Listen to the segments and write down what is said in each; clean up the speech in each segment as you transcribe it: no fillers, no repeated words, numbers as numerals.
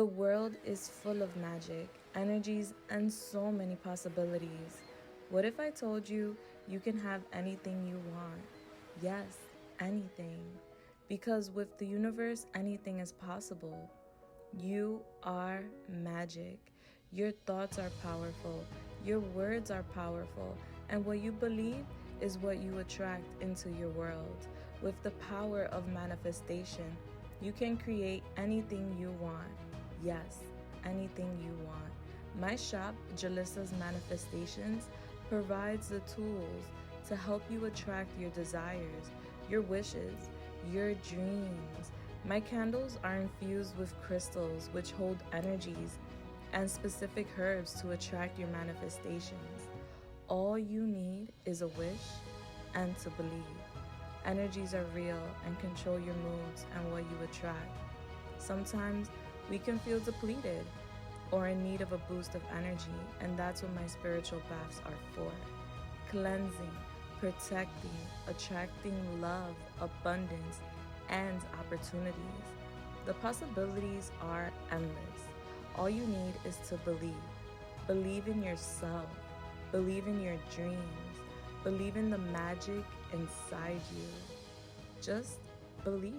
The world is full of magic, energies, and so many possibilities. What if I told you you can have anything you want? Yes, anything. Because with the universe, anything is possible. You are magic. Your thoughts are powerful. Your words are powerful. And what you believe is what you attract into your world. With the power of manifestation, you can create anything you want. Yes, anything you want. My shop, Julissa's Manifestations, provides the tools to help you attract your desires, your wishes, your dreams. My candles are infused with crystals which hold energies and specific herbs to attract your manifestations. All you need is a wish and to believe. Energies are real and control your moods and what you attract. Sometimes we can feel depleted or in need of a boost of energy, and that's what my spiritual baths are for. Cleansing, protecting, attracting love, abundance, and opportunities. The possibilities are endless. All you need is to believe. Believe in yourself. Believe in your dreams. Believe in the magic inside you. Just believe.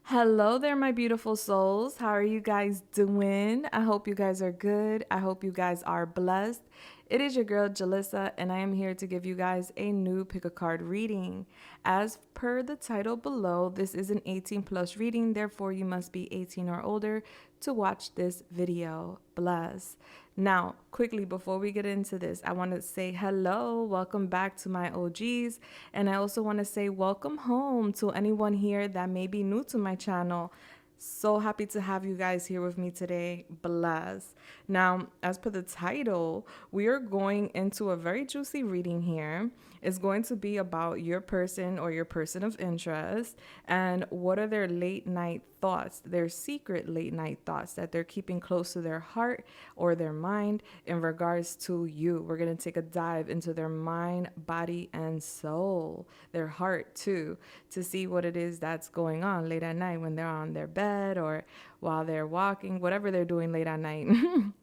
Hello there, my beautiful souls. How are you guys doing? I hope you guys are good. I hope you guys are blessed. It is your girl, Julissa, and I am here to give you guys a new pick a card reading. As per the title below, this is an 18 plus reading, therefore you must be 18 or older to watch this video. Bless. Now, quickly, before we get into this, I want to say hello, welcome back to my OGs, and I also want to say welcome home to anyone here that may be new to my channel. So happy to have you guys here with me today. Bless. Now, as per the title, we are going into a very juicy reading here. It's going to be about your person or your person of interest and what are their late night thoughts, their secret late night thoughts that they're keeping close to their heart or their mind in regards to you. We're going to take a dive into their mind, body, and soul, their heart too, to see what it is that's going on late at night when they're on their bed or while they're walking, whatever they're doing late at night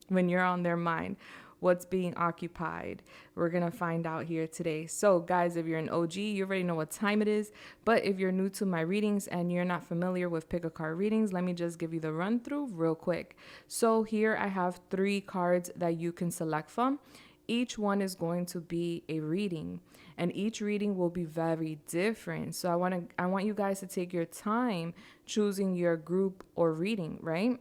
when you're on their mind. What's being occupied? We're going to find out here today. So guys, if you're an OG, you already know what time it is. But if you're new to my readings and you're not familiar with pick a card readings, let me just give you the run through real quick. So here I have 3 cards that you can select from. Each one is going to be a reading, and each reading will be very different. So I want you guys to take your time choosing your group or reading, right?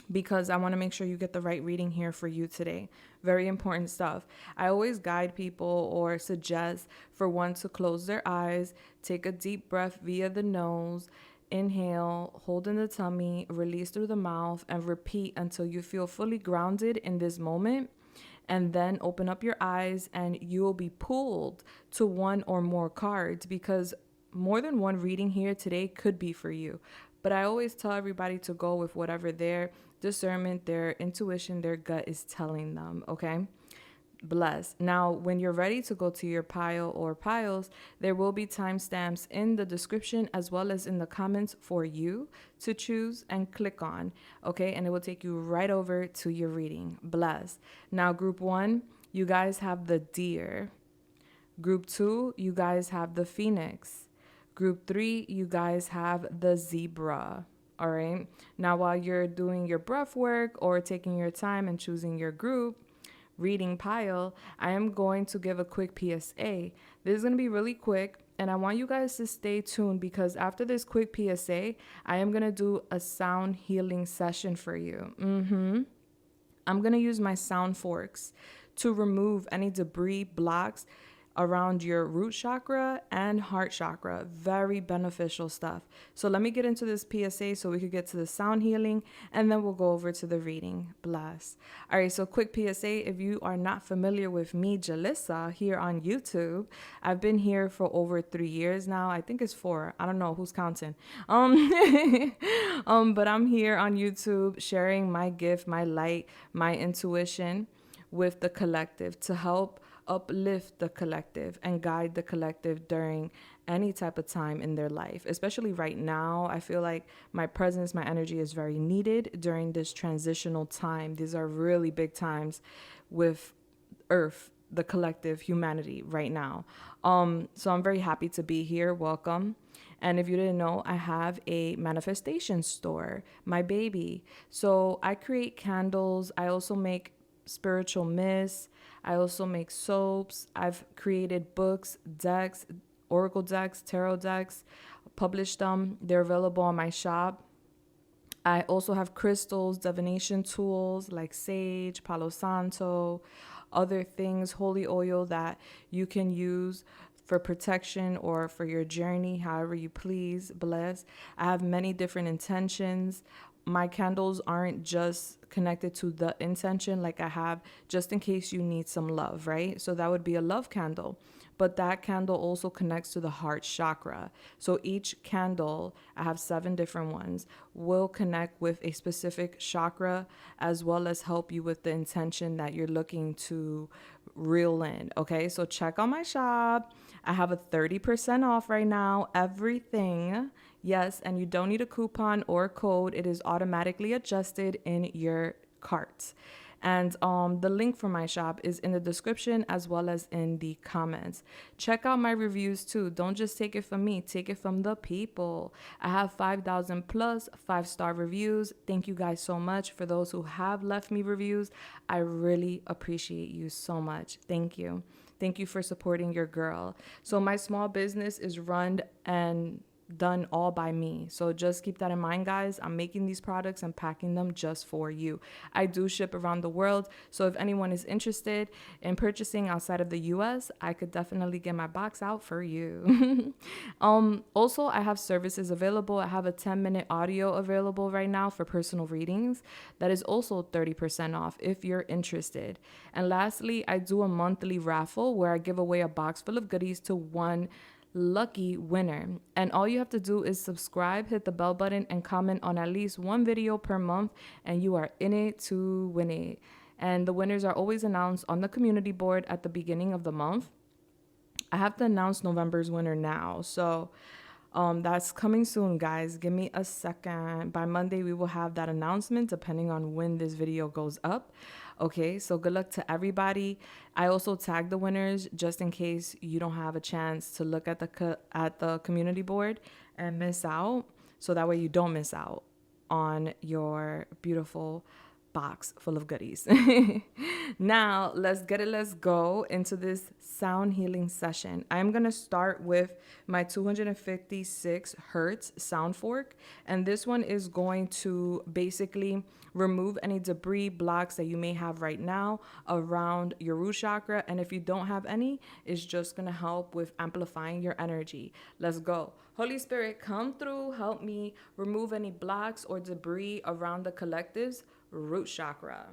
Because I want to make sure you get the right reading here for you today. Very important stuff. I always guide people or suggest for one to close their eyes, take a deep breath via the nose, inhale, hold in the tummy, release through the mouth, and repeat until you feel fully grounded in this moment. And then open up your eyes and you will be pulled to one or more cards, because more than one reading here today could be for you. But I always tell everybody to go with whatever their discernment, their intuition, their gut is telling them, okay? Bless. Now, when you're ready to go to your pile or piles, there will be timestamps in the description as well as in the comments for you to choose and click on, okay? And it will take you right over to your reading. Bless. Now, group 1, you guys have the deer. Group 2, you guys have the phoenix. Group 3, you guys have the zebra. All right. Now, while you're doing your breath work or taking your time and choosing your group reading pile, I am going to give a quick PSA. This is going to be really quick, and I want you guys to stay tuned because after this quick PSA, I am going to do a sound healing session for you. I'm going to use my sound forks to remove any debris, blocks, around your root chakra and heart chakra. Very beneficial stuff. So let me get into this PSA so we could get to the sound healing, and then we'll go over to the reading. Bless. All right, so quick PSA. If you are not familiar with me, Julissa, here on YouTube, I've been here for over 3 years now. I think it's 4. I don't know who's counting. But I'm here on YouTube sharing my gift, my light, my intuition with the collective to help uplift the collective and guide the collective during any type of time in their life. Especially right now, I feel like my presence, my energy is very needed during this transitional time. These are really big times with Earth, the collective, humanity right now. So I'm very happy to be here. Welcome. And if you didn't know, I have a manifestation store, my baby. So I create candles. I also make spiritual mists. I also make soaps. I've created books, decks, oracle decks, tarot decks, published them. They're available on my shop. I also have crystals, divination tools like sage, palo santo, other things, holy oil that you can use for protection or for your journey, however you please. Bless. I have many different intentions. My candles aren't just connected to the intention, like I have just in case you need some love, right? So that would be a love candle. But that candle also connects to the heart chakra. So each candle, I have 7 different ones, will connect with a specific chakra as well as help you with the intention that you're looking to reel in. Okay, so check out my shop. I have a 30% off right now, everything. Yes, and you don't need a coupon or a code. It is automatically adjusted in your cart. And the link for my shop is in the description as well as in the comments. Check out my reviews too. Don't just take it from me. Take it from the people. I have 5,000 plus 5-star reviews. Thank you guys so much for those who have left me reviews. I really appreciate you so much. Thank you. Thank you for supporting your girl. So my small business is run and done all by me. So just keep that in mind, guys. I'm making these products and packing them just for you. I do ship around the world. So if anyone is interested in purchasing outside of the US, I could definitely get my box out for you. Also, I have services available. I have a 10-minute audio available right now for personal readings. That is also 30% off if you're interested. And lastly, I do a monthly raffle where I give away a box full of goodies to one lucky winner. And all you have to do is subscribe, hit the bell button, and comment on at least one video per month, and you are in it to win it. And the winners are always announced on the community board at the beginning of the month. I have to announce November's winner now, so that's coming soon, guys. Give me a second. By Monday, we will have that announcement depending on when this video goes up. Okay, so good luck to everybody. I also tag the winners just in case you don't have a chance to look at the community board and miss out. So that way you don't miss out on your beautiful box full of goodies. Now, let's go into this sound healing session. I'm going to start with my 256 hertz sound fork. And this one is going to basically remove any debris blocks that you may have right now around your root chakra. And if you don't have any, it's just going to help with amplifying your energy. Let's go. Holy Spirit, come through. Help me remove any blocks or debris around the collective's root chakra.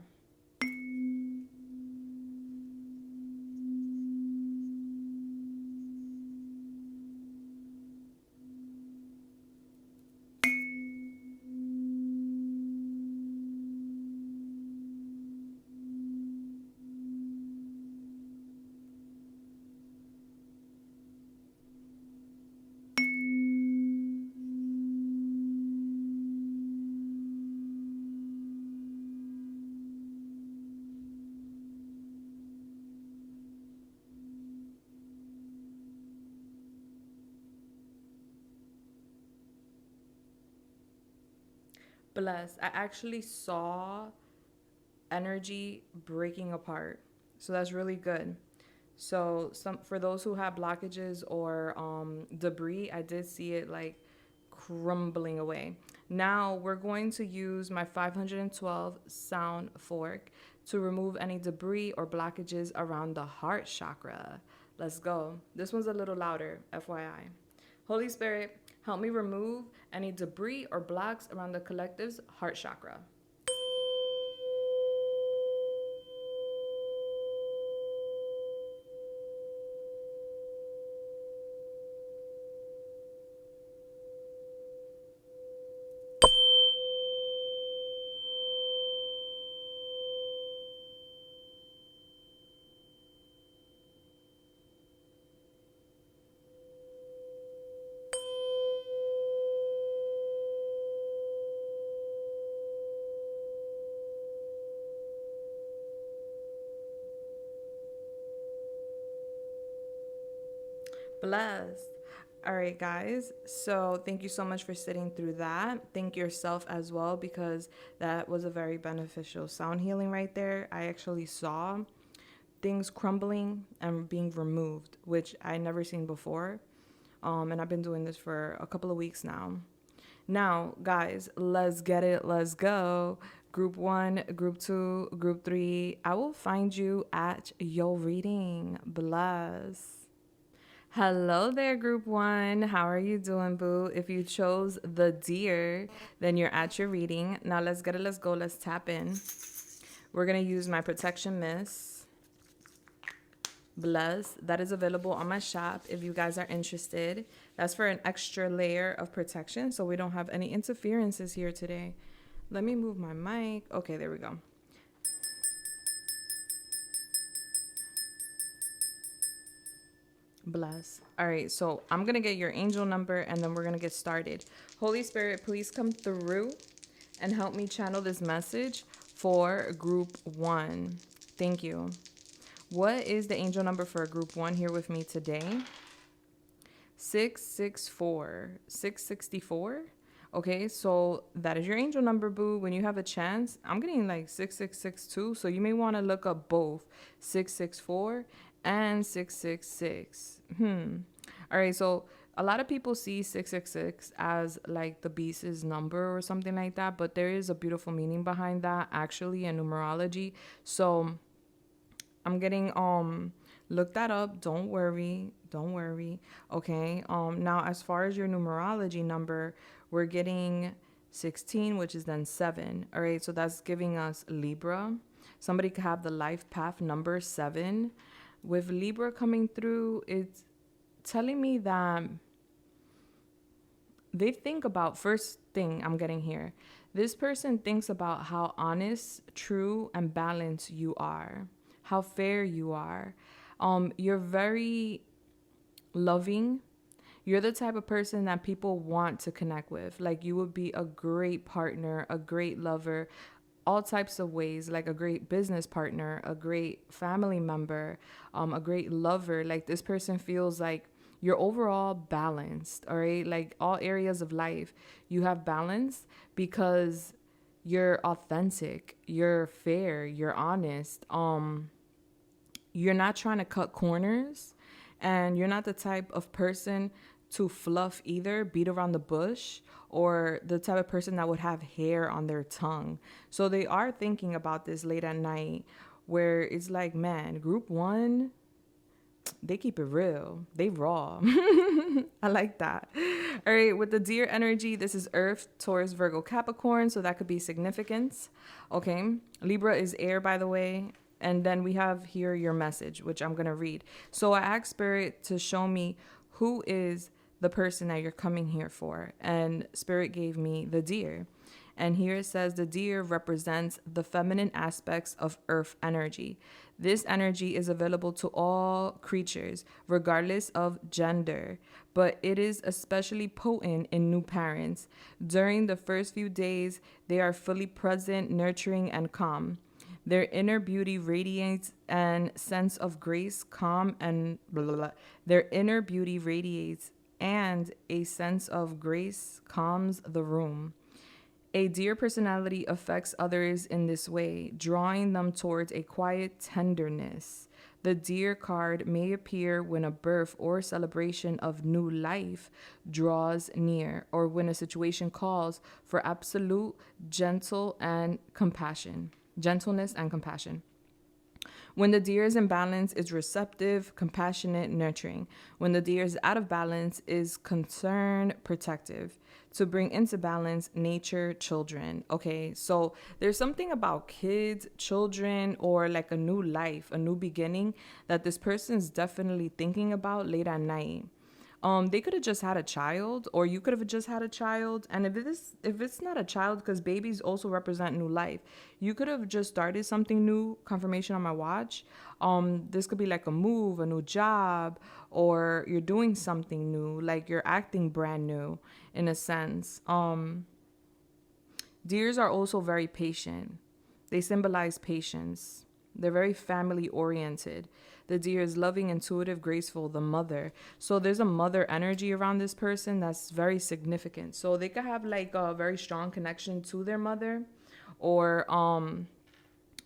Bless. I actually saw energy breaking apart. So that's really good. So for those who have blockages or debris, I did see it like crumbling away. Now we're going to use my 512 sound fork to remove any debris or blockages around the heart chakra. Let's go. This one's a little louder, FYI. Holy Spirit, help me remove any debris or blocks around the collective's heart chakra. Blessed. All right, guys. So thank you so much for sitting through that. Thank yourself as well, because that was a very beneficial sound healing right there. I actually saw things crumbling and being removed, which I never seen before. And I've been doing this for a couple of weeks now. Now, guys, let's get it. Let's go. Group 1, Group 2, Group 3. I will find you at your reading. Bless. Hello there, Group 1. How are you doing, boo? If you chose the deer, then you're at your reading. Now, let's get it. Let's go. Let's tap in. We're going to use my protection mist. Bless. That is available on my shop if you guys are interested. That's for an extra layer of protection, so we don't have any interferences here today. Let me move my mic. Okay, there we go. Bless. All right, so I'm going to get your angel number and then we're going to get started. Holy Spirit, please come through and help me channel this message for Group 1. Thank you. What is the angel number for Group 1 here with me today? 664. 664? Okay, so that is your angel number, boo. When you have a chance, I'm getting like 6662, so you may want to look up both 664 and 666. All right, so a lot of people see 666 as like the beast's number or something like that, but there is a beautiful meaning behind that actually in numerology. So I'm getting look that up. Don't worry. Okay. Now as far as your numerology number, we're getting 16, which is then 7. All right, so that's giving us Libra. Somebody could have the life path number 7. With Libra coming through, it's telling me that they think about, first thing I'm getting here, this person thinks about how honest, true, and balanced you are, how fair you are. You're very loving. You're the type of person that people want to connect with. Like, you would be a great partner, a great lover, all types of ways, like a great business partner, a great family member, a great lover. Like, this person feels like you're overall balanced, all right? Like, all areas of life, you have balance because you're authentic, you're fair, you're honest. You're not trying to cut corners, and you're not the type of person to fluff either, beat around the bush, or the type of person that would have hair on their tongue. So they are thinking about this late at night, where it's like, man, Group 1, they keep it real. They raw. I like that. All right, with the deer energy, this is Earth, Taurus, Virgo, Capricorn. So that could be significance. Okay. Libra is air, by the way. And then we have here your message, which I'm going to read. So I asked Spirit to show me who is the person that you're coming here for. And Spirit gave me the deer. And here it says the deer represents the feminine aspects of Earth energy. This energy is available to all creatures, regardless of gender, but it is especially potent in new parents. During the first few days, they are fully present, nurturing, and calm. Their inner beauty radiates and sense of grace, calm, and blah, blah, blah. Their inner beauty radiates and a sense of grace calms the room. A deer personality affects others in this way, drawing them towards a quiet tenderness. The deer card may appear when a birth or celebration of new life draws near, or when a situation calls for absolute gentleness and compassion. When the deer is in balance, is receptive, compassionate, nurturing. When the deer is out of balance, is concerned, protective. To bring into balance, nature, children. Okay, so there's something about kids, children, or like a new life, a new beginning that this person's definitely thinking about late at night. They could have just had a child, or you could have just had a child. And if it's not a child, because babies also represent new life, you could have just started something new. Confirmation on my watch. This could be like a move, a new job, or you're doing something new, like you're acting brand new in a sense. Deers are also very patient. They symbolize patience. They're very family oriented. The deer is loving, intuitive, graceful, the mother. So there's a mother energy around this person that's very significant. So they could have like a very strong connection to their mother, or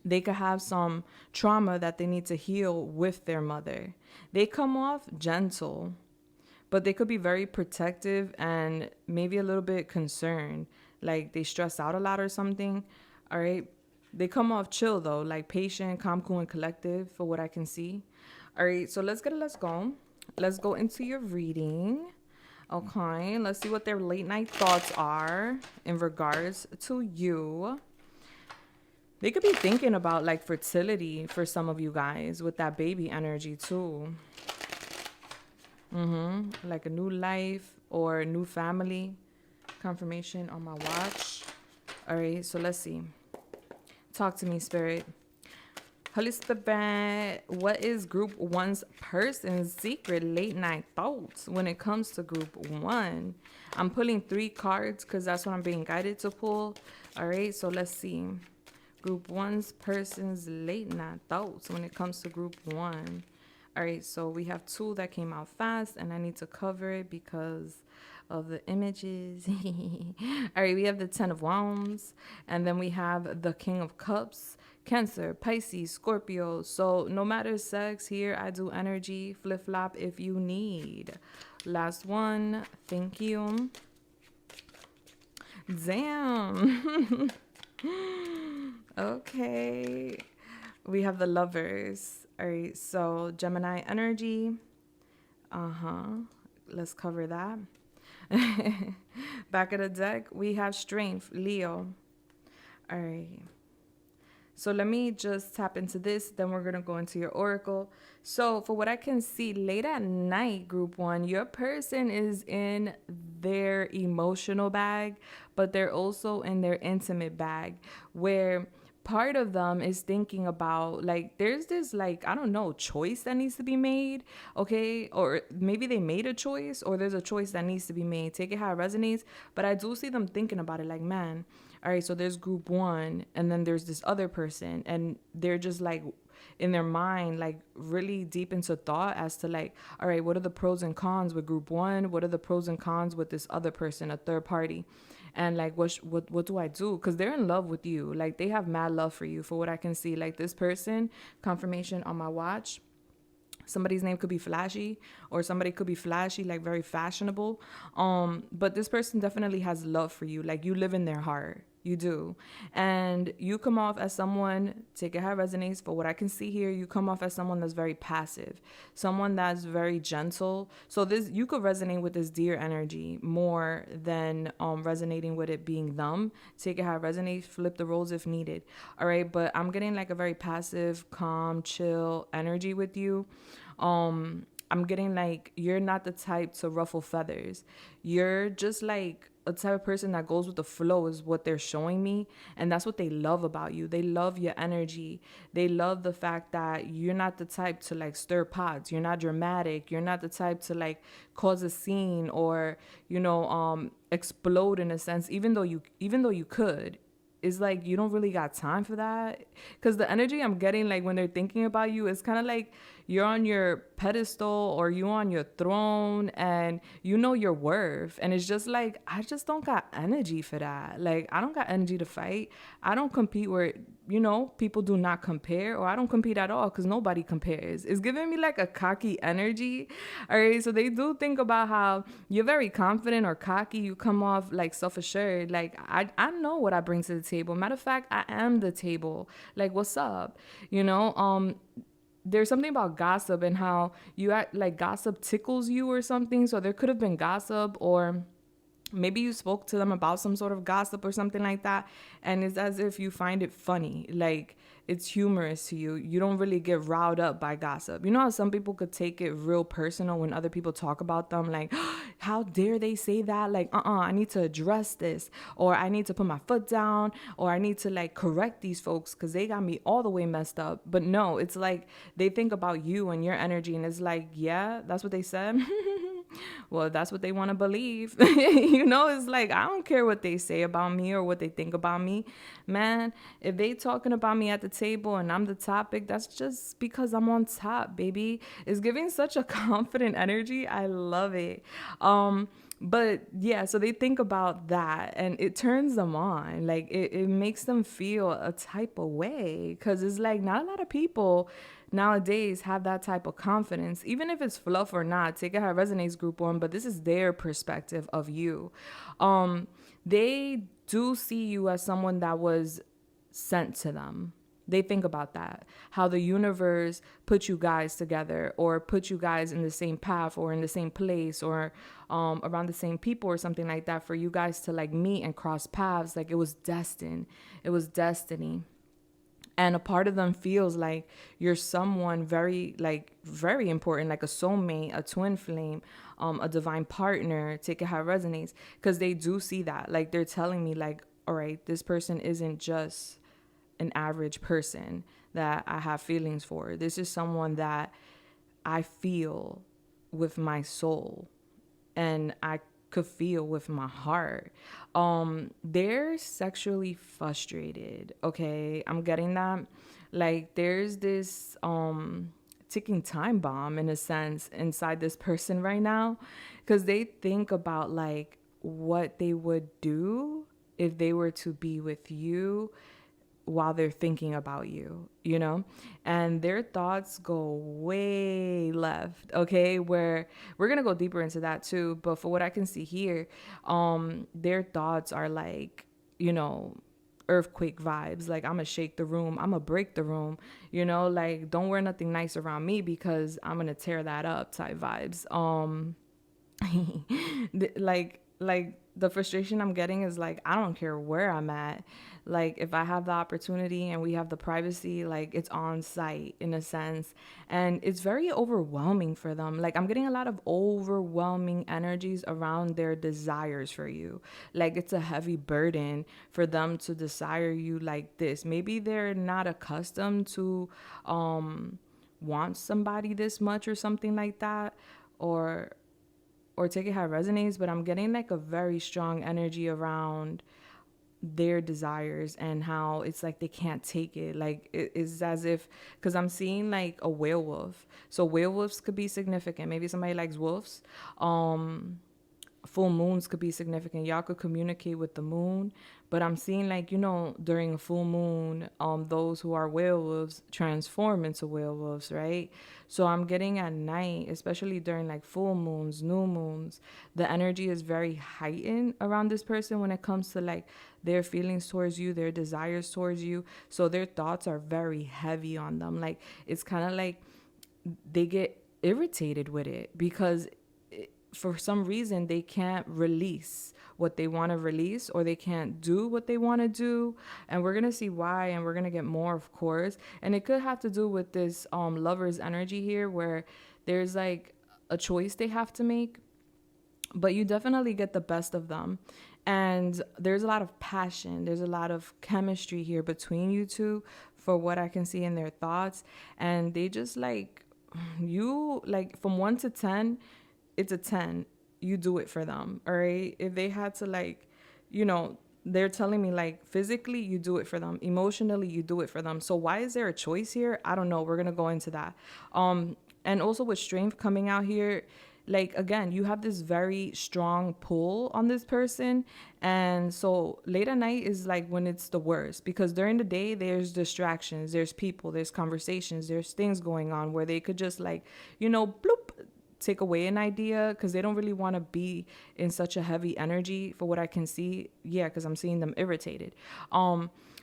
they could have some trauma that they need to heal with their mother. They come off gentle, but they could be very protective and maybe a little bit concerned, like they stress out a lot or something. All right. They come off chill though, like patient, calm, cool, and collective for what I can see. All right, so let's go. Let's go into your reading. Okay, let's see what their late night thoughts are in regards to you. They could be thinking about like fertility for some of you guys with that baby energy too. Like a new life or a new family. Confirmation on my watch. All right, so let's see. Talk to me, Spirit. Julissa.valerio, what is group one's person's secret late night thoughts when it comes to group one? I'm pulling 3 cards because that's what I'm being guided to pull. All right, so let's see. Group one's person's late night thoughts when it comes to group one. All right, so we have 2 that came out fast, and I need to cover it because of the images. All right, we have the 10 of Wands, and then we have the King of Cups, Cancer, Pisces, Scorpio. So no matter sex here, I do energy flip-flop if you need. Last one. Thank you. Damn. Okay. We have the Lovers. All right, so Gemini energy. Let's cover that. Back of the deck, we have Strength, Leo. All right. So let me just tap into this. Then we're going to go into your oracle. So for what I can see, late at night, group one, your person is in their emotional bag, but they're also in their intimate bag, where part of them is thinking about, like, there's this, like, I don't know, choice that needs to be made. Okay. Or maybe they made a choice, or there's a choice that needs to be made. Take it how it resonates. But I do see them thinking about it like, man, all right, so there's group one, and then there's this other person, and they're just like in their mind, like really deep into thought as to like, all right, what are the pros and cons with group one? What are the pros and cons with this other person, a third party? And like, what do I do? Because they're in love with you. Like, they have mad love for you for what I can see. Like, this person, confirmation on my watch, somebody's name could be Flashy, or somebody could be flashy, like very fashionable. But this person definitely has love for you. Like, you live in their heart. You do. And you come off as someone, take it how it resonates, for what I can see here, you come off as someone that's very passive, someone that's very gentle. So this, you could resonate with this deer energy more than resonating with it being them. Take it how it resonates, flip the roles if needed. All right. But I'm getting like a very passive, calm, chill energy with you. I'm getting like, you're not the type to ruffle feathers. You're just like a type of person that goes with the flow, is what they're showing me. And that's what they love about you. They love your energy. They love the fact that you're not the type to like stir pots. You're not dramatic. You're not the type to like cause a scene or, explode in a sense, even though you could. It's like you don't really got time for that, because the energy I'm getting, like when they're thinking about you, is kind of like you're on your pedestal or you on your throne and you know your worth. And it's just like, I just don't got energy for that. Like, I don't got energy to fight. I don't compete people do not compare, or I don't compete at all because nobody compares. It's giving me like a cocky energy. All right. So they do think about how you're very confident or cocky. You come off like self-assured. Like, I know what I bring to the table. Matter of fact, I am the table. Like, what's up? There's something about gossip and how you act like gossip tickles you or something. So there could have been gossip, or maybe you spoke to them about some sort of gossip or something like that, and it's as if you find it funny, like it's humorous to you. You don't really get riled up by gossip. You know how some people could take it real personal when other people talk about them, like, how dare they say that? Like, I need to address this, or I need to put my foot down, or I need to like correct these folks because they got me all the way messed up. But no, it's like they think about you and your energy, and it's like, yeah, that's what they said. Well, that's what they want to believe. It's like, I don't care what they say about me or what they think about me. Man, if they talking about me at the table and I'm the topic, that's just because I'm on top, baby. It's giving such a confident energy. I love it. But yeah, so they think about that and it turns them on. Like it makes them feel a type of way, because it's like not a lot of people nowadays have that type of confidence, even if it's fluff or not. Take it how it resonates, group one, but this is their perspective of you. They do see you as someone that was sent to them. They think about that, how the universe put you guys together, or put you guys in the same path or in the same place, or around the same people or something like that, for you guys to like meet and cross paths. Like it was destined. It was destiny. And a part of them feels like you're someone very, like, very important, like a soulmate, a twin flame, a divine partner. Take it how it resonates. Because they do see that. Like, they're telling me, like, all right, this person isn't just an average person that I have feelings for. This is someone that I feel with my soul. And I could feel with my heart. They're sexually frustrated. Okay, I'm getting that. Like there's this ticking time bomb in a sense inside this person right now, because they think about like what they would do if they were to be with you while they're thinking about you, and their thoughts go way left. Okay, where we're gonna go deeper into that too, but for what I can see here, their thoughts are like, earthquake vibes. Like, I'm gonna shake the room, I'm gonna break the room, like, don't wear nothing nice around me because I'm gonna tear that up type vibes. Like the frustration I'm getting is like, I don't care where I'm at. Like if I have the opportunity and we have the privacy, like it's on site in a sense. And it's very overwhelming for them. Like I'm getting a lot of overwhelming energies around their desires for you. Like it's a heavy burden for them to desire you like this. Maybe they're not accustomed to want somebody this much or something like that, or take it how it resonates, but I'm getting like a very strong energy around their desires and how it's like they can't take it. Like it's as if, because I'm seeing like a werewolf. So werewolves could be significant. Maybe somebody likes wolves. Full moons could be significant. Y'all could communicate with the moon. But I'm seeing like, during a full moon, those who are werewolves transform into werewolves, right? So I'm getting at night, especially during like full moons, new moons, the energy is very heightened around this person when it comes to like their feelings towards you, their desires towards you. So their thoughts are very heavy on them. Like it's kind of like they get irritated with it because for some reason they can't release what they want to release, or they can't do what they want to do. And we're going to see why, and we're going to get more, of course. And it could have to do with this lover's energy here, where there's like a choice they have to make, but you definitely get the best of them. And there's a lot of passion. There's a lot of chemistry here between you two, for what I can see in their thoughts. And they just like, you, like from 1 to 10, it's a 10. You do it for them, all right? If they had to like, they're telling me like physically you do it for them, emotionally you do it for them. So why is there a choice here? I don't know. We're going to go into that. And also with strength coming out here, like, again, you have this very strong pull on this person. And so late at night is like when it's the worst, because during the day there's distractions, there's people, there's conversations, there's things going on where they could just like, bloop, take away an idea, because they don't really want to be in such a heavy energy for what I can see. Yeah, because I'm seeing them irritated.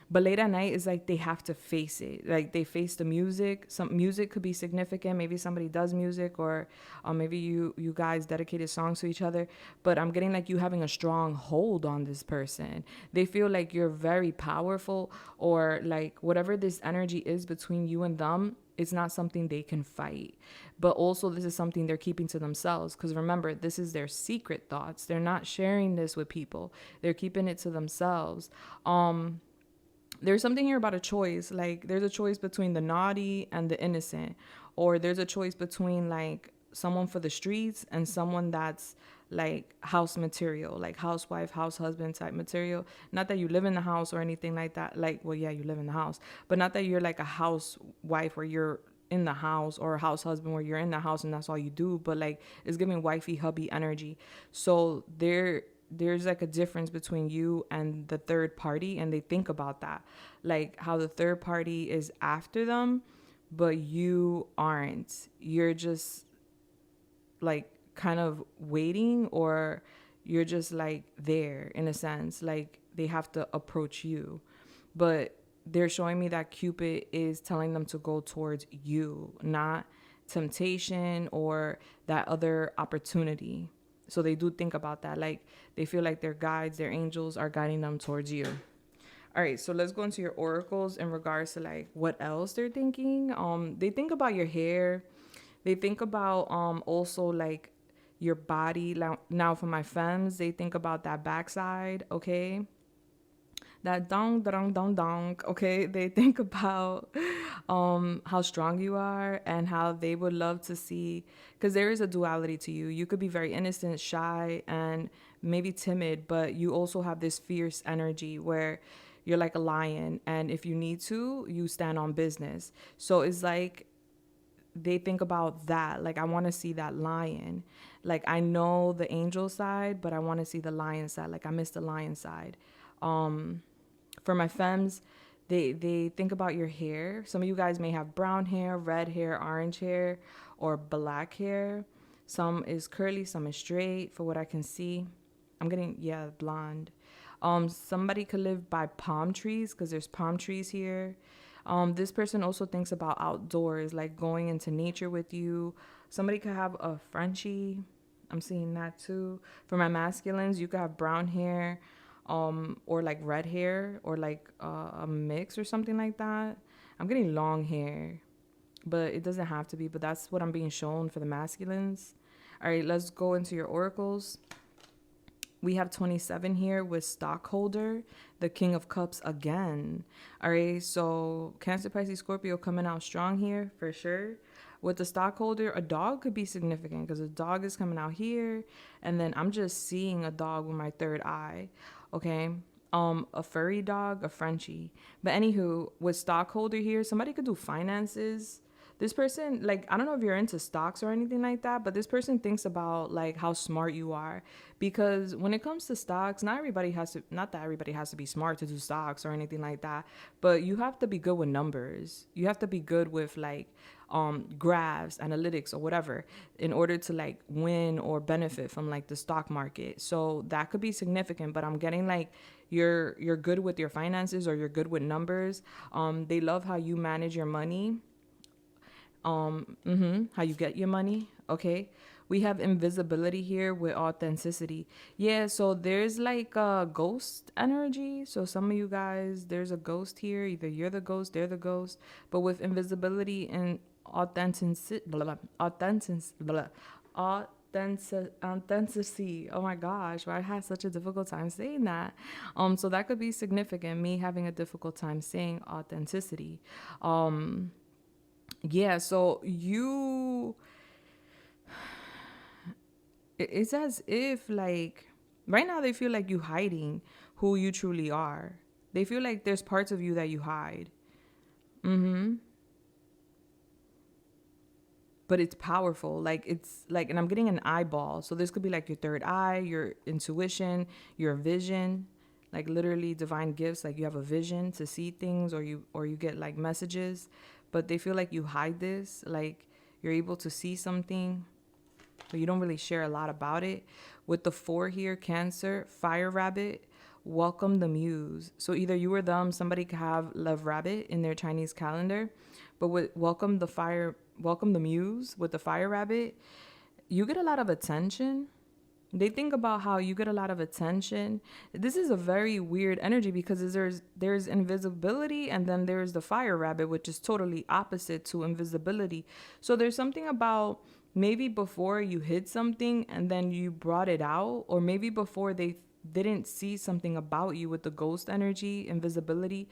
But late at night is like they have to face it. Like they face the music. Some music could be significant. Maybe somebody does music, or maybe you guys dedicated songs to each other. But I'm getting like you having a strong hold on this person. They feel like you're very powerful, or like whatever this energy is between you and them, it's not something they can fight. But also this is something they're keeping to themselves, because remember, this is their secret thoughts. They're not sharing this with people. They're keeping it to themselves. There's something here about a choice. Like there's a choice between the naughty and the innocent, or there's a choice between like someone for the streets and someone that's like house material, like housewife, house husband type material. Not that you live in the house or anything like that. Like, well, yeah, you live in the house, but not that you're like a housewife where you're in the house, or a house husband where you're in the house and that's all you do. But like it's giving wifey hubby energy. So there's like a difference between you and the third party, and they think about that, like how the third party is after them, but you aren't. You're just like kind of waiting, or you're just like there in a sense, like they have to approach you. But they're showing me that Cupid is telling them to go towards you, not temptation or that other opportunity. So they do think about that. Like they feel like their guides, their angels are guiding them towards you. All right, so let's go into your oracles in regards to like what else they're thinking. They think about your hair. They think about also like your body. Now for my femmes, they think about that backside, okay? That dong dong dong dong, okay? They think about how strong you are, and how they would love to see, because there is a duality to you. You could be very innocent, shy, and maybe timid, but you also have this fierce energy where you're like a lion, and if you need to, you stand on business. So it's like they think about that. Like, I want to see that lion. Like, I know the angel side, but I want to see the lion side. Like, I miss the lion side. For my femmes, they think about your hair. Some of you guys may have brown hair, red hair, orange hair, or black hair. Some is curly, some is straight, for what I can see. I'm getting, yeah, blonde. Somebody could live by palm trees, because there's palm trees here. This person also thinks about outdoors, like going into nature with you. Somebody could have a Frenchie. I'm seeing that too. For my masculines, you could have brown hair, or like red hair, or like a mix or something like that. I'm getting long hair, but it doesn't have to be. But that's what I'm being shown for the masculines. All right, let's go into your oracles. We have 27 here with stockholder, the King of Cups again. All right, so Cancer, Pisces, Scorpio coming out strong here for sure. With the stockholder, a dog could be significant, because a dog is coming out here, and then I'm just seeing a dog with my third eye. Okay, a furry dog, a Frenchie. But anywho, with stockholder here, somebody could do finances. This person, like, I don't know if you're into stocks or anything like that, but this person thinks about like how smart you are, because when it comes to stocks, not that everybody has to be smart to do stocks or anything like that, but you have to be good with numbers. You have to be good with like graphs, analytics, or whatever, in order to like win or benefit from like the stock market. So that could be significant, but I'm getting like you're good with your finances, or you're good with numbers. They love how you manage your money. How you get your money. Okay, we have invisibility here with authenticity. Yeah, so there's like a ghost energy. So some of you guys, there's a ghost here. Either you're the ghost, they're the ghost. But with invisibility and authenticity, authenticity. Oh my gosh, why I had such a difficult time saying that. So that could be significant. Me having a difficult time saying authenticity. Yeah, so it's as if like right now they feel like you hiding who you truly are. They feel like there's parts of you that you hide. but it's powerful. Like it's like, and I'm getting an eyeball. So this could be like your third eye, your intuition, your vision, like literally divine gifts. Like you have a vision to see things, or you get like messages, but they feel like you hide this. Like you're able to see something, but you don't really share a lot about it. With the 4 here, Cancer, fire rabbit, welcome the muse. So either you or them, somebody could have love rabbit in their Chinese calendar, but with welcome the muse with the fire rabbit, you get a lot of attention. They think about how you get a lot of attention. This is a very weird energy because there's invisibility, and then there's the fire rabbit, which is totally opposite to invisibility. So there's something about maybe before you hid something and then you brought it out, or maybe before they didn't see something about you with the ghost energy, invisibility,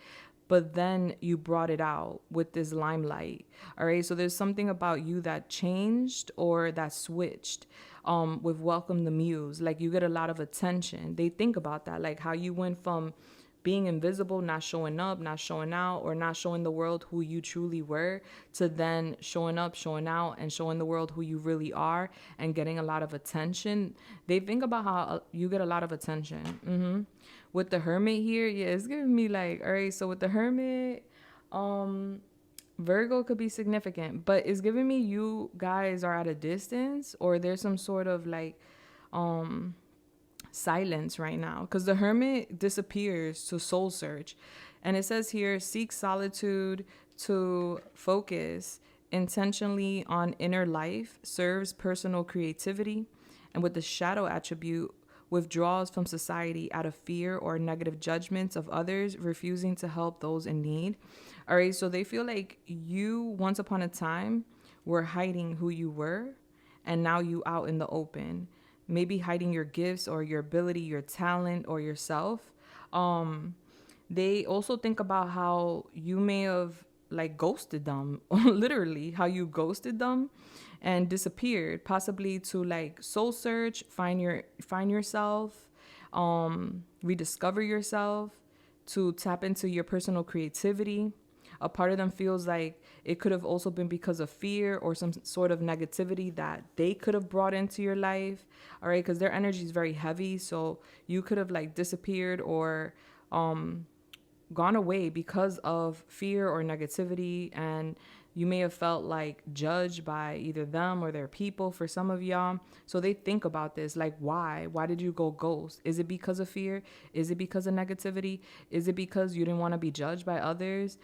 but then you brought it out with this limelight. All right, so there's something about you that changed or that switched. With welcome the muse, like you get a lot of attention. They think about that, like how you went from being invisible, not showing up, not showing out, or not showing the world who you truly were, to then showing up, showing out, and showing the world who you really are, and getting a lot of attention. They think about how you get a lot of attention. With the hermit here, yeah, it's giving me like, all right, so with the hermit, Virgo could be significant, but it's giving me you guys are at a distance, or there's some sort of like silence right now, because the hermit disappears to soul search, and it says here, seek solitude to focus intentionally on inner life, serves personal creativity. And with the shadow attribute, withdraws from society out of fear or negative judgments of others, refusing to help those in need. All right, so they feel like you once upon a time were hiding who you were, and now you out in the open, maybe hiding your gifts or your ability, your talent, or yourself. They also think about how you may have like ghosted them, literally how you ghosted them and disappeared, possibly to like soul search, find yourself, rediscover yourself, to tap into your personal creativity. A part of them feels like it could have also been because of fear or some sort of negativity that they could have brought into your life. All right, because their energy is very heavy, so you could have like disappeared or gone away because of fear or negativity, and you may have felt like judged by either them or their people, for some of y'all. So they think about this, like, why did you go ghost? Is it because of fear? Is it because of negativity? Is it because you didn't want to be judged by others?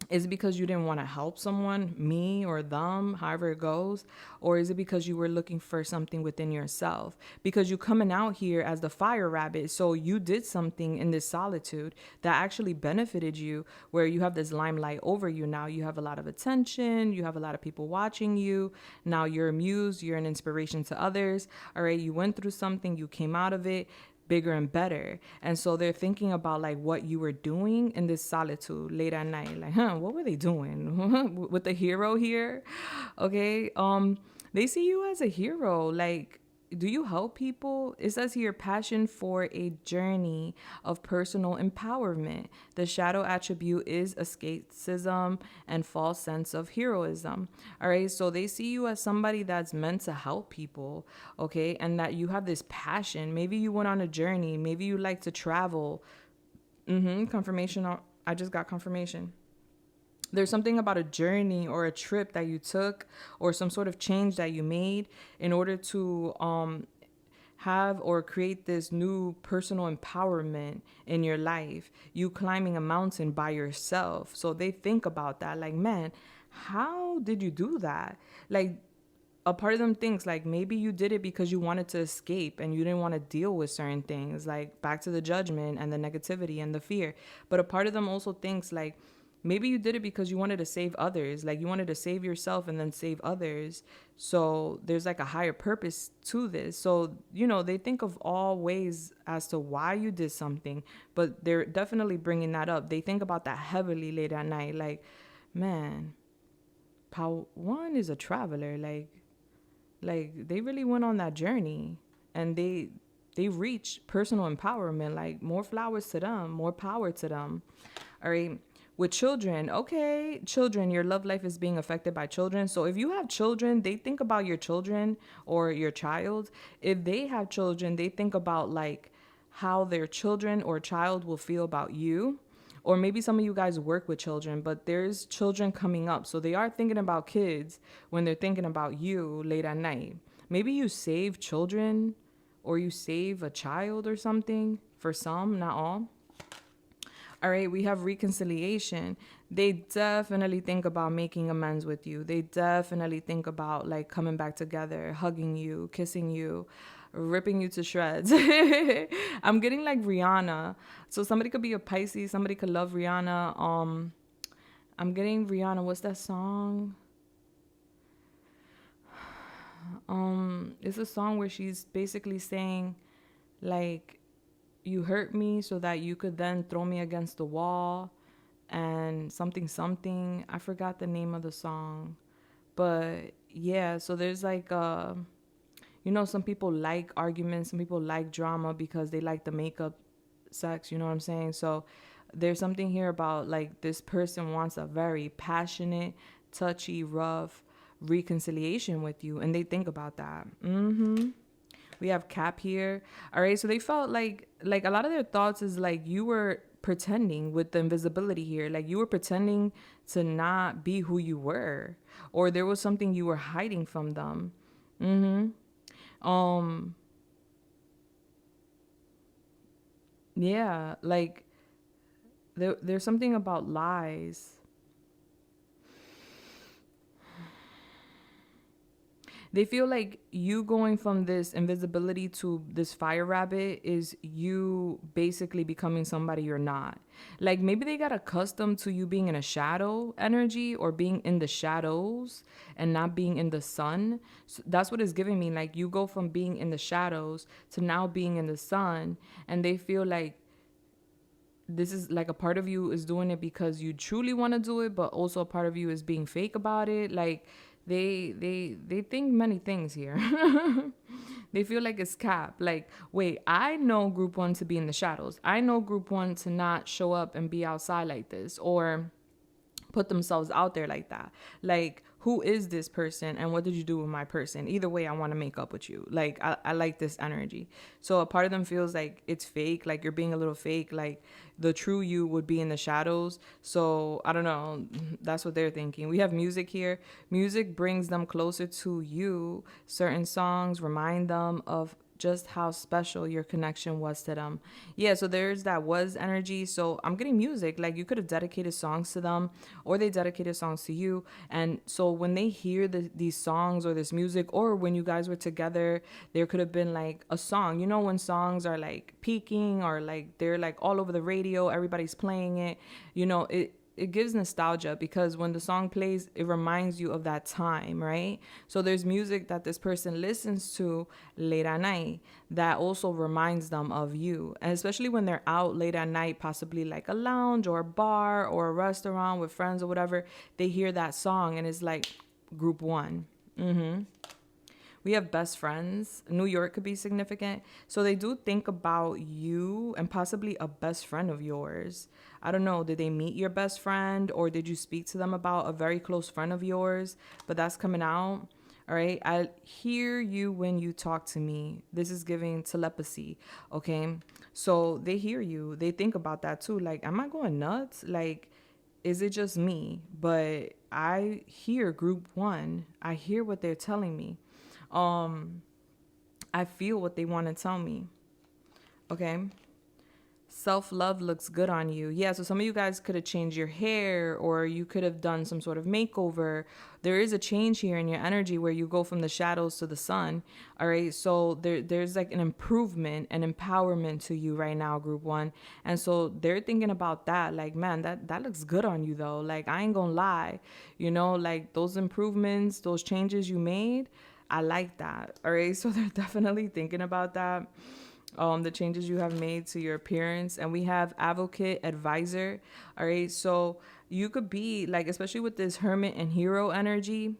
Is it because you didn't want to help someone, me or them, however it goes? Or is it because you were looking for something within yourself? Because you coming out here as the fire rabbit, so you did something in this solitude that actually benefited you, where you have this limelight over you now. You have a lot of attention. You have a lot of people watching you. Now you're a muse. You're an inspiration to others. All right, you went through something. You came out of it bigger and better. And so they're thinking about like what you were doing in this solitude late at night, like, what were they doing with the hero here? Okay, they see you as a hero. Like, do you help people? It says here, passion for a journey of personal empowerment. The shadow attribute is escapism and false sense of heroism. All right, so they see you as somebody that's meant to help people, okay, and that you have this passion. Maybe you went on a journey. Maybe you like to travel. Confirmation. I just got confirmation. There's something about a journey or a trip that you took, or some sort of change that you made in order to have or create this new personal empowerment in your life. You climbing a mountain by yourself. So they think about that, like, man, how did you do that? Like, a part of them thinks like maybe you did it because you wanted to escape and you didn't want to deal with certain things, like back to the judgment and the negativity and the fear. But a part of them also thinks like maybe you did it because you wanted to save others, like you wanted to save yourself and then save others. So there's like a higher purpose to this. So, they think of all ways as to why you did something, but they're definitely bringing that up. They think about that heavily late at night. Like, man, One is a traveler. Like they really went on that journey, and they reached personal empowerment. Like, more flowers to them, more power to them. All right. with children. Okay, children, your love life is being affected by children. So if you have children, they think about your children or your child. If they have children, they think about like how their children or child will feel about you. Or maybe some of you guys work with children, but there's children coming up. So they are thinking about kids when they're thinking about you late at night. Maybe you save children or you save a child or something for some, not all. All right, we have reconciliation. They definitely think about making amends with you. They definitely think about like coming back together, hugging you, kissing you, ripping you to shreds. I'm getting like Rihanna. So somebody could be a Pisces, somebody could love Rihanna. I'm getting Rihanna. What's that song? It's a song where she's basically saying like, you hurt me so that you could then throw me against the wall and something. I forgot the name of the song. But yeah, so there's like some people like arguments, some people like drama because they like the makeup sex, you know what I'm saying? So there's something here about like this person wants a very passionate, touchy, rough reconciliation with you, and they think about that. We have Cap here. All right, so they felt like a lot of their thoughts is like you were pretending with the invisibility here. Like you were pretending to not be who you were, or there was something you were hiding from them. Yeah, like there's something about lies. They feel like you going from this invisibility to this fire rabbit is you basically becoming somebody you're not. Like maybe they got accustomed to you being in a shadow energy or being in the shadows and not being in the sun. So that's what it's giving me. Like you go from being in the shadows to now being in the sun, and they feel like this is like a part of you is doing it because you truly want to do it, but also a part of you is being fake about it. Like they think many things here. They feel like it's cap. Like, wait, I know group one to be in the shadows. I know group one to not show up and be outside like this or put themselves out there like that. Like, who is this person and what did you do with my person? Either way, I want to make up with you. Like, I like this energy. So a part of them feels like it's fake, like you're being a little fake, like the true you would be in the shadows. So I don't know. That's what they're thinking. We have music here. Music brings them closer to you. Certain songs remind them of just how special your connection was to them. Yeah, so there's that was energy. So I'm getting music. Like you could have dedicated songs to them or they dedicated songs to you. And so when they hear these songs or this music, or when you guys were together, there could have been like a song. You know when songs are like peaking or like they're like all over the radio, everybody's playing it. You know, it gives nostalgia because when the song plays, it reminds you of that time, right? So there's music that this person listens to late at night that also reminds them of you. And especially when they're out late at night, possibly like a lounge or a bar or a restaurant with friends or whatever, they hear that song and it's like group one. We have best friends. New York could be significant. So they do think about you and possibly a best friend of yours. I don't know. Did they meet your best friend or did you speak to them about a very close friend of yours? But that's coming out. All right. I hear you when you talk to me. This is giving telepathy. Okay. So they hear you. They think about that too. Like, am I going nuts? Like, is it just me? But I hear group one. I hear what they're telling me. I feel what they want to tell me. Okay. Self-love looks good on you. Yeah, so some of you guys could have changed your hair or you could have done some sort of makeover. There is a change here in your energy where you go from the shadows to the sun. All right, so there's like an improvement and empowerment to you right now, group one. And so they're thinking about that. Like, man, that looks good on you though. Like, I ain't gonna lie. You know, like those improvements, those changes you made, I like that. All right, so they're definitely thinking about that. The changes you have made to your appearance. And we have advocate, advisor. All right, so you could be like, especially with this hermit and hero energy,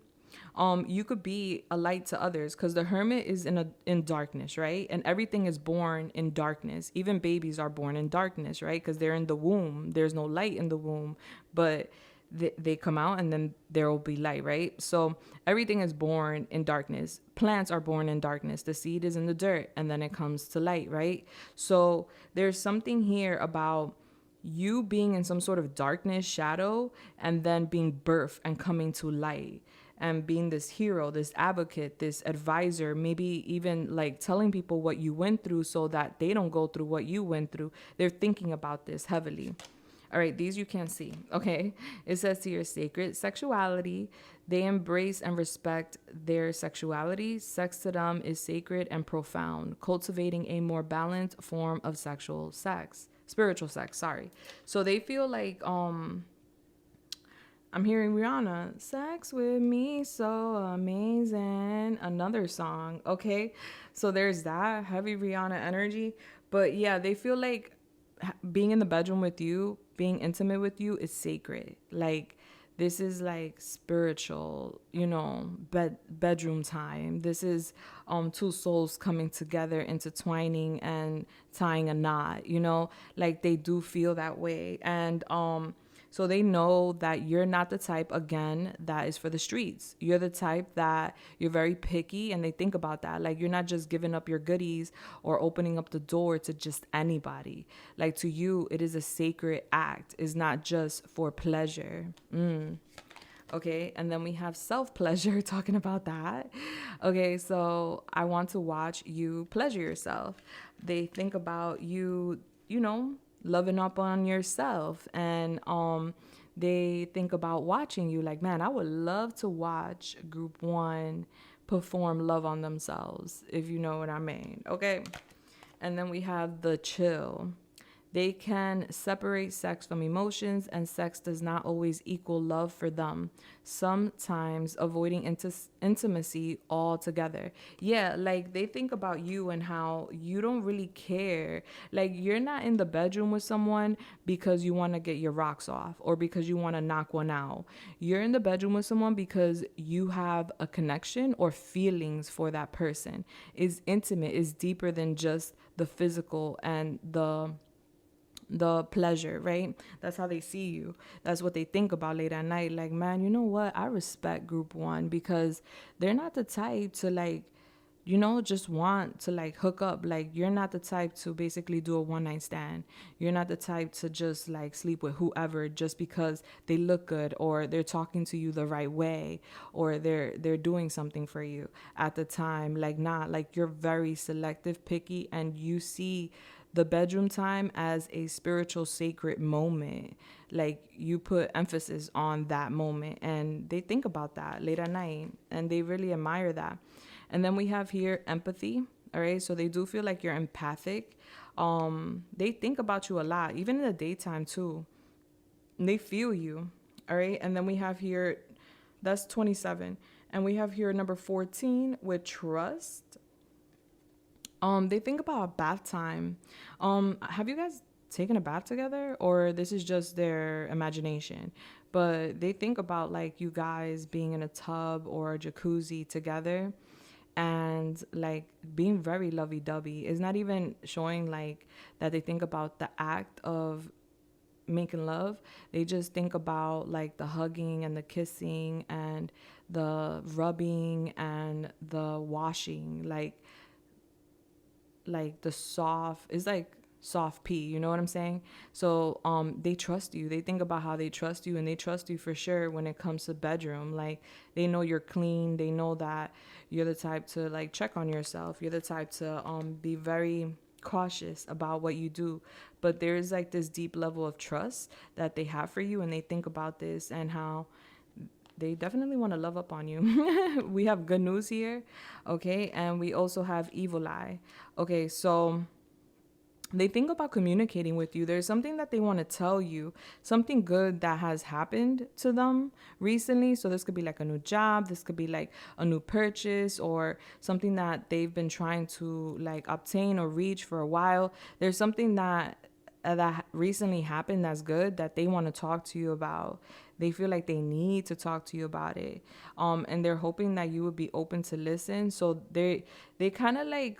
You could be a light to others, because the hermit is in darkness, right? And everything is born in darkness. Even babies are born in darkness, right? Because they're in the womb. There's no light in the womb, but they come out and then there will be light, right? So everything is born in darkness. Plants are born in darkness. The seed is in the dirt and then it comes to light, right? So there's something here about you being in some sort of darkness, shadow, and then being birthed and coming to light, and being this hero, this advocate, this advisor, maybe even like telling people what you went through so that they don't go through what you went through. They're thinking about this heavily. All right, these you can't see, okay? It says to your sacred sexuality, they embrace and respect their sexuality. Sex to them is sacred and profound, cultivating a more balanced form of spiritual sex, sorry. So they feel like, I'm hearing Rihanna, sex with me, so amazing. Another song, okay? So there's that heavy Rihanna energy. But yeah, they feel like being in the bedroom with you, being intimate with you is sacred. Like, this is like spiritual, bedroom time. This is two souls coming together, intertwining and tying a knot, like they do feel that way. And so they know that you're not the type, again, that is for the streets. You're the type that you're very picky, and they think about that. Like, you're not just giving up your goodies or opening up the door to just anybody. Like, to you, it is a sacred act. It's not just for pleasure. Okay, and then we have self-pleasure, talking about that. Okay, so I want to watch you pleasure yourself. They think about you, loving up on yourself, and they think about watching you. Like, man, I would love to watch group one perform love on themselves, if you know what I mean. Okay, and then we have the chill. They can separate sex from emotions, and sex does not always equal love for them. Sometimes avoiding intimacy altogether. Yeah, like they think about you and how you don't really care. Like, you're not in the bedroom with someone because you want to get your rocks off or because you want to knock one out. You're in the bedroom with someone because you have a connection or feelings for that person. It's intimate, it's deeper than just the physical and the pleasure, right? That's how they see you. That's what they think about late at night. Like, man, you know what? I respect group one because they're not the type to like, just want to like hook up. Like, you're not the type to basically do a one night stand. You're not the type to just like sleep with whoever just because they look good or they're talking to you the right way or they're doing something for you at the time. Like, not like you're very selective, picky, and you see the bedroom time as a spiritual sacred moment. Like, you put emphasis on that moment, and they think about that late at night, and they really admire that. And then we have here empathy. All right, so they do feel like you're empathic. They think about you a lot, even in the daytime too. And they feel you. All right, and then we have here, that's 27, and we have here number 14 with trust. They think about bath time. Have you guys taken a bath together, or this is just their imagination? But they think about like you guys being in a tub or a jacuzzi together and like being very lovey-dovey. It's not even showing like that they think about the act of making love. They just think about like the hugging and the kissing and the rubbing and the washing, like the soft, it's like soft pee, you know what I'm saying? So they trust you. They think about how they trust you, and they trust you for sure when it comes to bedroom. Like, they know you're clean. They know that you're the type to like check on yourself. You're the type to be very cautious about what you do. But there's like this deep level of trust that they have for you, and they think about this and how they definitely want to love up on you. We have good news here, okay? And we also have evil eye. Okay, so they think about communicating with you. There's something that they want to tell you, something good that has happened to them recently. So this could be like a new job. This could be like a new purchase or something that they've been trying to like obtain or reach for a while. There's something that that recently happened that's good that they want to talk to you about. They feel like they need to talk to you about it. And they're hoping that you would be open to listen. So they kind of like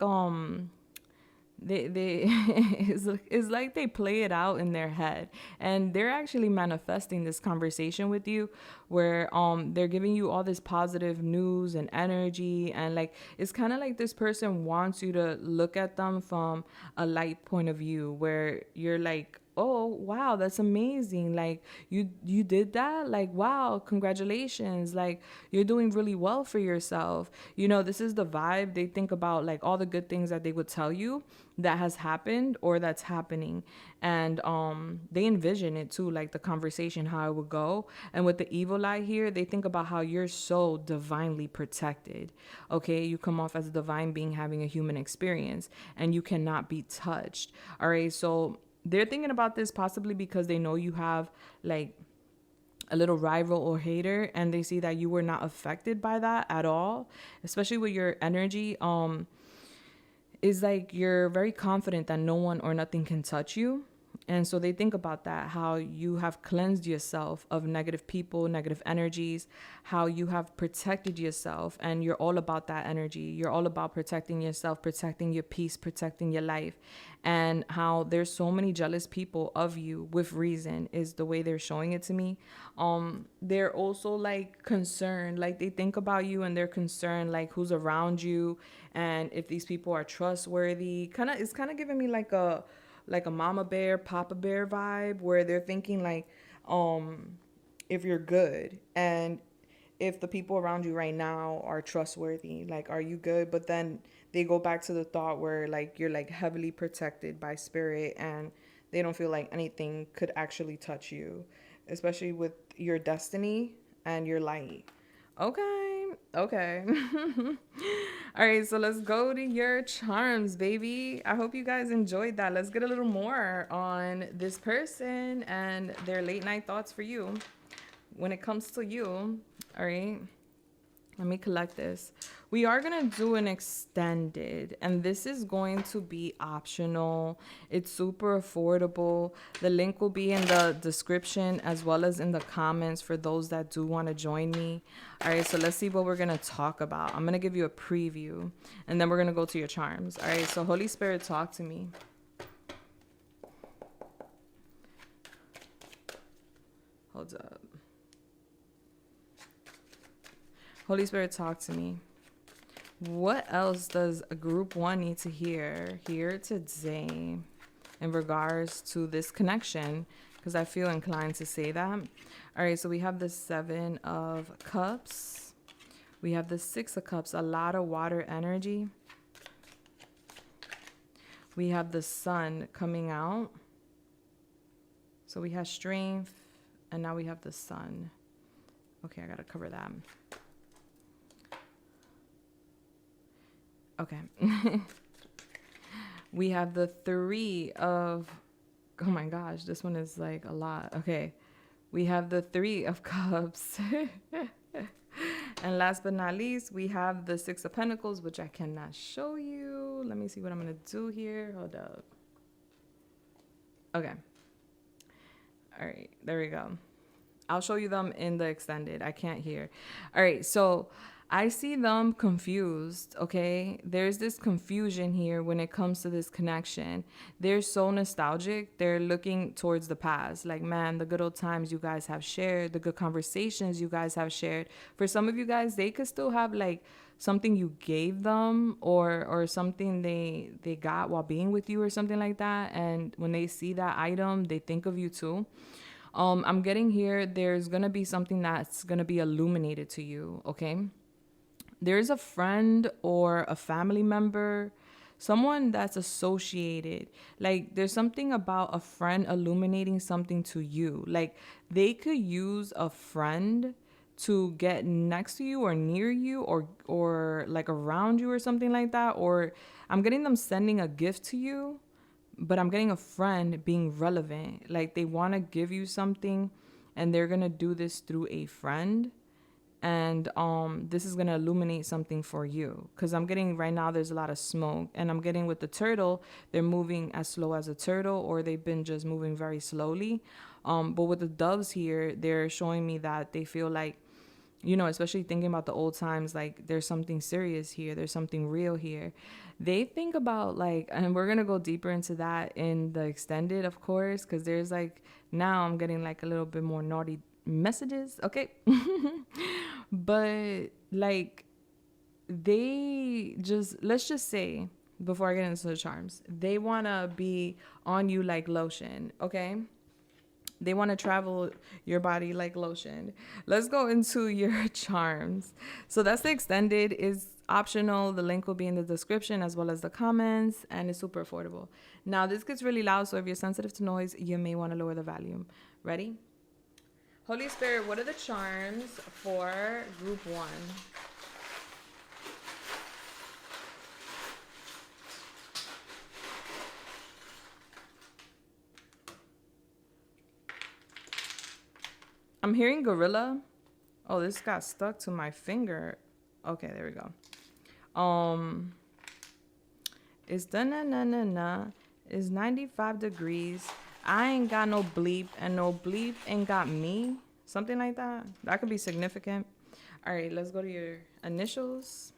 they it's like they play it out in their head, and they're actually manifesting this conversation with you where they're giving you all this positive news and energy, and like it's kind of like this person wants you to look at them from a light point of view where you're like, oh wow, that's amazing, like you did that, like wow, congratulations, like you're doing really well for yourself. This is the vibe. They think about like all the good things that they would tell you that has happened or that's happening, and they envision it too, like the conversation, how it would go. And with the evil eye here, they think about how you're so divinely protected. Okay, you come off as a divine being having a human experience, and you cannot be touched. All right, so they're thinking about this possibly because they know you have like a little rival or hater, and they see that you were not affected by that at all, especially with your energy. Is like you're very confident that no one or nothing can touch you. And so they think about that, how you have cleansed yourself of negative people, negative energies, how you have protected yourself, and you're all about that energy. You're all about protecting yourself, protecting your peace, protecting your life, and how there's so many jealous people of you with reason is the way they're showing it to me. They're also like concerned, like they think about you and they're concerned like who's around you and if these people are trustworthy. It's kind of giving me like a mama bear, papa bear vibe, where they're thinking like, if you're good and if the people around you right now are trustworthy, like, are you good? But then they go back to the thought where like you're like heavily protected by spirit and they don't feel like anything could actually touch you, especially with your destiny and your light. Okay. All right, so let's go to your charms, baby. I hope you guys enjoyed that. Let's get a little more on this person and their late night thoughts for you when it comes to you. All right, let me collect this. We are going to do an extended, and this is going to be optional. It's super affordable. The link will be in the description as well as in the comments for those that do want to join me. All right, so let's see what we're going to talk about. I'm going to give you a preview, and then we're going to go to your charms. All right, so Holy Spirit, talk to me. Hold up. Holy Spirit, talk to me. What else does a group one need to hear here today in regards to this connection? Because I feel inclined to say that. All right, so we have the 7 of Cups. We have the 6 of Cups, a lot of water energy. We have the Sun coming out. So we have strength, and now we have the Sun. Okay, I got to cover that. Okay. We have the 3 of, oh my gosh, this one is like a lot. Okay. We have the 3 of Cups. And last but not least, we have the 6 of Pentacles, which I cannot show you. Let me see what I'm going to do here. Hold up. Okay. All right. There we go. I'll show you them in the extended. I can't hear. All right. So I see them confused, okay? There's this confusion here when it comes to this connection. They're so nostalgic. They're looking towards the past. Like, man, the good old times you guys have shared, the good conversations you guys have shared. For some of you guys, they could still have, like, something you gave them or something they got while being with you or something like that. And when they see that item, they think of you too. I'm getting here, there's going to be something that's going to be illuminated to you, okay? There's a friend or a family member, someone that's associated. Like, there's something about a friend illuminating something to you. Like, they could use a friend to get next to you or near you or like around you or something like that. Or I'm getting them sending a gift to you, but I'm getting a friend being relevant. Like, they want to give you something and they're going to do this through a friend. And this is going to illuminate something for you, because I'm getting right now there's a lot of smoke, and I'm getting with the turtle, they're moving as slow as a turtle, or they've been just moving very slowly. But with the doves here, they're showing me that they feel like, you know, especially thinking about the old times, like there's something serious here, there's something real here. They think about like, and we're gonna go deeper into that in the extended, of course, because there's like, now I'm getting like a little bit more naughty messages, okay? But like, they just, let's just say, before I get into the charms, they want to be on you like lotion, okay? They want to travel your body like lotion. Let's go into your charms. So that's the extended, is optional. The link will be in the description as well as the comments, and it's super affordable. Now this gets really loud, so if you're sensitive to noise, you may want to lower the volume. Ready? Holy Spirit, what are the charms for group 1? I'm hearing gorilla. Oh, this got stuck to my finger. Okay, there we go. It's da-na-na-na-na. It's 95 degrees. I ain't got no bleep, and no bleep ain't got me. Something like that. That could be significant. All right, let's go to your initials.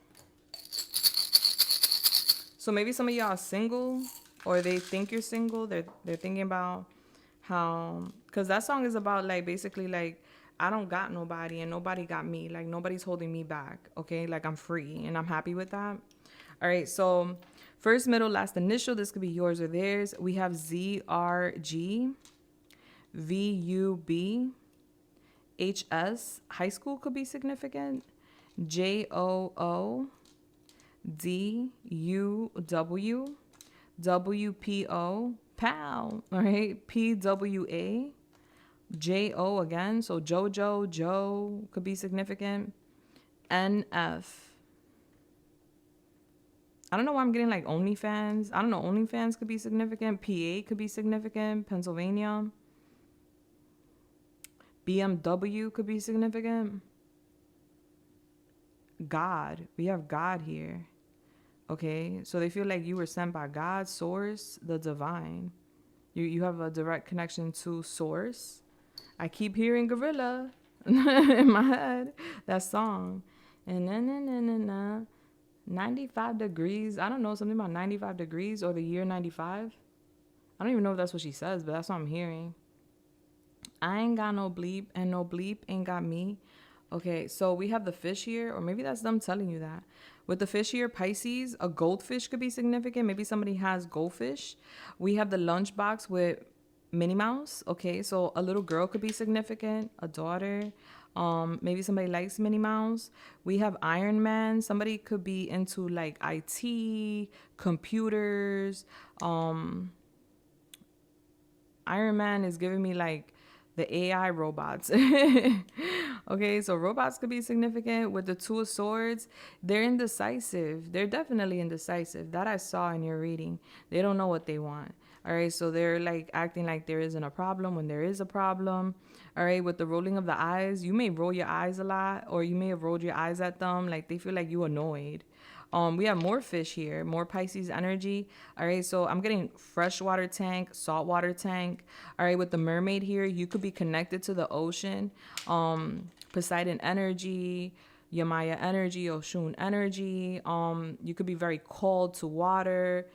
So maybe some of y'all are single, or they think you're single. They're thinking about how, because that song is about like basically like, I don't got nobody and nobody got me. Like nobody's holding me back. Okay, like I'm free and I'm happy with that. All right, so first, middle, last initial. This could be yours or theirs. We have ZRG, VUB, HS. High school could be significant. JOO, DUW, WPO, PAL. All right, PWA, JO again. So JoJo, Joe could be significant. NF. I don't know why I'm getting like OnlyFans. I don't know. OnlyFans could be significant. PA could be significant. Pennsylvania. BMW could be significant. God. We have God here. Okay. So they feel like you were sent by God, source, the divine. You have a direct connection to source. I keep hearing gorilla in my head. That song. And then 95 degrees. I don't know, something about 95 degrees or the year 95. I don't even know if that's what she says, but that's what I'm hearing. I ain't got no bleep, and no bleep ain't got me. Okay, so we have the fish here, or maybe that's them telling you that. With the fish here, Pisces, a goldfish could be significant. Maybe somebody has goldfish. We have the lunchbox with Minnie Mouse. Okay, so a little girl could be significant, a daughter. Maybe somebody likes Minnie Mouse. We have Iron Man. Somebody could be into like IT, computers. Iron Man is giving me like the AI robots. Okay, so robots could be significant. With the Two of Swords, they're indecisive. They're definitely indecisive. That I saw in your reading. They don't know what they want. All right, so they're like acting like there isn't a problem when there is a problem. All right, with the rolling of the eyes, you may roll your eyes a lot, or you may have rolled your eyes at them. Like they feel like you annoyed. We have more fish here, more Pisces energy. All right, so I'm getting freshwater tank, saltwater tank. All right, with the mermaid here, you could be connected to the ocean. Poseidon energy, Yamaya energy, Oshun energy. You could be very called to water,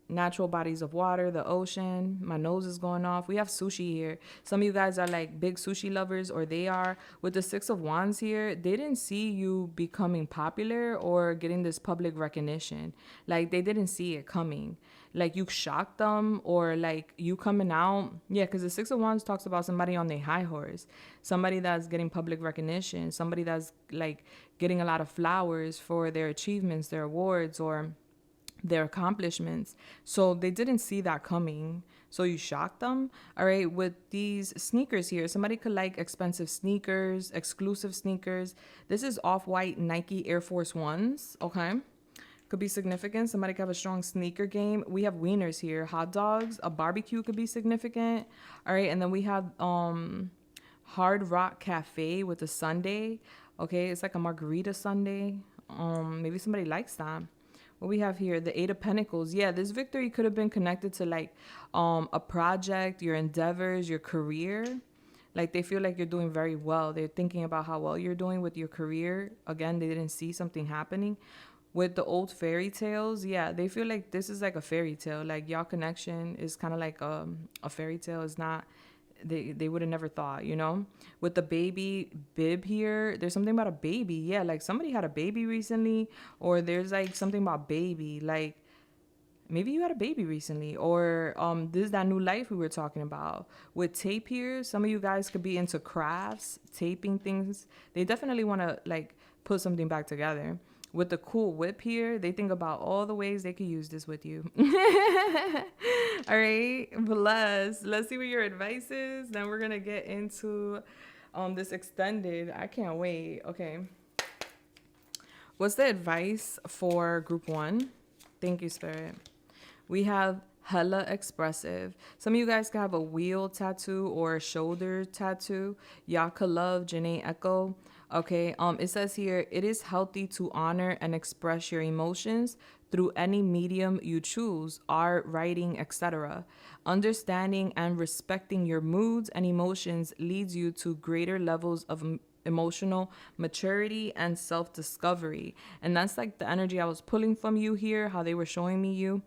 natural bodies of water, the ocean. My nose is going off. We have sushi here. Some of you guys are like big sushi lovers, or they are. With the Six of Wands here, they didn't see you becoming popular or getting this public recognition. Like they didn't see it coming. Like you shocked them, or like you coming out. Yeah, because the Six of Wands talks about somebody on their high horse, somebody that's getting public recognition, somebody that's like getting a lot of flowers for their achievements, their awards, or their accomplishments. So they didn't see that coming. So you shocked them. All right, with these sneakers here, somebody could like expensive sneakers, exclusive sneakers. This is off-white Nike Air Force Ones. Okay, could be significant. Somebody could have a strong sneaker game. We have wieners here, hot dogs, a barbecue could be significant. All right, and then we have Hard Rock Cafe with a sundae. Okay, it's like a margarita Sunday. Maybe somebody likes that. What we have here, the Eight of Pentacles. Yeah, this victory could have been connected to like a project, your endeavors, your career. Like they feel like you're doing very well. They're thinking about how well you're doing with your career. Again, they didn't see something happening. With the old fairy tales, yeah, they feel like this is like a fairy tale. Like y'all connection is kind of like a fairy tale. It's not, they would have never thought, you know. With the baby bib here, there's something about a baby. Yeah, like somebody had a baby recently, or there's like something about baby. Like maybe you had a baby recently, or this is that new life we were talking about. With tape here, some of you guys could be into crafts, taping things. They definitely want to like put something back together. With the cool whip here, they think about all the ways they could use this with you. All right, bless. Let's see what your advice is. Then we're gonna get into this extended. I can't wait. Okay. What's the advice for group 1? Thank you, Spirit. We have hella expressive. Some of you guys could have a wheel tattoo or a shoulder tattoo. Y'all could love Janae Echo. Okay, it says here, it is healthy to honor and express your emotions through any medium you choose, art, writing, etc. Understanding and respecting your moods and emotions leads you to greater levels of emotional maturity and self-discovery. And that's like the energy I was pulling from you here, how they were showing me you.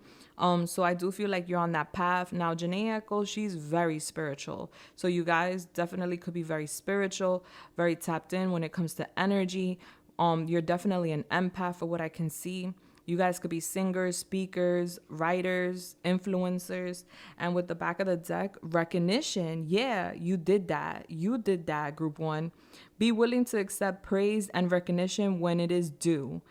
So I do feel like you're on that path. Now, Janae Echo, she's very spiritual. So you guys definitely could be very spiritual, very tapped in when it comes to energy. You're definitely an empath for what I can see. You guys could be singers, speakers, writers, influencers. And with the back of the deck, recognition. Yeah, you did that. You did that, group 1. Be willing to accept praise and recognition when it is due.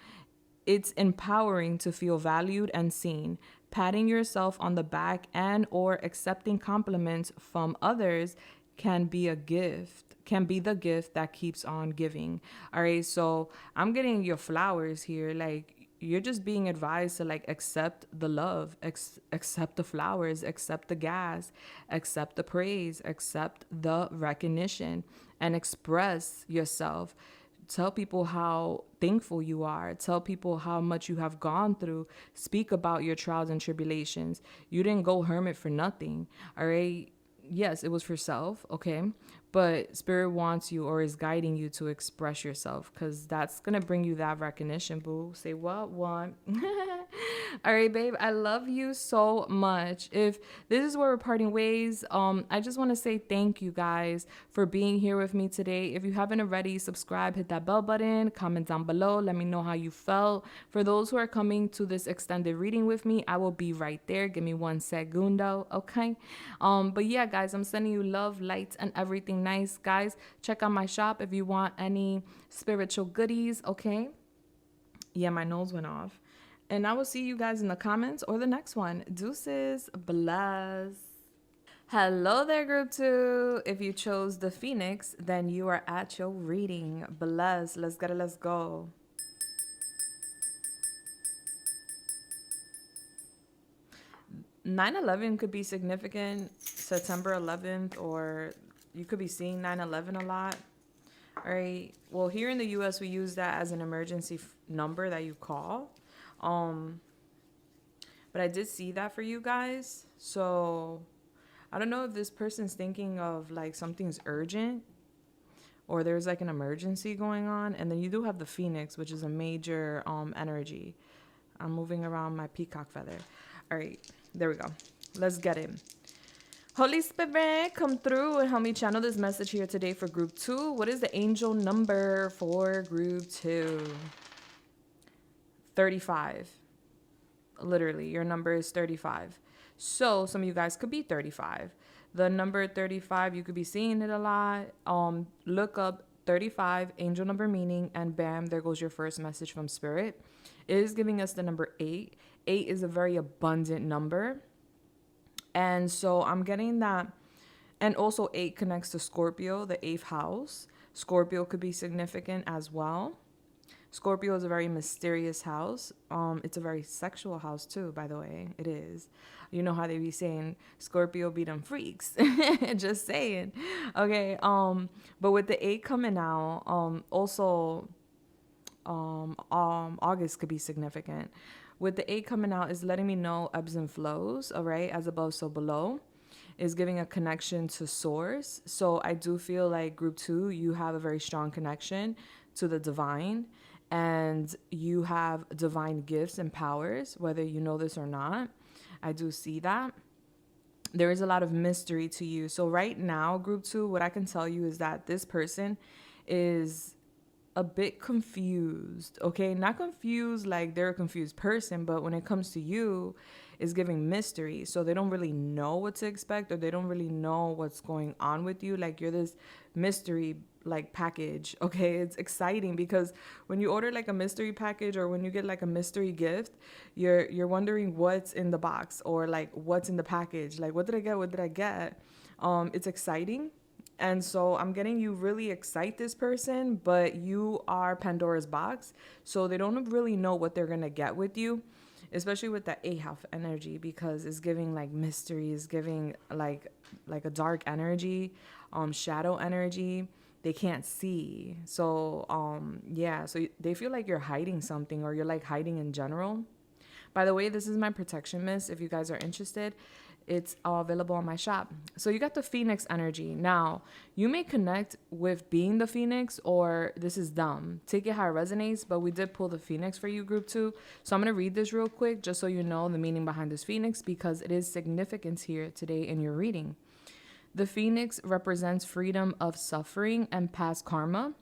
It's empowering to feel valued and seen. Patting yourself on the back and or accepting compliments from others can be a gift, can be the gift that keeps on giving. All right, so I'm getting your flowers here. Like, you're just being advised to like accept the love, accept the flowers, accept the gas, accept the praise, accept the recognition, and express yourself. Tell people how thankful you are. Tell people how much you have gone through. Speak about your trials and tribulations. You didn't go hermit for nothing. All right. Yes, it was for self. Okay. But Spirit wants you or is guiding you to express yourself, because that's going to bring you that recognition, boo. Say what? All right, babe. I love you so much. If this is where we're parting ways, I just want to say thank you guys for being here with me today. If you haven't already, subscribe, hit that bell button, comment down below. Let me know how you felt. For those who are coming to this extended reading with me, I will be right there. Give me 1 segundo. Okay. But yeah, guys, I'm sending you love, light, and everything nice. Guys, check out my shop if you want any spiritual goodies. Okay. Yeah, my nose went off. And I will see you guys in the comments or the next one. Deuces. Bless. Hello there, group 2. If you chose the Phoenix, then you are at your reading. Bless. Let's get it. Let's go. (9/11) could be significant. September 11th, or you could be seeing 9/11 a lot. All right. Well, here in the U.S., we use that as an emergency number that you call. But I did see that for you guys. So I don't know if this person's thinking of like something's urgent or there's like an emergency going on. And then you do have the Phoenix, which is a major energy. I'm moving around my peacock feather. All right. There we go. Let's get it. Holy Spirit, come through and help me channel this message here today for group 2. What is the angel number for group 2? 35. Literally, your number is 35. So some of you guys could be 35. The number 35, you could be seeing it a lot. Look up 35, angel number meaning, and bam, there goes your first message from Spirit. It is giving us the number 8. 8 is a very abundant number. And so I'm getting that. And also 8 connects to Scorpio, the 8th house. Scorpio could be significant as well. Scorpio is a very mysterious house. It's a very sexual house too, by the way. It is. You know how they be saying Scorpio be them freaks. Just saying. Okay. But with the 8 coming out, also August could be significant. With the 8 coming out is letting me know ebbs and flows, all right, as above so below, is giving a connection to source. So I do feel like group 2, you have a very strong connection to the divine, and you have divine gifts and powers, whether you know this or not. I do see that. There is a lot of mystery to you. So right now, group 2, what I can tell you is that this person is a bit confused, okay? Not confused like they're a confused person, but when it comes to you, it's giving mystery. So they don't really know what to expect, or they don't really know what's going on with you. Like you're this mystery like package, okay? It's exciting because when you order like a mystery package, or when you get like a mystery gift, you're wondering what's in the box, or like what's in the package. Like what did I get? It's exciting. And so I'm getting you really excite this person, but you are Pandora's box. So they don't really know what they're going to get with you, especially with that 8 half energy, because it's giving like mystery, it's giving like a dark energy, shadow energy. They can't see. So, yeah, so they feel like you're hiding something, or you're like hiding in general. By the way, this is my protection mist. If you guys are interested, it's available on my shop. So you got the Phoenix energy. Now, you may connect with being the Phoenix, or this is dumb. Take it how it resonates, but we did pull the Phoenix for you, group 2. So I'm going to read this real quick just so you know the meaning behind this Phoenix, because it is significance here today in your reading. The Phoenix represents freedom of suffering and past karma.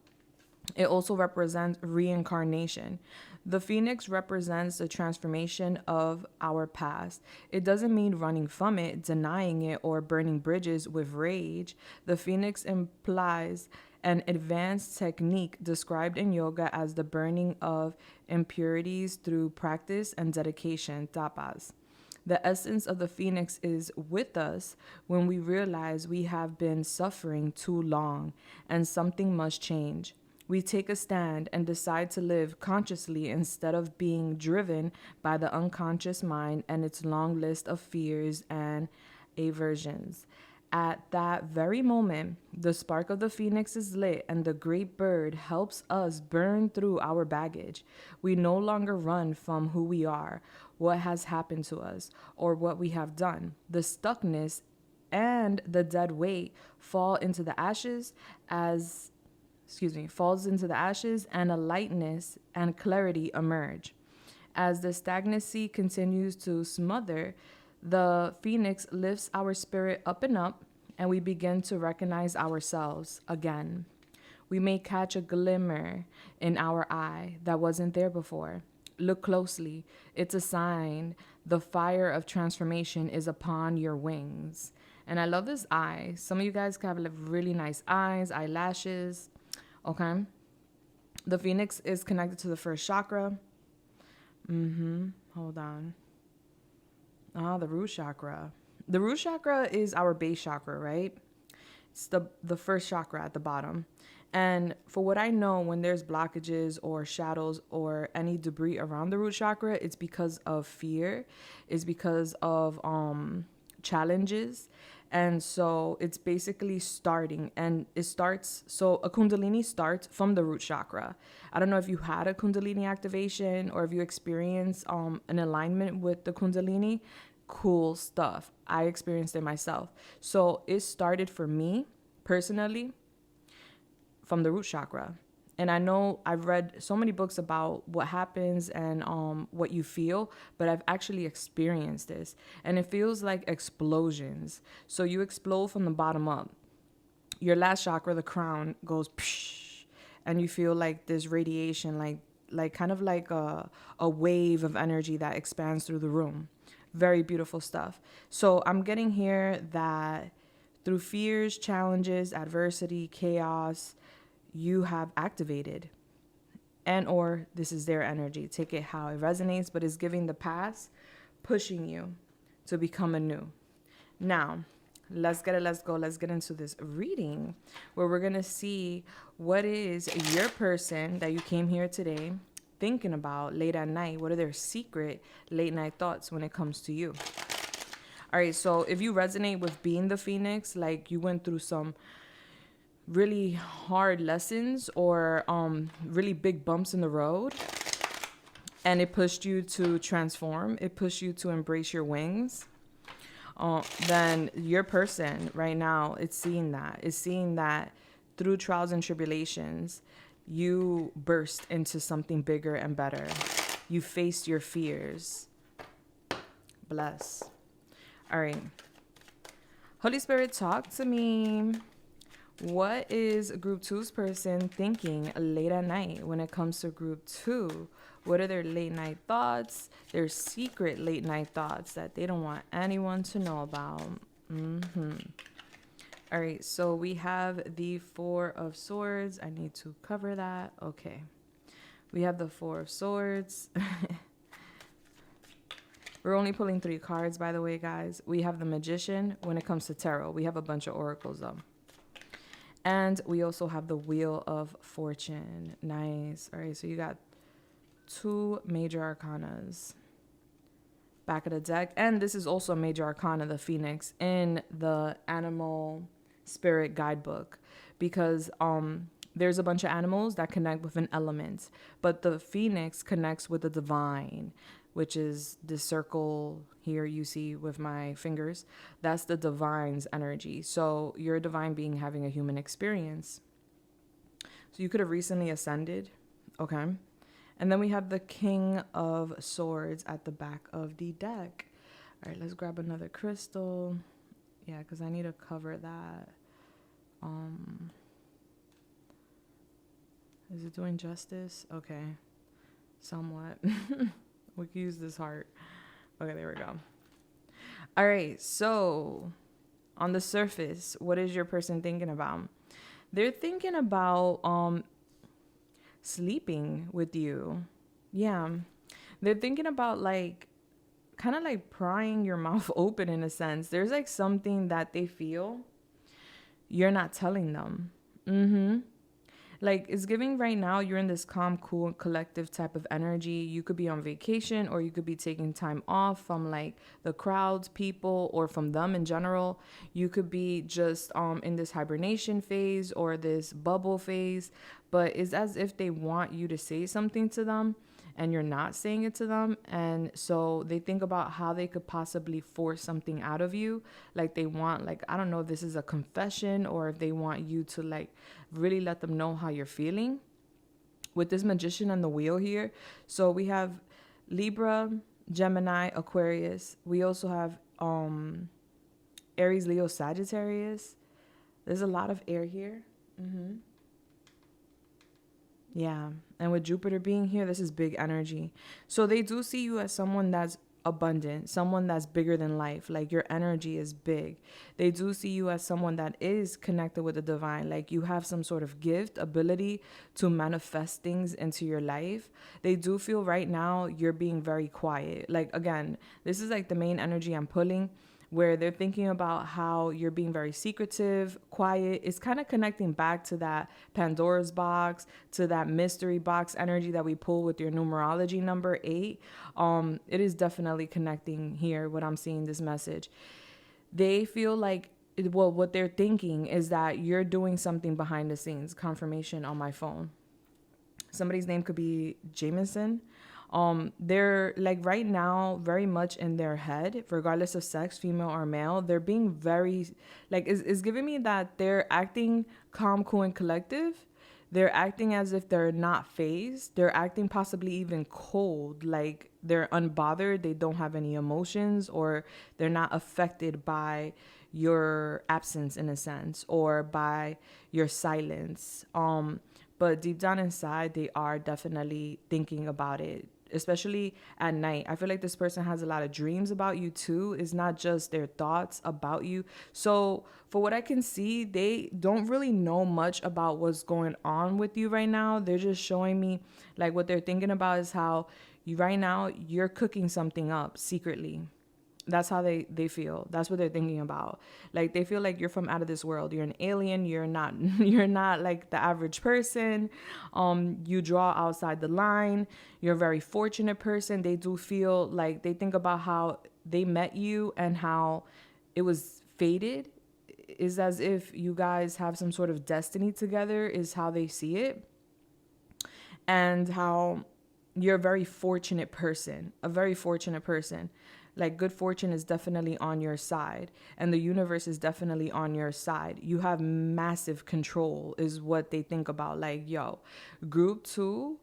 It also represents reincarnation. The Phoenix represents the transformation of our past. It doesn't mean running from it, denying it, or burning bridges with rage. The Phoenix implies an advanced technique described in yoga as the burning of impurities through practice and dedication, tapas. The essence of the Phoenix is with us when we realize we have been suffering too long and something must change. We take a stand and decide to live consciously instead of being driven by the unconscious mind and its long list of fears and aversions. At that very moment, the spark of the Phoenix is lit, and the great bird helps us burn through our baggage. We no longer run from who we are, what has happened to us, or what we have done. The stuckness and the dead weight falls into the ashes, and a lightness and clarity emerge. As the stagnancy continues to smother, the Phoenix lifts our spirit up, and we begin to recognize ourselves again. We may catch a glimmer in our eye that wasn't there before. Look closely. It's a sign the fire of transformation is upon your wings. And I love this eye. Some of you guys have like really nice eyes, eyelashes. Okay. The Phoenix is connected to the first chakra. Hold on. The root chakra. The root chakra is our base chakra, right? It's the first chakra at the bottom. And for what I know, when there's blockages or shadows or any debris around the root chakra, it's because of fear. It's because of challenges. And so it's basically starting, and so a Kundalini starts from the root chakra. I don't know if you had a Kundalini activation or if you experienced an alignment with the Kundalini. Cool stuff. I experienced it myself. So it started for me personally from the root chakra. And I know I've read so many books about what happens and what you feel, but I've actually experienced this. And it feels like explosions. So you explode from the bottom up. Your last chakra, the crown, goes psh, and you feel like this radiation, like kind of like a wave of energy that expands through the room. Very beautiful stuff. So I'm getting here that through fears, challenges, adversity, chaos, you have activated, and or this is their energy. Take it how it resonates, but it's giving the past, pushing you to become anew. Now, let's get it. Let's go. Let's get into this reading where we're going to see what is your person that you came here today thinking about late at night. What are their secret late night thoughts when it comes to you? All right. So if you resonate with being the Phoenix, like you went through some really hard lessons or really big bumps in the road, and it pushed you to transform, it pushed you to embrace your wings, then your person right now is seeing that through trials and tribulations, you burst into something bigger and better. You faced your fears. Bless. All right. Holy Spirit, talk to me. What is group two's person thinking late at night when it comes to group two? What are their late night thoughts? Their secret late night thoughts that they don't want anyone to know about. All right, so we have the Four of Swords. I need to cover that. Okay. We have the Four of Swords. We're only pulling 3 cards, by the way, guys. We have the Magician when it comes to tarot. We have a bunch of oracles, though. And we also have the Wheel of Fortune. Nice. All right, so you got 2 major arcanas back of the deck. And this is also a major arcana, the Phoenix, in the animal spirit guidebook. Because there's a bunch of animals that connect with an element. But the Phoenix connects with the divine, which is the circle here you see with my fingers. That's the divine's energy. So you're a divine being having a human experience. So you could have recently ascended. Okay. And then we have the King of Swords at the back of the deck. All right, let's grab another crystal. Yeah, because I need to cover that. Is it doing justice? Okay. Somewhat. We can use this heart. Okay, there we go. All right, so on the surface, what is your person thinking about? They're thinking about sleeping with you. Yeah. They're thinking about like kind of like prying your mouth open in a sense. There's like something that they feel you're not telling them. Like it's giving right now, you're in this calm, cool, and collective type of energy. You could be on vacation or you could be taking time off from like the crowds, people, or from them in general. You could be just in this hibernation phase or this bubble phase, but it's as if they want you to say something to them and you're not saying it to them. And so they think about how they could possibly force something out of you. Like they want, like, I don't know if this is a confession or if they want you to like really let them know how you're feeling with this Magician and the Wheel here. So we have Libra, Gemini, Aquarius. We also have Aries, Leo, Sagittarius. There's a lot of air here. Yeah. And with Jupiter being here, this is big energy. So they do see you as someone that's abundant, someone that's bigger than life. Like your energy is big. They do see you as someone that is connected with the divine. Like you have some sort of gift, ability to manifest things into your life. They do feel right now you're being very quiet. Like, again, this is like the main energy I'm pulling, where they're thinking about how you're being very secretive, quiet. It's kind of connecting back to that Pandora's box, to that mystery box energy that we pull with your numerology number 8. It is definitely connecting here, what I'm seeing, this message. They feel like, well, what they're thinking is that you're doing something behind the scenes. Confirmation on my phone. Somebody's name could be Jameson. They're like right now very much in their head, regardless of sex, female or male. They're being very like it's giving me that they're acting calm, cool, and collective. They're acting as if they're not phased. They're acting possibly even cold, like they're unbothered. They don't have any emotions, or they're not affected by your absence in a sense, or by your silence. But deep down inside, they are definitely thinking about it, especially at night. I feel like this person has a lot of dreams about you too. It's not just their thoughts about you. So for what I can see, they don't really know much about what's going on with you right now. They're just showing me like what they're thinking about is how you right now, you're cooking something up secretly. That's how they feel. That's what they're thinking about. Like they feel like you're from out of this world. You're an alien. You're not you're not like the average person. You draw outside the line. You're a very fortunate person. They do feel like they think about how they met you and how it was fated. Is as if you guys have some sort of destiny together, is how they see it. And how you're a very fortunate person, a very fortunate person. Like good fortune is definitely on your side and the universe is definitely on your side. You have massive control is what they think about. Like, yo, group 2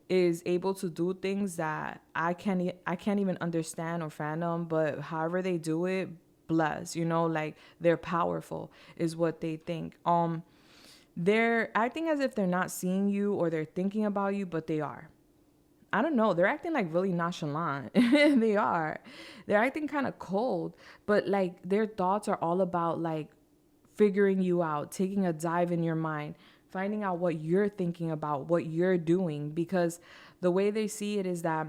is able to do things that I can't even understand or fathom, but however they do it, bless, like they're powerful is what they think. They're acting as if they're not seeing you or they're thinking about you, but they are. I don't know. They're acting like really nonchalant. They are. They're acting kind of cold, but like their thoughts are all about like figuring you out, taking a dive in your mind, finding out what you're thinking about, what you're doing, because the way they see it is that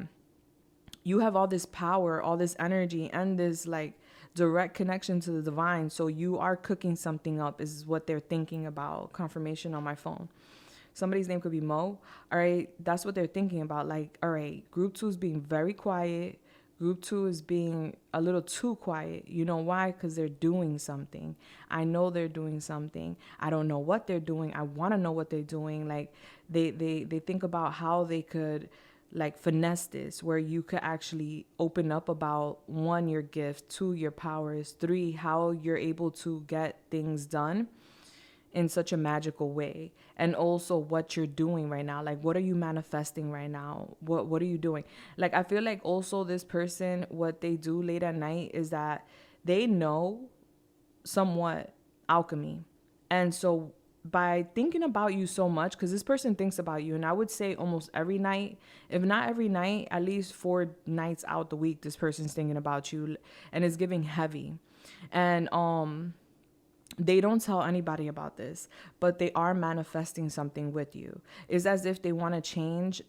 you have all this power, all this energy, and this like direct connection to the divine. So you are cooking something up is what they're thinking about. Confirmation on my phone. Somebody's name could be Mo. All right. That's what they're thinking about. Like, all right, group 2 is being very quiet. Group 2 is being a little too quiet. You know why? Because they're doing something. I know they're doing something. I don't know what they're doing. I want to know what they're doing. Like they think about how they could like finesse this, where you could actually open up about 1, your gift, 2, your powers, 3, how you're able to get things done in such a magical way, and also what you're doing right now. Like what are you manifesting right now? What are you doing? Like I feel like also this person, what they do late at night is that they know somewhat alchemy. And so by thinking about you so much, because this person thinks about you, and I would say almost every night, if not every night, at least 4 nights out the week, this person's thinking about you and is giving heavy. And they don't tell anybody about this, but they are manifesting something with you. It's as if they want to change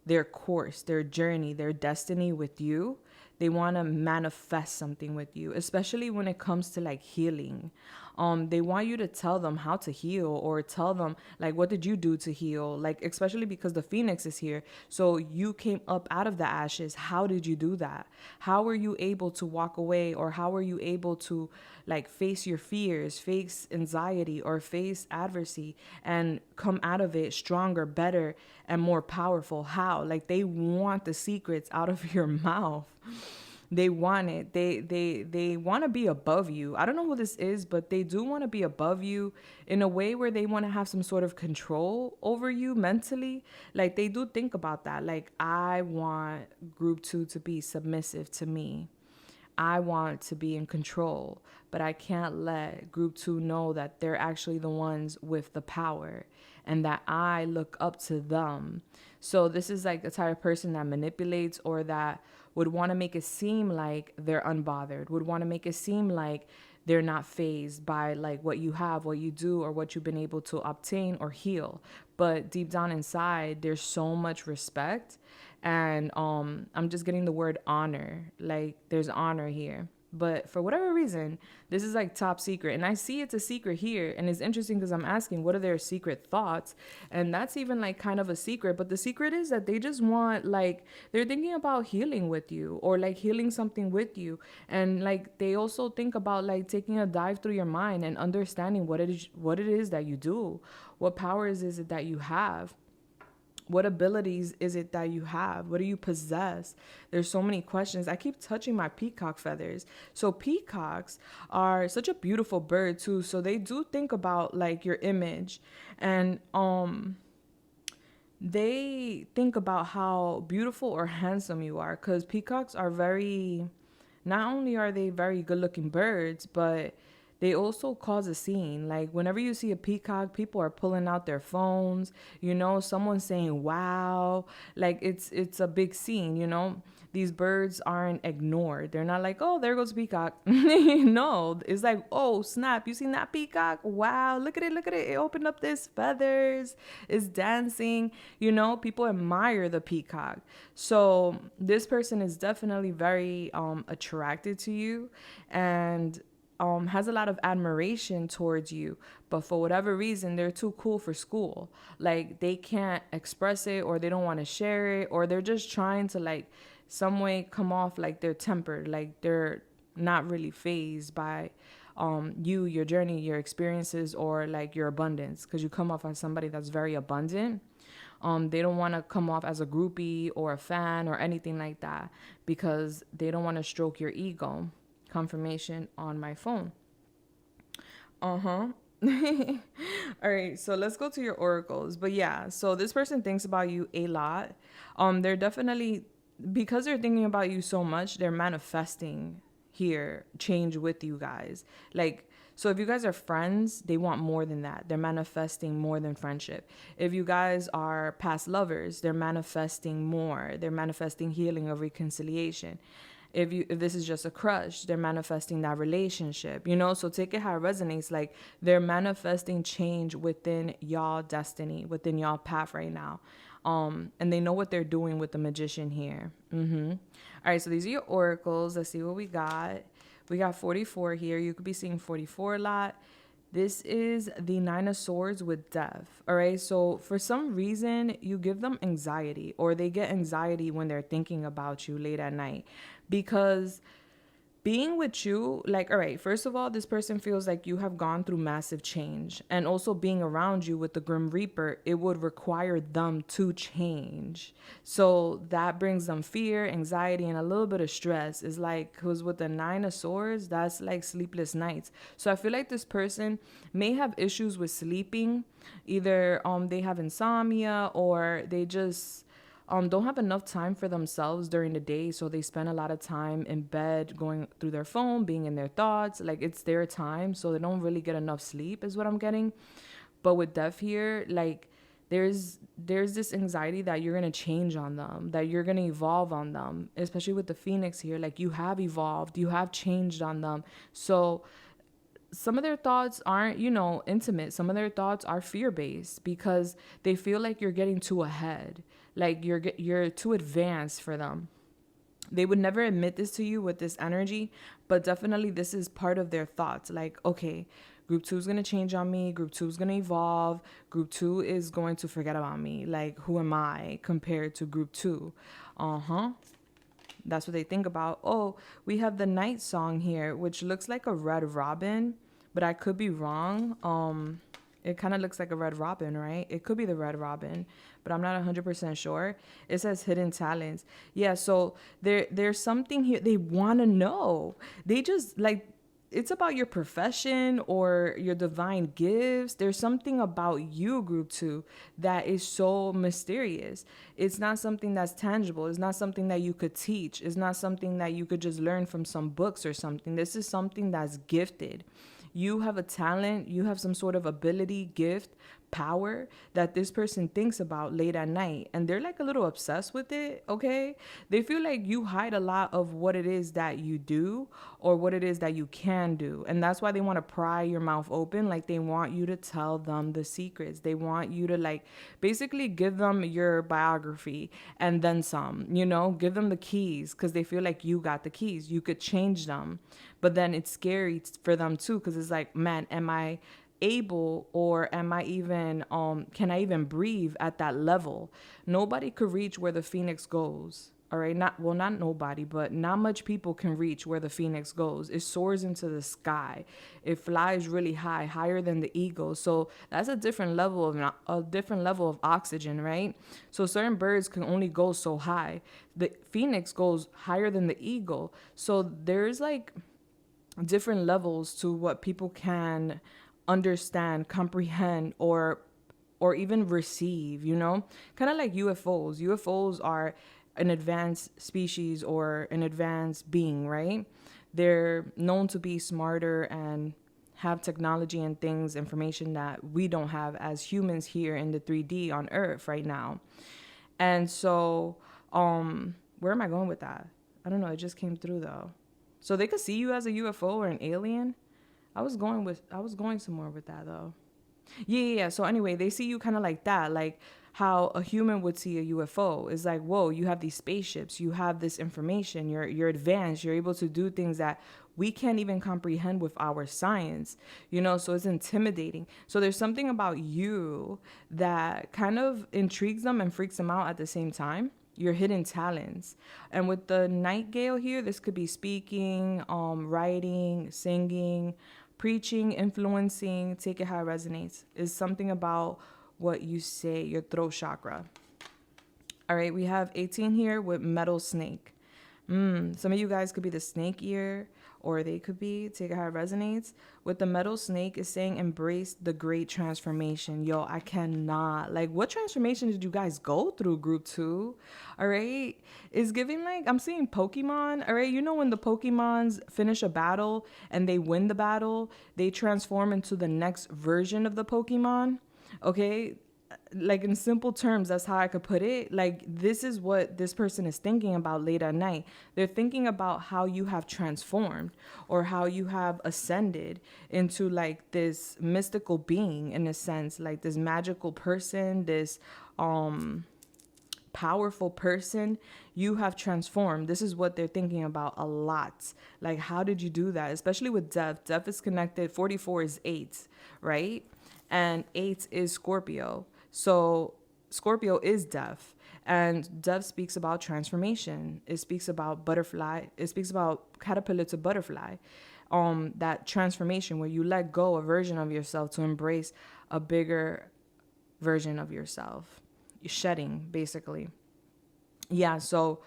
their course, their journey, their destiny with you. They want to manifest something with you, especially when it comes to like healing. They want you to tell them how to heal, or tell them like, what did you do to heal? Like, especially because the Phoenix is here. So you came up out of the ashes. How did you do that? How were you able to walk away, or how were you able to like face your fears, face anxiety, or face adversity and come out of it stronger, better, and more powerful? How? Like they want the secrets out of your mouth. They want it. They want to be above you. I don't know who this is, but they do want to be above you in a way where they want to have some sort of control over you mentally. Like they do think about that. Like I want group 2 to be submissive to me. I want to be in control, but I can't let group 2 know that they're actually the ones with the power and that I look up to them. So this is like the type of person that manipulates, or that would want to make it seem like they're unbothered, would want to make it seem like they're not fazed by like what you have, what you do, or what you've been able to obtain or heal. But deep down inside, there's so much respect. And I'm just getting the word honor. Like there's honor here. But for whatever reason, this is like top secret. And I see it's a secret here. And it's interesting because I'm asking, what are their secret thoughts? And that's even like kind of a secret. But the secret is that they just want, like, they're thinking about healing with you, or like healing something with you. And like they also think about like taking a dive through your mind and understanding what it is that you do. What powers is it that you have? What abilities is it that you have? What do you possess? There's so many questions. I keep touching my peacock feathers. So peacocks are such a beautiful bird too. So they do think about like your image, and they think about how beautiful or handsome you are, because peacocks are very, not only are they very good looking birds, but they also cause a scene. Like whenever you see a peacock, people are pulling out their phones, you know, someone's saying wow, like it's a big scene, you know. These birds aren't ignored. They're not like, oh, there goes a peacock. No, it's like, oh snap, you seen that peacock? Wow, look at it, look at it. It opened up its feathers, it's dancing, you know. People admire the peacock. So this person is definitely very attracted to you, and has a lot of admiration towards you, but for whatever reason, they're too cool for school. Like they can't express it, or they don't want to share it, or they're just trying to like some way come off like they're tempered, like they're not really phased by you, your journey, your experiences, or like your abundance, because you come off as somebody that's very abundant. They don't want to come off as a groupie or a fan or anything like that, because they don't want to stroke your ego. Confirmation on my phone. All right, so let's go to your oracles. But yeah, so this person thinks about you a lot. They're definitely, because they're thinking about you so much, they're manifesting here change with you guys. Like, so if you guys are friends, they want more than that. They're manifesting more than friendship. If you guys are past lovers, they're manifesting more. They're manifesting healing or reconciliation. If this is just a crush, they're manifesting that relationship, you know. So take it how it resonates. Like they're manifesting change within y'all destiny, within y'all path right now. And they know what they're doing with the Magician here. All right, so these are your oracles. Let's see what we got. We got 44 here. You could be seeing 44 a lot. This is the 9 of Swords with Death. All right. So for some reason, you give them anxiety, or they get anxiety when they're thinking about you late at night, because being with you, like, all right, first of all, this person feels like you have gone through massive change. And also being around you with the Grim Reaper, it would require them to change. So that brings them fear, anxiety, and a little bit of stress. It's like, because with the 9 of Swords, that's like sleepless nights. So I feel like this person may have issues with sleeping. Either they have insomnia, or they just don't have enough time for themselves during the day. So they spend a lot of time in bed going through their phone, being in their thoughts. Like it's their time. So they don't really get enough sleep is what I'm getting. But with Death here, like there's this anxiety that you're going to change on them, that you're going to evolve on them, especially with the Phoenix here. Like you have evolved, you have changed on them. So some of their thoughts aren't, you know, intimate. Some of their thoughts are fear-based, because they feel like you're getting too ahead, like you're too advanced for them. They would never admit this to you with this energy, but definitely this is part of their thoughts. Like, okay, group 2 is going to change on me. Group 2 is going to evolve. Group 2 is going to forget about me. Like, who am I compared to group 2? That's what they think about. Oh, we have the Night Song here, which looks like a red robin, but I could be wrong. It kind of looks like a red robin, right? It could be the red robin, but I'm not 100% sure. It says hidden talents. Yeah, so there's something here they want to know. They just like, it's about your profession or your divine gifts. There's something about you, group 2, that is so mysterious. It's not something that's tangible. It's not something that you could teach. It's not something that you could just learn from some books or something. This is something that's gifted. You have a talent, you have some sort of ability, gift, power that this person thinks about late at night, and they're like a little obsessed with it. Okay, they feel like you hide a lot of what it is that you do or what it is that you can do, and that's why they want to pry your mouth open. Like they want you to tell them the secrets. They want you to like basically give them your biography and then some, you know, give them the keys, because they feel like you got the keys, you could change them. But then it's scary for them too, because it's like, man, am I able, or am I even can I even breathe at that level? Nobody could reach where the Phoenix goes. All right, not nobody, but not much people can reach where the Phoenix goes. It soars into the sky. It flies really high, higher than the eagle. So that's a different level of oxygen, right? So certain birds can only go so high. The Phoenix goes higher than the eagle. So there's like different levels to what people can understand, comprehend, or even receive, you know? Kind of like UFOs. UFOs are an advanced species or an advanced being, right? They're known to be smarter and have technology and things, information that we don't have as humans here in the 3D on Earth right now. And so, where am I going with that? I don't know. It just came through though. So they could see you as a UFO or an alien. I was going somewhere with that though. Yeah. So anyway, they see you kind of like that, like how a human would see a UFO. It's like, whoa, you have these spaceships, you have this information, you're advanced, you're able to do things that we can't even comprehend with our science, so it's intimidating. So there's something about you that kind of intrigues them and freaks them out at the same time. Your hidden talents. And with the nightingale here, this could be speaking, writing, singing, preaching, influencing. Take it how it resonates. Is something about what you say, your throat chakra. All right, we have 18 here with metal snake. Some of you guys could be the snake ear, or they could be, take it how it resonates. With the metal snake, is saying embrace the great transformation. Yo, I cannot. Like, what transformation did you guys go through, group 2? All right. It's giving like, I'm seeing Pokemon. All right. When the Pokemons finish a battle and they win the battle, they transform into the next version of the Pokemon. Okay. Like, in simple terms, that's how I could put it. Like, this is what this person is thinking about late at night. They're thinking about how you have transformed, or how you have ascended into like this mystical being, in a sense, like this magical person, this powerful person. You have transformed. This is what they're thinking about a lot. Like, how did you do that? Especially with death. Death is connected. 44 is 8, right? And 8 is Scorpio. So Scorpio is death, and death speaks about transformation. It speaks about butterfly. It speaks about caterpillar to butterfly. That transformation where you let go a version of yourself to embrace a bigger version of yourself. You're shedding, basically. Yeah. So,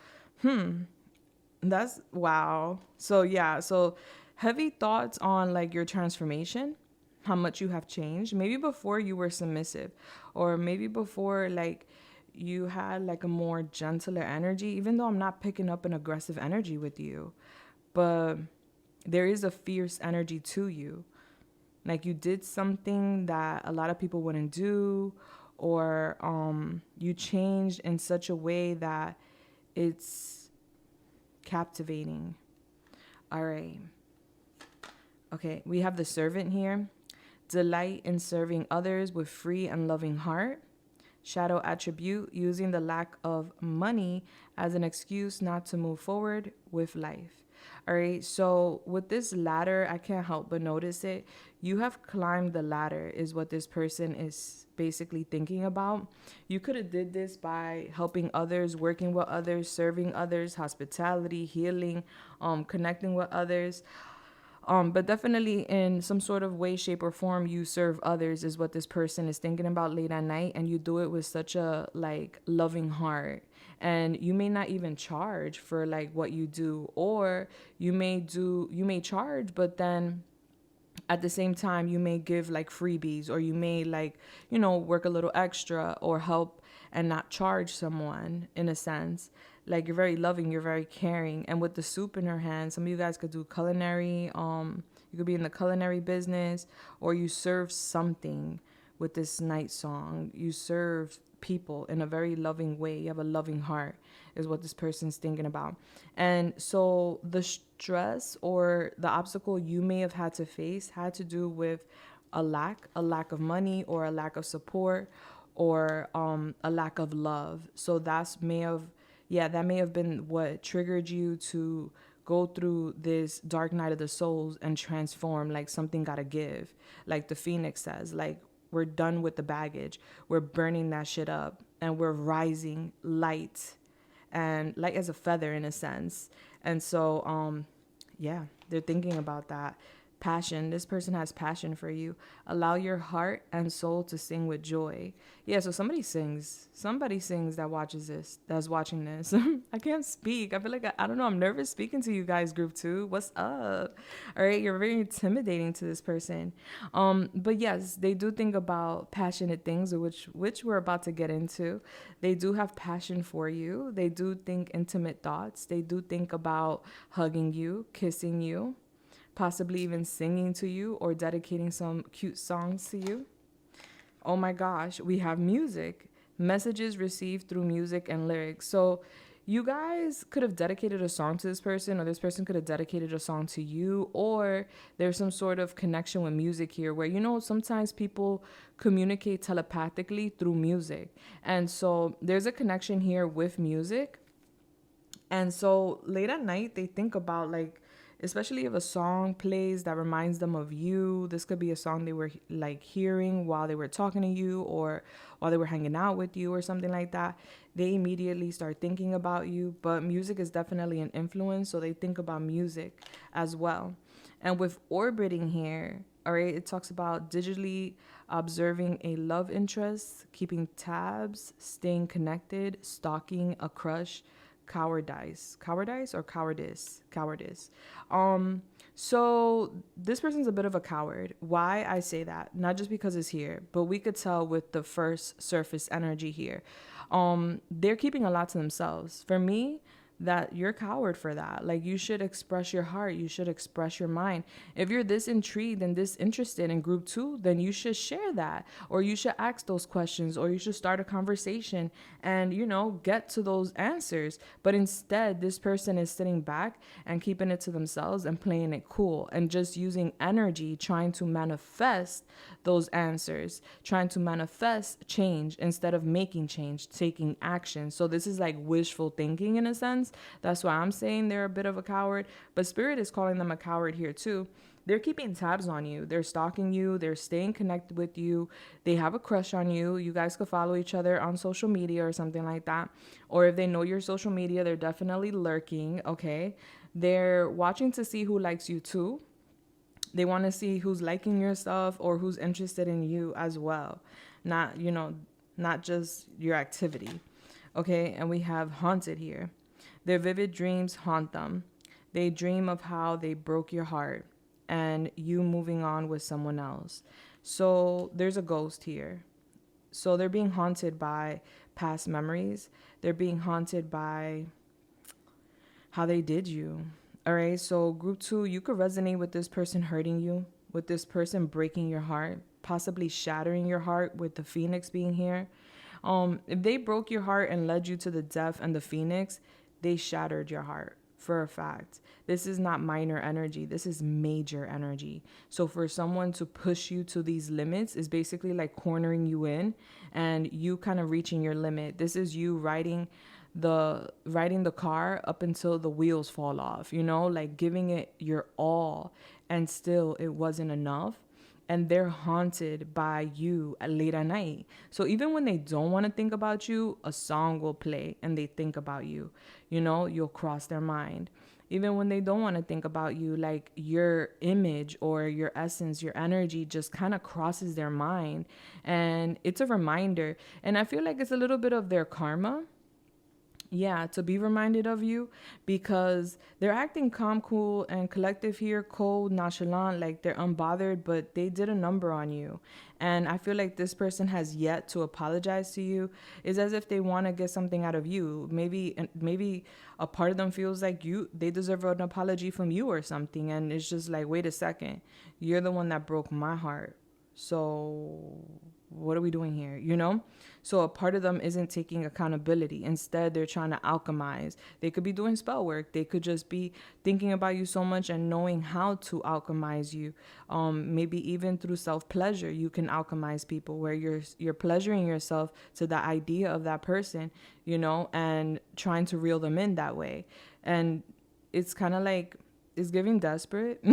that's wow. So yeah. So heavy thoughts on like your transformation, how much you have changed. Maybe before you were submissive, or maybe before like you had like a more gentler energy, even though I'm not picking up an aggressive energy with you, but there is a fierce energy to you. Like, you did something that a lot of people wouldn't do, or you changed in such a way that it's captivating. All right. Okay, we have the servant here. Delight in serving others with free and loving heart. Shadow attribute, using the lack of money as an excuse not to move forward with life. All right, so with this ladder, I can't help but notice it. You have climbed the ladder is what this person is basically thinking about. You could have did this by helping others, working with others, serving others, hospitality, healing, connecting with others. But definitely in some sort of way, shape, or form, you serve others is what this person is thinking about late at night, and you do it with such a like loving heart. And you may not even charge for like what you do, or you may charge, but then at the same time you may give like freebies, or you may like, work a little extra or help and not charge someone, in a sense. Like, you're very loving, you're very caring. And with the soup in her hand, some of you guys could do culinary. You could be in the culinary business, or you serve something with this night song. You serve people in a very loving way. You have a loving heart is what this person's thinking about. And so the stress or the obstacle you may have had to face had to do with a lack of money, or a lack of support, or a lack of love. So that may have been what triggered you to go through this dark night of the souls and transform. Like, something gotta give. Like the Phoenix says, like, we're done with the baggage. We're burning that shit up, and we're rising light, and light as a feather, in a sense. And so, they're thinking about that. Passion. This person has passion for you. Allow your heart and soul to sing with joy. Yeah, so somebody sings that watches this, that's watching this. I can't speak. I feel like, I don't know, I'm nervous speaking to you guys, group 2. What's up? All right, you're very intimidating to this person. But yes, they do think about passionate things, which we're about to get into. They do have passion for you. They do think intimate thoughts. They do think about hugging you, kissing you, possibly even singing to you or dedicating some cute songs to you. Oh my gosh, we have music. Messages received through music and lyrics. So you guys could have dedicated a song to this person, or this person could have dedicated a song to you, or there's some sort of connection with music here where, sometimes people communicate telepathically through music. And so there's a connection here with music. And so late at night, they think about, like, especially if a song plays that reminds them of you. This could be a song they were like hearing while they were talking to you or while they were hanging out with you or something like that. They immediately start thinking about you. But music is definitely an influence, so they think about music as well. And with orbiting here, all right, it talks about digitally observing a love interest, keeping tabs, staying connected, stalking a crush, cowardice or cowardice. So this person's a bit of a coward. Why I say that? Not just because it's here, but we could tell with the first surface energy here. They're keeping a lot to themselves. For me, that you're a coward for that. Like, you should express your heart. You should express your mind. If you're this intrigued and this interested in group 2, then you should share that, or you should ask those questions, or you should start a conversation and, get to those answers. But instead, this person is sitting back and keeping it to themselves and playing it cool and just using energy, trying to manifest those answers, trying to manifest change instead of making change, taking action. So this is like wishful thinking in a sense. That's why I'm saying they're a bit of a coward, but Spirit is calling them a coward here too. They're keeping tabs on you. They're stalking you. They're staying connected with you. They have a crush on you. You guys could follow each other on social media or something like that. Or if they know your social media, they're definitely lurking, okay? They're watching to see who likes you too. They want to see who's liking your stuff or who's interested in you as well. Not just your activity. Okay, and we have haunted here. Their vivid dreams haunt them. They dream of how they broke your heart and you moving on with someone else. So there's a ghost here. So they're being haunted by past memories. They're being haunted by how they did you. All right, so group 2, you could resonate with this person hurting you, with this person breaking your heart, possibly shattering your heart with the Phoenix being here. If they broke your heart and led you to the death and the Phoenix, they shattered your heart for a fact. This is not minor energy. This is major energy. So for someone to push you to these limits is basically like cornering you in and you kind of reaching your limit. This is you riding the car up until the wheels fall off, like giving it your all, and still it wasn't enough. And they're haunted by you late at night. So even when they don't want to think about you, a song will play and they think about you. You'll cross their mind. Even when they don't want to think about you, like your image or your essence, your energy just kind of crosses their mind. And it's a reminder. And I feel like it's a little bit of their karma. Yeah, to be reminded of you, because they're acting calm, cool, and collective here, cold, nonchalant, like they're unbothered, but they did a number on you. And I feel like this person has yet to apologize to you. It's as if they want to get something out of you. Maybe a part of them feels like they deserve an apology from you or something. And it's just like, wait a second, you're the one that broke my heart. So what are we doing here? So a part of them isn't taking accountability. Instead, they're trying to alchemize. They could be doing spell work. They could just be thinking about you so much and knowing how to alchemize you. Maybe even through self-pleasure, you can alchemize people where you're pleasuring yourself to the idea of that person, and trying to reel them in that way. And it's kind of like, it's giving desperate,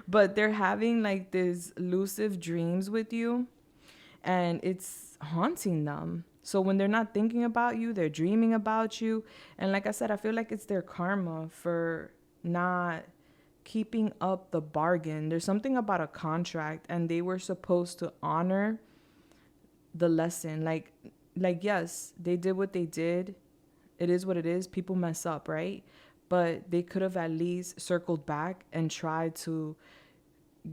but they're having like these elusive dreams with you and it's haunting them. So when they're not thinking about you, they're dreaming about you. And like I said, I feel like it's their karma for not keeping up the bargain. There's something about a contract and they were supposed to honor the lesson. Like yes, they did what they did. It is what it is. People mess up, right? But they could have at least circled back and tried to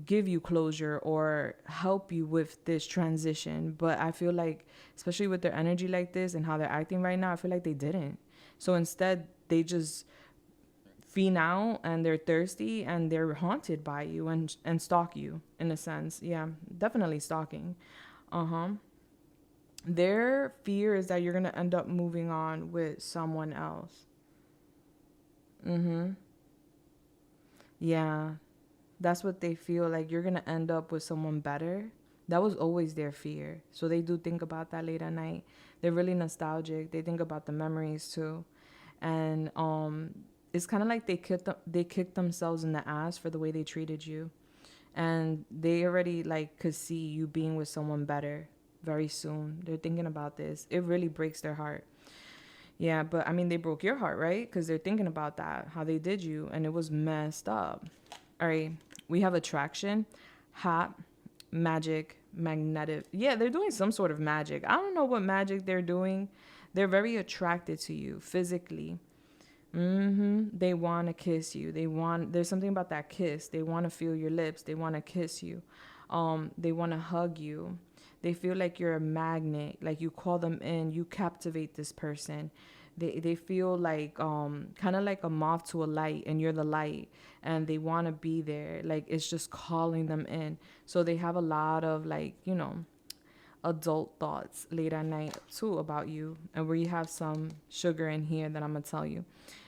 give you closure or help you with this transition. But I feel like, especially with their energy like this and how they're acting right now, I feel like they didn't. So instead, they just fiend out and they're thirsty and they're haunted by you and stalk you in a sense. Yeah, definitely stalking. Uh-huh. Their fear is that you're going to end up moving on with someone else. Mm-hmm. Yeah, that's what they feel like. You're going to end up with someone better. That was always their fear. So they do think about that late at night. They're really nostalgic. They think about the memories too. And it's kind of like they kicked themselves in the ass for the way they treated you. And they already like could see you being with someone better very soon. They're thinking about this. It really breaks their heart. Yeah, but I mean, they broke your heart, right? Because they're thinking about that, how they did you, and it was messed up. All right, we have attraction, hot, magic, magnetic. Yeah, they're doing some sort of magic. I don't know what magic they're doing. They're very attracted to you physically. They want to kiss you. There's something about that kiss. They want to feel your lips. They want to kiss you. They want to hug you. They feel like you're a magnet. Like you call them in, you captivate this person. They feel like kind of like a moth to a light, and you're the light, and they want to be there. Like it's just calling them in. So they have a lot of like, adult thoughts late at night too about you, and where you have some sugar in here that I'm gonna tell you.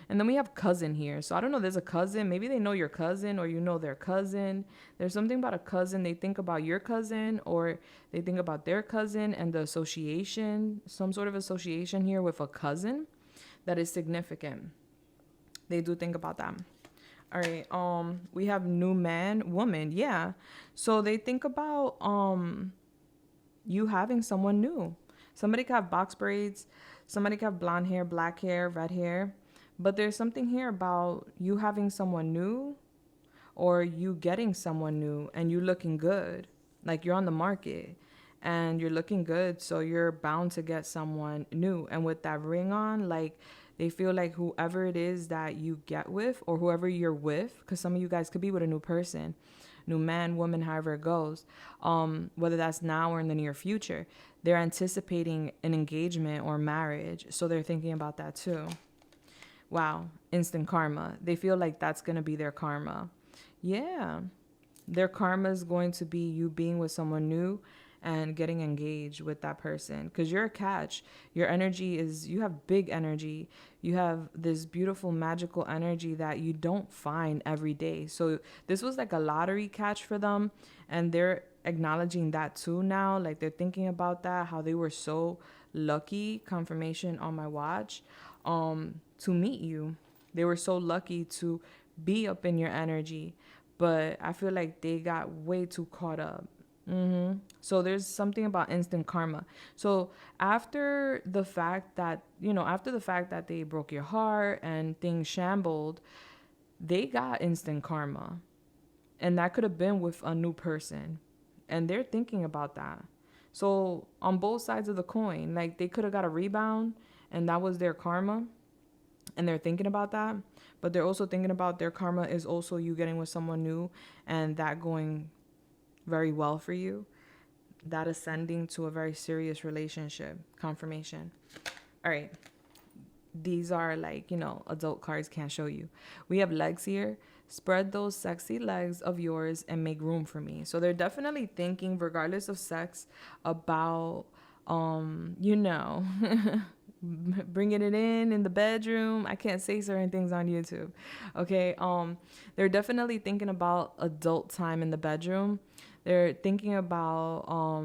And then we have cousin here. So I don't know, there's a cousin. Maybe they know your cousin or you know their cousin. There's something about a cousin. They think about your cousin or they think about their cousin and the association, some sort of association here with a cousin that is significant. They do think about that. All right. We have new man, woman. Yeah. So they think about you having someone new. Somebody could have box braids. Somebody could have blonde hair, black hair, red hair. But there's something here about you having someone new or you getting someone new and you looking good. Like you're on the market and you're looking good. So you're bound to get someone new. And with that ring on, like they feel like whoever it is that you get with or whoever you're with, because some of you guys could be with a new person, new man, woman, however it goes, whether that's now or in the near future, they're anticipating an engagement or marriage. So they're thinking about that too. Wow, instant karma. They feel like that's going to be their karma. Yeah, their karma is going to be you being with someone new and getting engaged with that person, because you're a catch. Your energy is, you have big energy. You have this beautiful magical energy that you don't find every day. So this was like a lottery catch for them, and they're acknowledging that too now. Like they're thinking about that, how they were so lucky, confirmation on my watch, to meet you. They were so lucky to be up in your energy, but I feel like they got way too caught up. So there's something about instant karma. So after the fact that, they broke your heart and things shambled, they got instant karma. And that could have been with a new person. And they're thinking about that. So on both sides of the coin, like they could have got a rebound and that was their karma. And they're thinking about that. But they're also thinking about their karma is also you getting with someone new and that going very well for you, that ascending to a very serious relationship, confirmation. All right, these are like, adult cards can't show you. We have legs here. Spread those sexy legs of yours and make room for me. So they're definitely thinking, regardless of sex, about bringing it in the bedroom. I can't say certain things on YouTube. Okay. They're definitely thinking about adult time in the bedroom. They're thinking about,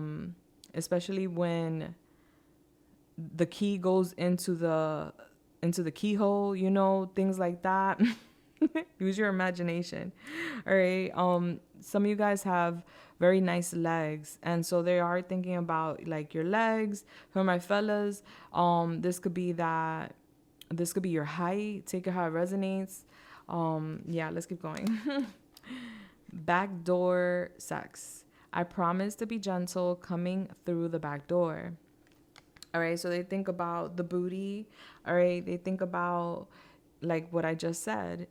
especially when the key goes into the keyhole, things like that. Use your imagination. All right. Some of you guys have very nice legs, and so they are thinking about like your legs. For my fellas, this could be your height. Take it how it resonates. Yeah, let's keep going. Backdoor sex. I promise to be gentle coming through the back door. All right, so they think about the booty. All right, they think about like what I just said,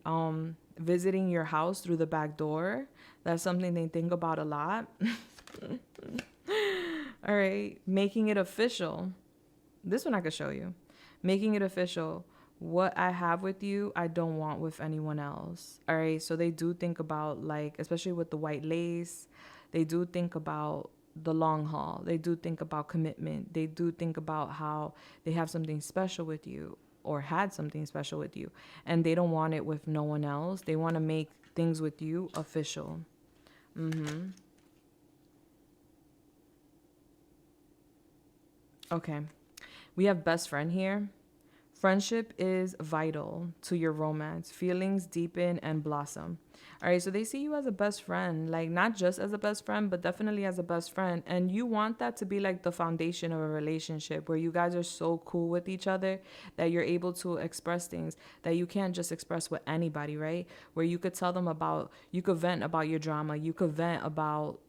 visiting your house through the back door. That's something they think about a lot. All right, making it official. This one I could show you. Making it official what I have with you, I don't want with anyone else. All right. So they do think about, like, especially with the white lace, they do think about the long haul. They do think about commitment. They do think about how they have something special with you or had something special with you, and they don't want it with no one else. They want to make things with you official. Okay. We have best friend here. Friendship is vital to your romance. Feelings deepen and blossom. All right, so they see you as a best friend, like not just as a best friend, but definitely as a best friend. And you want that to be like the foundation of a relationship where you guys are so cool with each other that you're able to express things that you can't just express with anybody, right? Where you could tell them about, you could vent about your drama, you could vent about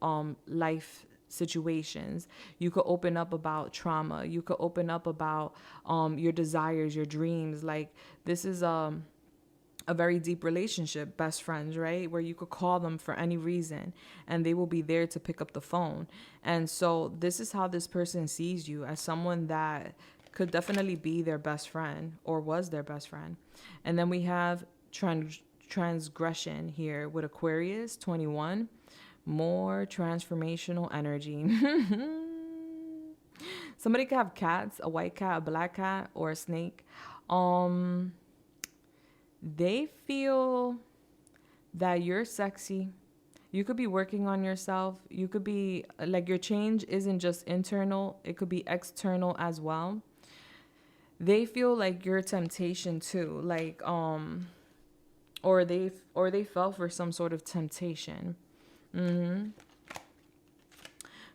life situations, you could open up about trauma, you could open up about your desires, your dreams. Like this is a very deep relationship, best friends, right? Where you could call them for any reason and they will be there to pick up the phone. And so this is how this person sees you, as someone that could definitely be their best friend or was their best friend. And then we have transgression here with Aquarius 21. More transformational energy. Somebody could have cats, a white cat, a black cat, or a snake. They feel that you're sexy. You could be working on yourself. You could be like, your change isn't just internal, it could be external as well. They feel like you're a temptation too, like or they fell for some sort of temptation.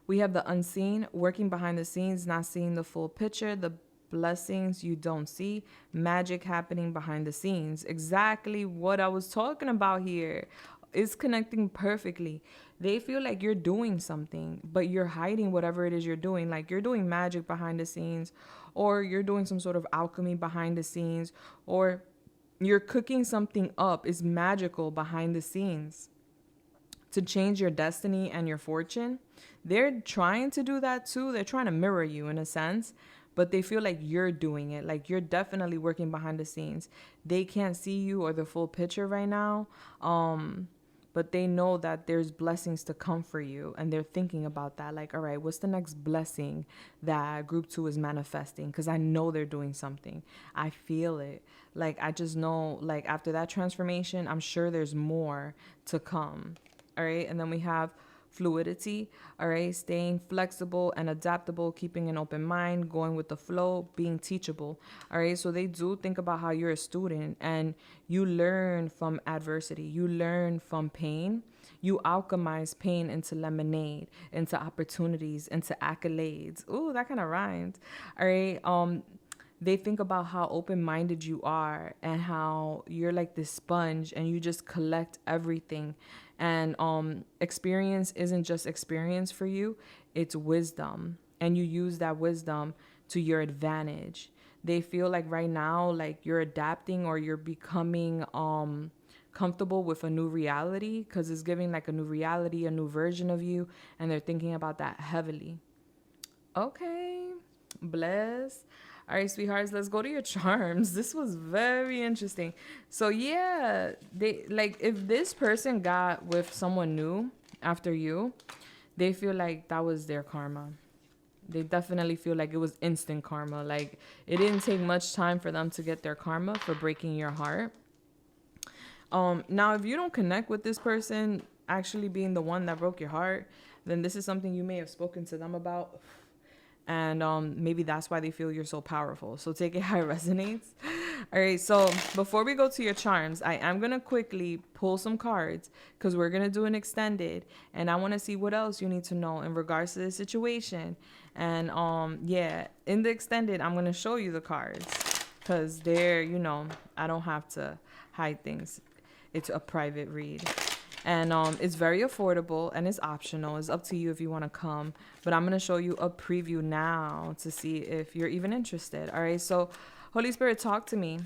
We have the unseen, working behind the scenes, not seeing the full picture, the blessings you don't see, magic happening behind the scenes. Exactly what I was talking about here. It's connecting perfectly. They feel like you're doing something, but you're hiding whatever it is you're doing. Like you're doing magic behind the scenes, or you're doing some sort of alchemy behind the scenes, or you're cooking something up. It's magical behind the scenes to change your destiny and your fortune. They're trying to do that too. They're trying to mirror you in a sense, but they feel like you're doing it. Like you're definitely working behind the scenes. They can't see you or the full picture right now. But they know that there's blessings to come for you, and they're thinking about that. Like, all right, what's the next blessing that group 2 is manifesting? Because I know they're doing something. I feel it. Like, I just know, like, after that transformation, I'm sure there's more to come. All right. And then we have fluidity. All right. Staying flexible and adaptable, keeping an open mind, going with the flow, being teachable. All right. So they do think about how you're a student and you learn from adversity. You learn from pain. You alchemize pain into lemonade, into opportunities, into accolades. Ooh, that kind of rhymed. All right. They think about how open-minded you are and how you're like this sponge and you just collect everything. And experience isn't just experience for you, it's wisdom. And you use that wisdom to your advantage. They feel like right now, like you're adapting or you're becoming comfortable with a new reality, because it's giving like a new reality, a new version of you. And they're thinking about that heavily. Okay, bless. All right, sweethearts, let's go to your charms. This was very interesting. So yeah, they like, if this person got with someone new after you, they feel like that was their karma. They definitely feel like it was instant karma. Like it didn't take much time for them to get their karma for breaking your heart. Now, if you don't connect with this person actually being the one that broke your heart, then this is something you may have spoken to them about. And maybe that's why they feel you're so powerful. So take it how it resonates. All right. So before we go to your charms, I am going to quickly pull some cards because we're going to do an extended. And I want to see what else you need to know in regards to the situation. And yeah, in the extended, I'm going to show you the cards because they're, you know, I don't have to hide things. It's a private read. And it's very affordable and it's optional. It's up to you if you want to come. But I'm going to show you a preview now to see if you're even interested. All right. So Holy Spirit, talk to me.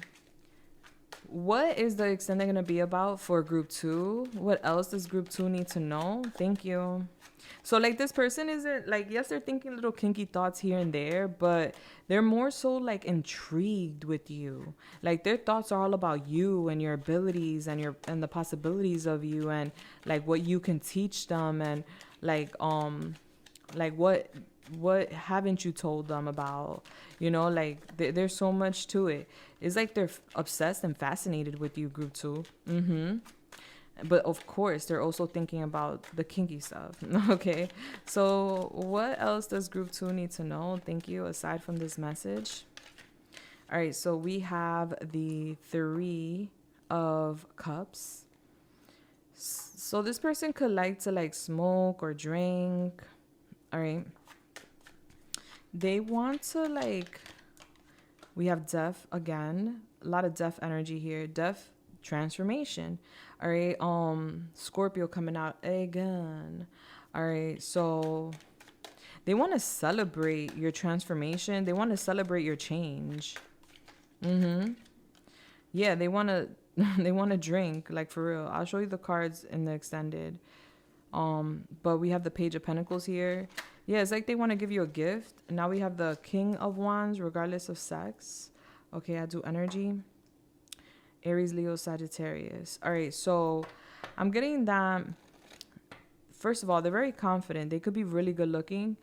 what is the extended going to be about for group 2? What else does group 2 need to know? Thank you. So like this person isn't like, yes, they're thinking little kinky thoughts here and there, but they're more so like intrigued with you. Like their thoughts are all about you and your abilities and the possibilities of you, and like what you can teach them, and like what haven't you told them about, you know, like there's so much to it. It's like they're obsessed and fascinated with you, group 2. But of course, they're also thinking about the kinky stuff. Okay. So what else does group 2 need to know? Thank you. Aside from this message. All right. So we have the 3 of Cups. So this person could like to like smoke or drink. All right. They want to like, we have death again. A lot of death energy here. Death, transformation. All right. Scorpio coming out again. All right. So they want to celebrate your transformation. They want to celebrate your change. Yeah, they want to they want to drink, like for real. I'll show you the cards in the extended. But we have the Page of Pentacles here. Yeah, it's like they want to give you a gift. Now we have the King of Wands, regardless of sex. Okay, I do energy. Aries, Leo, Sagittarius. All right, so I'm getting that. First of all, they're very confident. They could be really good looking.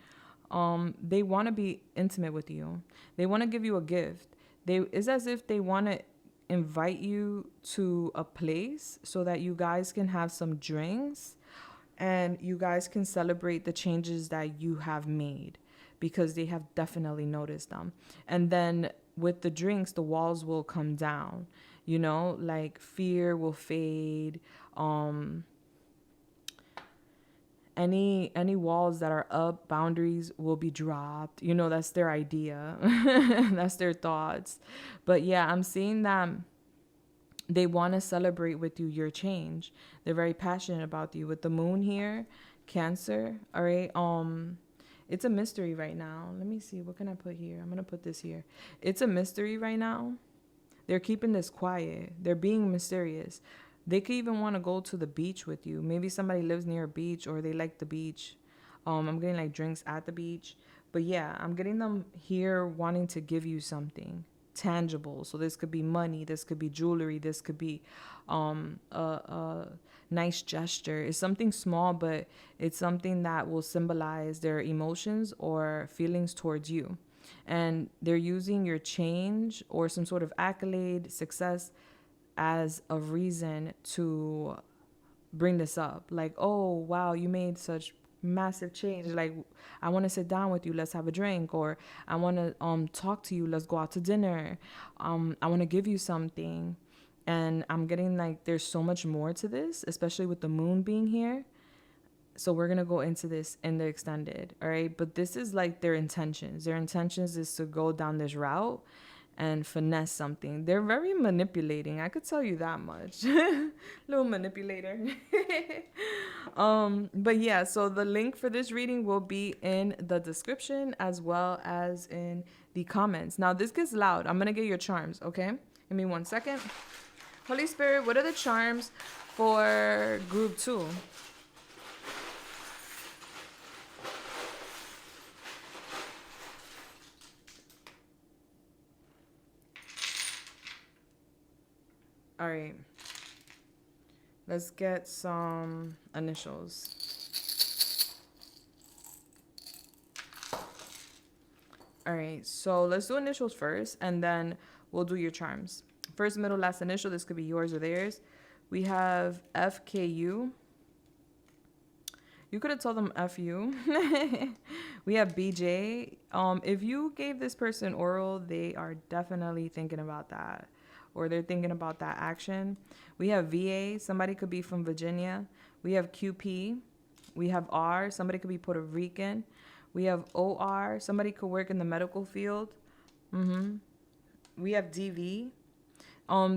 They want to be intimate with you. They want to give you a gift. It's as if they want to invite you to a place so that you guys can have some drinks and you guys can celebrate the changes that you have made, because they have definitely noticed them. And then with the drinks, the walls will come down, you know, like fear will fade. Any walls that are up, boundaries will be dropped. You know, that's their idea. That's their thoughts. But yeah, I'm seeing that they want to celebrate with you your change. They're very passionate about you. With the moon here, Cancer. All right. It's a mystery right now. Let me see. What can I put here? I'm going to put this here. It's a mystery right now. They're keeping this quiet. They're being mysterious. They could even want to go to the beach with you. Maybe somebody lives near a beach or they like the beach. I'm getting like drinks at the beach. But yeah, I'm getting them here wanting to give you something tangible. So this could be money. This could be jewelry. This could be a nice gesture. It's something small, but it's something that will symbolize their emotions or feelings towards you. And they're using your change or some sort of accolade, success, as a reason to bring this up. Like, oh, wow, you made such massive change. Like, I want to sit down with you. Let's have a drink. Or I want to talk to you. Let's go out to dinner. I want to give you something. And I'm getting like there's so much more to this, especially with the moon being here. So we're going to go into this in the extended. All right. But this is like their intentions. Their intentions is to go down this route and finesse something. They're very manipulating. I could tell you that much. Little manipulator. But yeah, so the link for this reading will be in the description as well as in the comments. Now this gets loud. I'm going to get your charms. Okay. Give me 1 second. Holy Spirit, what are the charms for group 2? All right, let's get some initials. All right, so let's do initials first, and then we'll do your charms. First, middle, last initial. This could be yours or theirs. We have FKU. You could have told them FU. We have BJ. If you gave this person oral, they are definitely thinking about that. Or they're thinking about that action. We have VA. Somebody could be from Virginia. We have QP. We have R. Somebody could be Puerto Rican. We have OR. Somebody could work in the medical field. We have DV.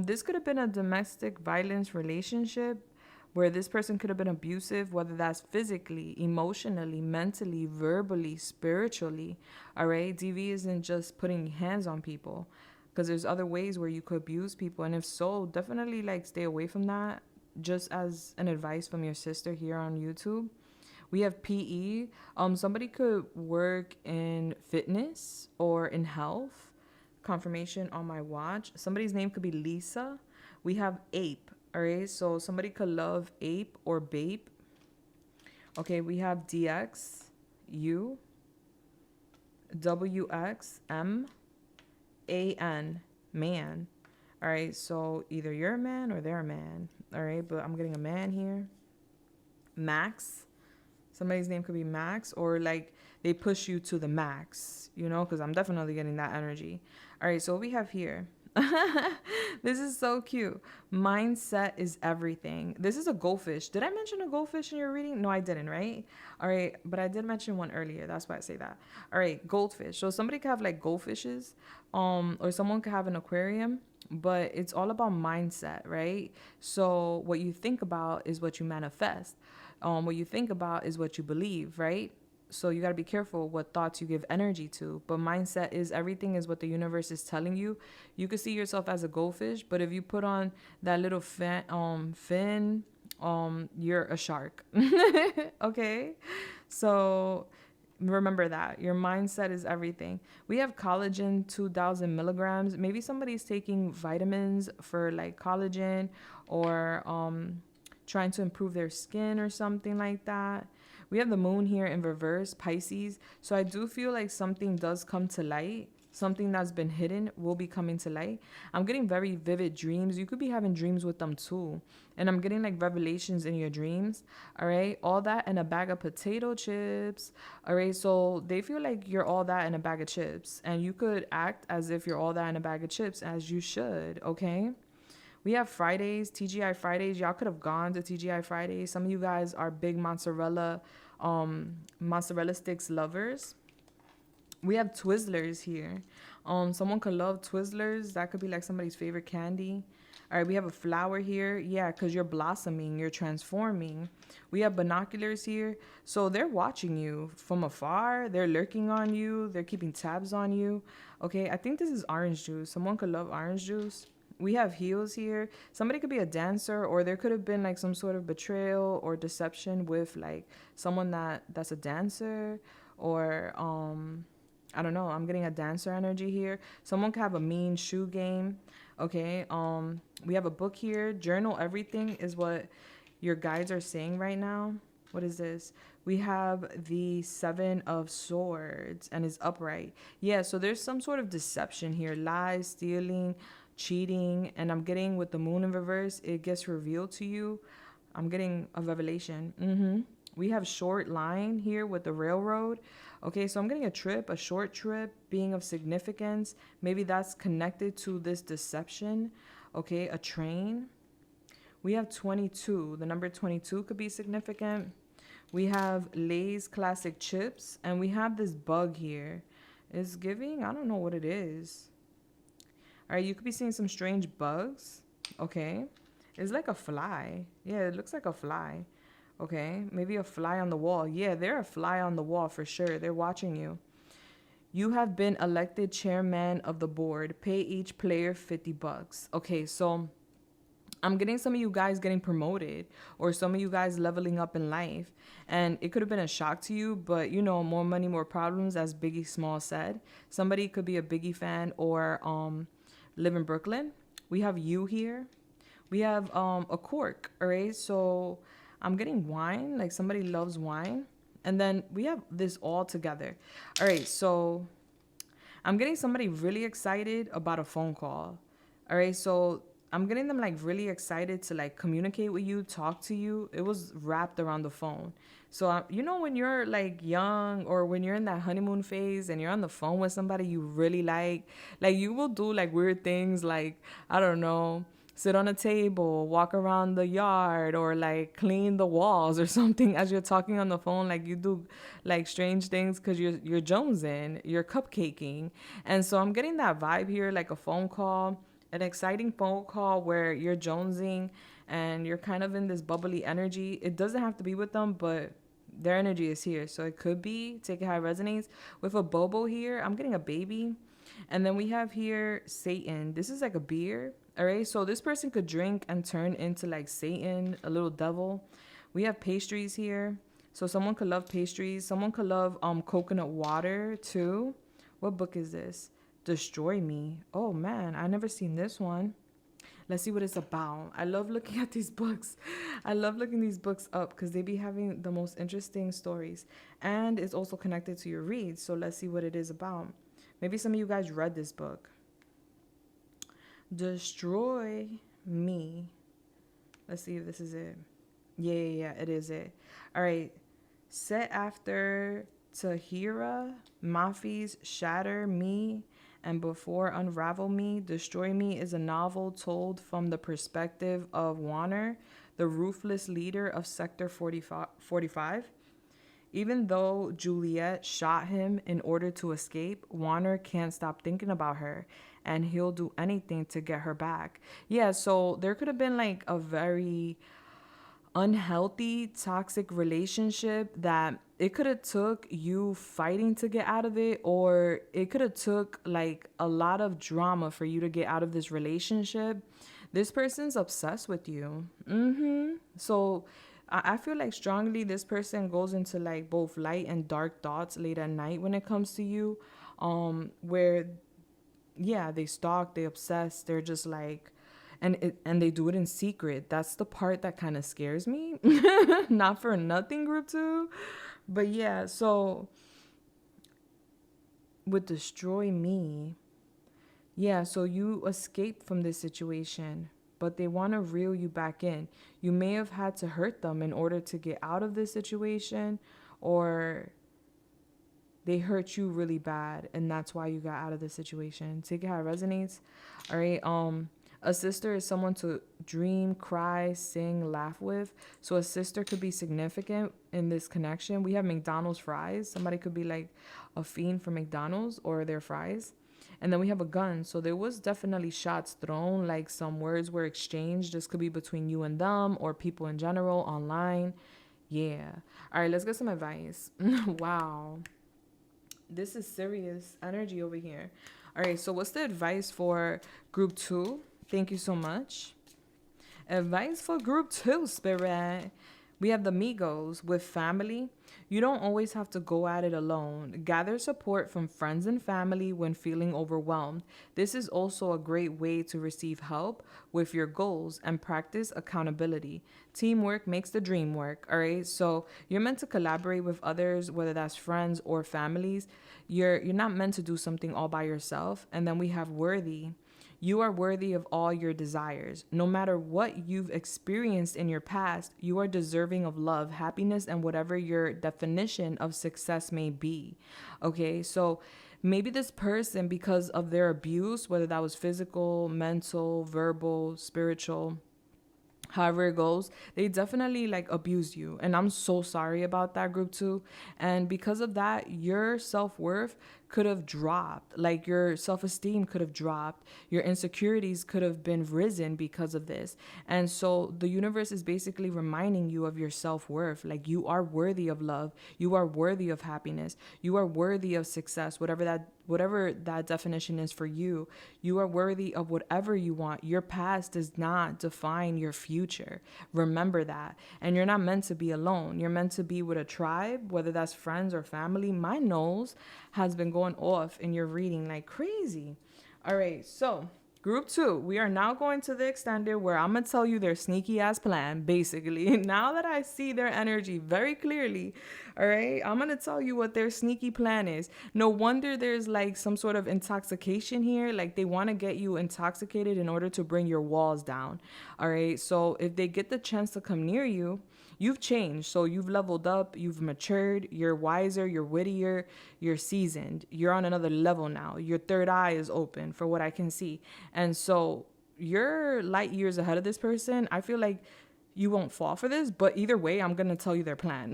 This could have been a domestic violence relationship where this person could have been abusive, whether that's physically, emotionally, mentally, verbally, spiritually. All right. DV isn't just putting hands on people. because there's other ways where you could abuse people. And if so, definitely like stay away from that. Just as an advice from your sister here on YouTube. We have PE. Somebody could work in fitness or in health. Confirmation on my watch. Somebody's name could be Lisa. We have ape. All right. So somebody could love ape or bape. Okay. We have DX, U, WX, M, AN, man. All right. So either you're a man or they're a man. All right. But I'm getting a man here. Max. Somebody's name could be Max, or like they push you to the max, you know, because I'm definitely getting that energy. All right, so what we have here. This is so cute. Mindset is everything. This is a goldfish. Did I mention a goldfish in your reading? No, I didn't, right? All right, but I did mention one earlier. That's why I say that. All right, goldfish. So somebody could have like goldfishes, or someone could have an aquarium, but it's all about mindset, right? So what you think about is what you manifest. What you think about is what you believe, right? So you got to be careful what thoughts you give energy to. But mindset is everything, is what the universe is telling you. You could see yourself as a goldfish, but if you put on that little fin, you're a shark. Okay? So remember that. Your mindset is everything. We have collagen, 2,000 milligrams. Maybe somebody's taking vitamins for like collagen, or trying to improve their skin or something like that. We have the moon here in reverse, Pisces. So I do feel like something does come to light. Something that's been hidden will be coming to light. I'm getting very vivid dreams. You could be having dreams with them too. And I'm getting like revelations in your dreams. All right. All that and a bag of potato chips. All right. So they feel like you're all that in a bag of chips. And you could act as if you're all that in a bag of chips, as you should. Okay. We have Fridays, TGI Fridays. Y'all could have gone to TGI Fridays. Some of you guys are big mozzarella sticks lovers. We have Twizzlers here. Someone could love Twizzlers. That could be like somebody's favorite candy. All right, we have a flower here. Yeah, because you're blossoming, you're transforming. We have binoculars here. So they're watching you from afar. They're lurking on you. They're keeping tabs on you. Okay, I think this is orange juice. Someone could love orange juice. We have heels here. Somebody could be a dancer, or there could have been like some sort of betrayal or deception with like someone that's a dancer, or I don't know. I'm getting a dancer energy here. Someone could have a mean shoe game. Okay. We have a book here. Journal everything is what your guides are saying right now. What is this? We have the 7 of Swords and is upright. Yeah, so there's some sort of deception here. Lies, stealing, cheating. And I'm getting with the moon in reverse, it gets revealed to you. I'm getting a revelation. We have short line here with the railroad. Okay, so I'm getting a trip, a short trip being of significance. Maybe that's connected to this deception. Okay, a train. We have 22. The number 22 could be significant. We have Lay's classic chips, and we have this bug here. It's giving, I don't know what it is. All right, you could be seeing some strange bugs. Okay, it's like a fly. Yeah, it looks like a fly. Okay, maybe a fly on the wall. Yeah, they're a fly on the wall for sure. They're watching you. You have been elected chairman of the board. Pay each player $50. Okay, so I'm getting some of you guys getting promoted, or some of you guys leveling up in life. And it could have been a shock to you, but you know, more money, more problems, as Biggie Small said. Somebody could be a Biggie fan or live in Brooklyn. We have you here. We have a cork, all right? So I'm getting wine, like somebody loves wine. And then we have this all together. All right, so I'm getting somebody really excited about a phone call. All right, so I'm getting them like really excited to like communicate with you, talk to you. It was wrapped around the phone. So, you know, when you're like young, or when you're in that honeymoon phase and you're on the phone with somebody you really like you will do like weird things, like, I don't know, sit on a table, walk around the yard, or like clean the walls or something as you're talking on the phone. Like you do like strange things because you're jonesing, you're cupcaking. And so I'm getting that vibe here, like a phone call, an exciting phone call where you're jonesing and you're kind of in this bubbly energy. It doesn't have to be with them, but their energy is here. So it could be, take it how it resonates. With a Bobo here, I'm getting a baby. And then we have here Satan. This is like a beer. All right. So this person could drink and turn into like Satan, a little devil. We have pastries here. So someone could love pastries. Someone could love coconut water too. What book is this? Destroy Me. Oh man, I never seen this one. Let's see what it's about. I love looking at these books. I love looking these books up because they be having the most interesting stories. And it's also connected to your reads. So let's see what it is about. Maybe some of you guys read this book. Destroy Me. Let's see if this is it. Yeah, it is it. All right. Set after Tahira Mafi's Shatter Me and Before Unravel Me, Destroy Me is a novel told from the perspective of Warner, the ruthless leader of Sector 45. Even though Juliet shot him in order to escape, Warner can't stop thinking about her, and he'll do anything to get her back. Yeah, so there could have been like a very unhealthy, toxic relationship that it could have took you fighting to get out of it, or it could have took like a lot of drama for you to get out of this relationship. This person's obsessed with you. So I feel like strongly this person goes into like both light and dark thoughts late at night when it comes to you, where yeah, they stalk, they obsess, they're just like, and they do it in secret. That's the part that kind of scares me. Not for nothing, group 2. But yeah, so with Destroy Me, yeah, so you escape from this situation, but they want to reel you back in. You may have had to hurt them in order to get out of this situation, or they hurt you really bad, and that's why you got out of the situation. Take it how it resonates. All right. A sister is someone to dream, cry, sing, laugh with. So a sister could be significant in this connection. We have McDonald's fries. Somebody could be like a fiend for McDonald's or their fries. And then we have a gun. So there was definitely shots thrown, like some words were exchanged. This could be between you and them or people in general online. Yeah. All right, let's get some advice. Wow. This is serious energy over here. All right, so what's the advice for group 2? Thank you so much. Advice for group 2, Spirit. We have the Migos with family. You don't always have to go at it alone. Gather support from friends and family when feeling overwhelmed. This is also a great way to receive help with your goals and practice accountability. Teamwork makes the dream work, all right? So you're meant to collaborate with others, whether that's friends or families. You're not meant to do something all by yourself. And then we have worthy. You are worthy of all your desires. No matter what you've experienced in your past, you are deserving of love, happiness, and whatever your definition of success may be. Okay, so maybe this person, because of their abuse, whether that was physical, mental, verbal, spiritual, however it goes, they definitely like abused you. And I'm so sorry about that, group 2. And because of that, your self-worth could have dropped. Like your self-esteem could have dropped. Your insecurities could have been risen because of this. And so the universe is basically reminding you of your self-worth. Like you are worthy of love. You are worthy of happiness. You are worthy of success, whatever that definition is for you. You are worthy of whatever you want. Your past does not define your future. Remember that. And you're not meant to be alone. You're meant to be with a tribe, whether that's friends or family. My nose has been going off in your reading like crazy. All right, so group 2, we are now going to the extended where I'm going to tell you their sneaky ass plan, basically. Now that I see their energy very clearly, all right, I'm going to tell you what their sneaky plan is. No wonder there's like some sort of intoxication here. Like they want to get you intoxicated in order to bring your walls down. All right, so if they get the chance to come near you, you've changed. So you've leveled up, you've matured, you're wiser, you're wittier, you're seasoned. You're on another level now. Your third eye is open for what I can see. And so you're light years ahead of this person. I feel like you won't fall for this, but either way, I'm going to tell you their plan.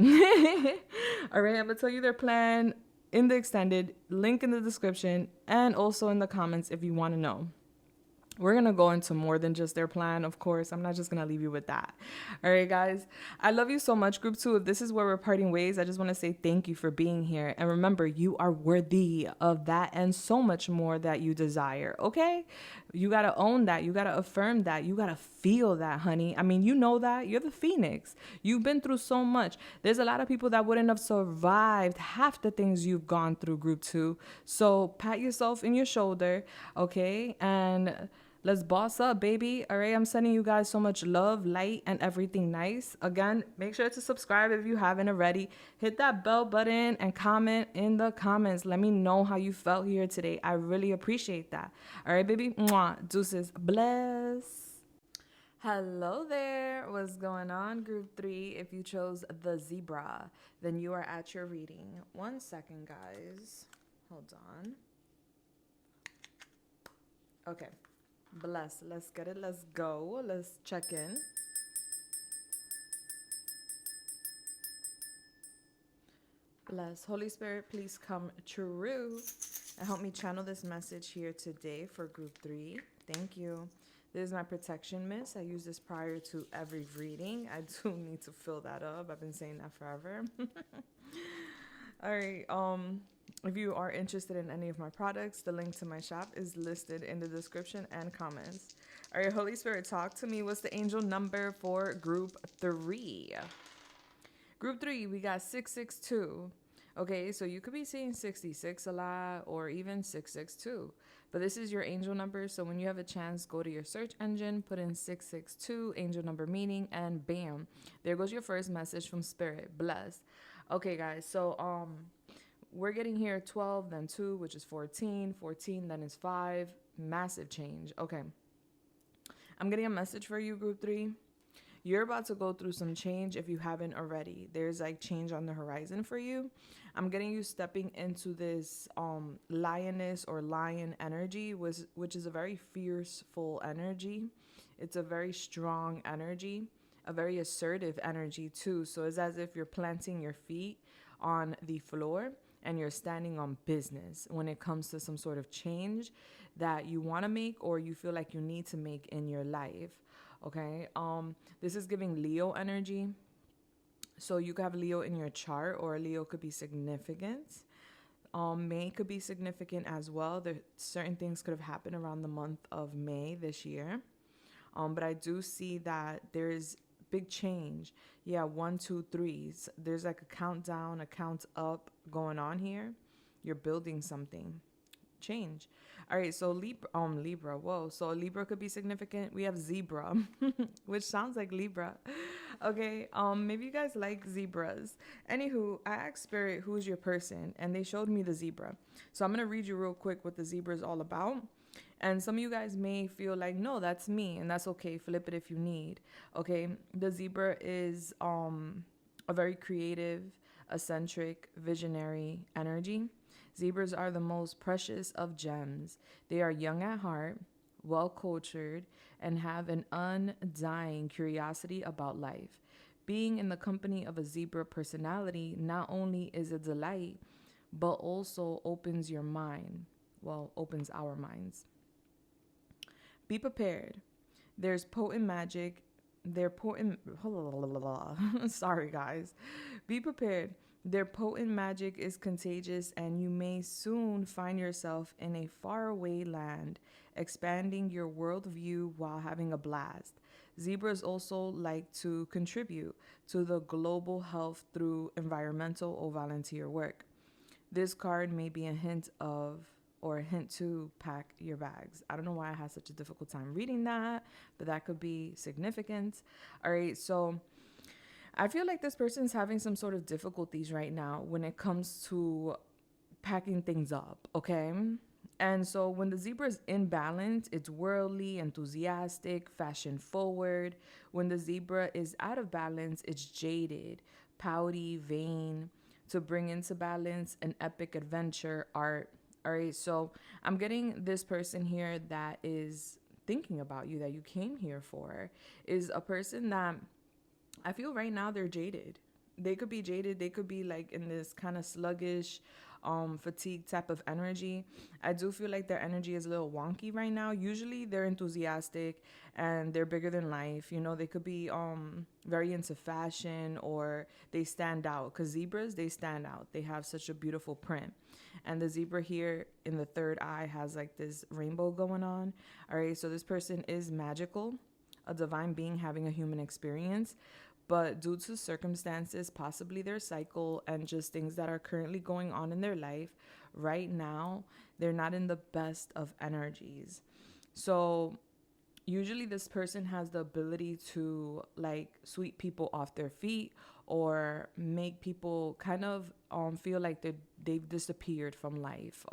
All right, I'm going to tell you their plan in the extended, link in the description, and also in the comments if you want to know. We're going to go into more than just their plan, of course. I'm not just going to leave you with that. All right, guys. I love you so much, Group 2. If this is where we're parting ways, I just want to say thank you for being here. And remember, you are worthy of that and so much more that you desire, okay? You got to own that. You got to affirm that. You got to feel that, honey. I mean, you know that. You're the phoenix. You've been through so much. There's a lot of people that wouldn't have survived half the things you've gone through, Group 2. So pat yourself in your shoulder, okay? And let's boss up, baby. All right, I'm sending you guys so much love, light, and everything nice. Again, make sure to subscribe if you haven't already. Hit that bell button and comment in the comments. Let me know how you felt here today. I really appreciate that. All right, baby. Mwah. Deuces. Bless. Hello there. What's going on, Group 3? If you chose the zebra, then you are at your reading. 1 second, guys. Hold on. Okay. Bless. Let's get it. Let's go. Let's check in. Bless. Holy Spirit, please come true and help me channel this message here today for Group 3. Thank you. This is my protection mist. I use this prior to every reading. I do need to fill that up. I've been saying that forever. All right. If you are interested in any of my products, the link to my shop is listed in the description and comments. All right, Holy Spirit, talk to me. What's the angel number for Group 3? Group 3, we got 662. Okay, so you could be seeing 66 a lot or even 662. But this is your angel number, so when you have a chance, go to your search engine, put in 662, angel number meaning, and bam, there goes your first message from Spirit. Bless. Okay, guys, so we're getting here 12, then 2, which is 14. 14, then is 5. Massive change. Okay. I'm getting a message for you, Group 3. You're about to go through some change if you haven't already. There's like change on the horizon for you. I'm getting you stepping into this lioness or lion energy, which is a very fierceful energy. It's a very strong energy, a very assertive energy too. So it's as if you're planting your feet on the floor and you're standing on business when it comes to some sort of change that you want to make or you feel like you need to make in your life. Okay. This is giving Leo energy. So you could have Leo in your chart, or Leo could be significant. May could be significant as well. There certain things could have happened around the month of May this year. But I do see that there's big change. Yeah, 1, 2, 3. There's like a countdown, a count up going on here. You're building something. Change. All right, so Libra. Whoa, so Libra could be significant. We have zebra, which sounds like Libra. Okay, maybe you guys like zebras. Anywho, I asked Spirit, who's your person? And they showed me the zebra. So I'm gonna read you real quick what the zebra is all about. And some of you guys may feel like, no, that's me, and that's okay. Flip it if you need. Okay, the zebra is a very creative, eccentric, visionary energy. Zebras are the most precious of gems. They are young at heart, well-cultured, and have an undying curiosity about life. Being in the company of a zebra personality not only is a delight, but also opens your mind. Well, opens our minds. Be prepared. There's potent magic. They're potent. Sorry, guys. Be prepared. Their potent magic is contagious, and you may soon find yourself in a faraway land, expanding your worldview while having a blast. Zebras also like to contribute to the global health through environmental or volunteer work. This card may be a hint to pack your bags. I don't know why I had such a difficult time reading that, but that could be significant. All right, so I feel like this person's having some sort of difficulties right now when it comes to packing things up, okay? And so when the zebra is in balance, it's worldly, enthusiastic, fashion forward. When the zebra is out of balance, it's jaded, pouty, vain. To bring into balance, an epic adventure, art. All right, so I'm getting this person here that is thinking about you, that you came here for, is a person that I feel right now they're jaded. They could be jaded. They could be like in this kind of sluggish fatigue type of energy. I do feel like their energy is a little wonky right now. Usually they're enthusiastic and they're bigger than life. You know, they could be very into fashion, or they stand out, because zebras, they stand out. They have such a beautiful print. And the zebra here in the third eye has like this rainbow going on. All right, so this person is magical, a divine being having a human experience, but due to circumstances, possibly their cycle and just things that are currently going on in their life right now, they're not in the best of energies. So usually this person has the ability to like sweep people off their feet, or make people kind of feel like they've disappeared from life.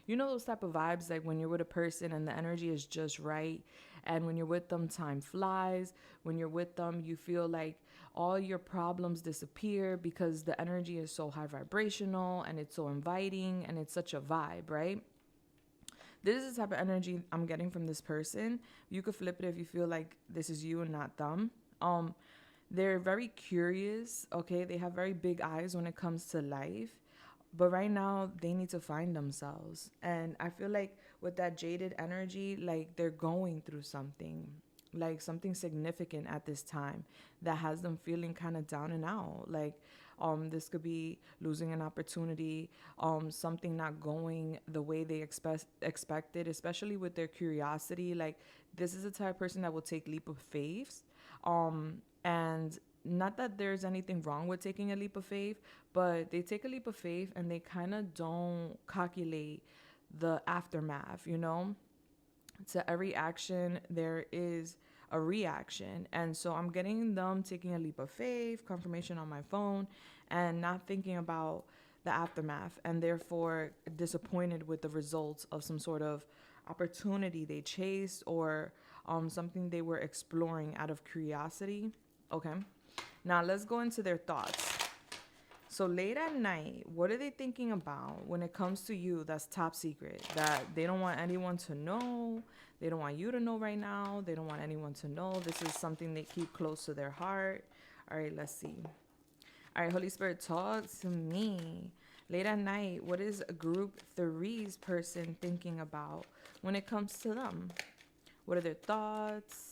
You know those type of vibes, like when you're with a person and the energy is just right, and when you're with them time flies. When you're with them, you feel like all your problems disappear because the energy is so high vibrational and it's so inviting and it's such a vibe, right? This is the type of energy I'm getting from this person. You could flip it if you feel like this is you and not them. They're very curious, okay? They have very big eyes when it comes to life. But right now, they need to find themselves. And I feel like with that jaded energy, like they're going through something, like something significant at this time that has them feeling kind of down and out. Like, this could be losing an opportunity, something not going the way they expected, especially with their curiosity. Like, this is the type of person that will take leap of faith. And not that there's anything wrong with taking a leap of faith, but they take a leap of faith and they kind of don't calculate the aftermath, you know? To every action, there is a reaction. And so I'm getting them taking a leap of faith, confirmation on my phone, and not thinking about the aftermath, and therefore disappointed with the results of some sort of opportunity they chased, or something they were exploring out of curiosity. Okay. Now let's go into their thoughts. So late at night, what are they thinking about when it comes to you that's top secret, that they don't want anyone to know? They don't want you to know right now. They don't want anyone to know. This is something they keep close to their heart. All right, let's see. All right, Holy Spirit, talk to me. Late at night, what is a group three's person thinking about when it comes to them? What are their thoughts?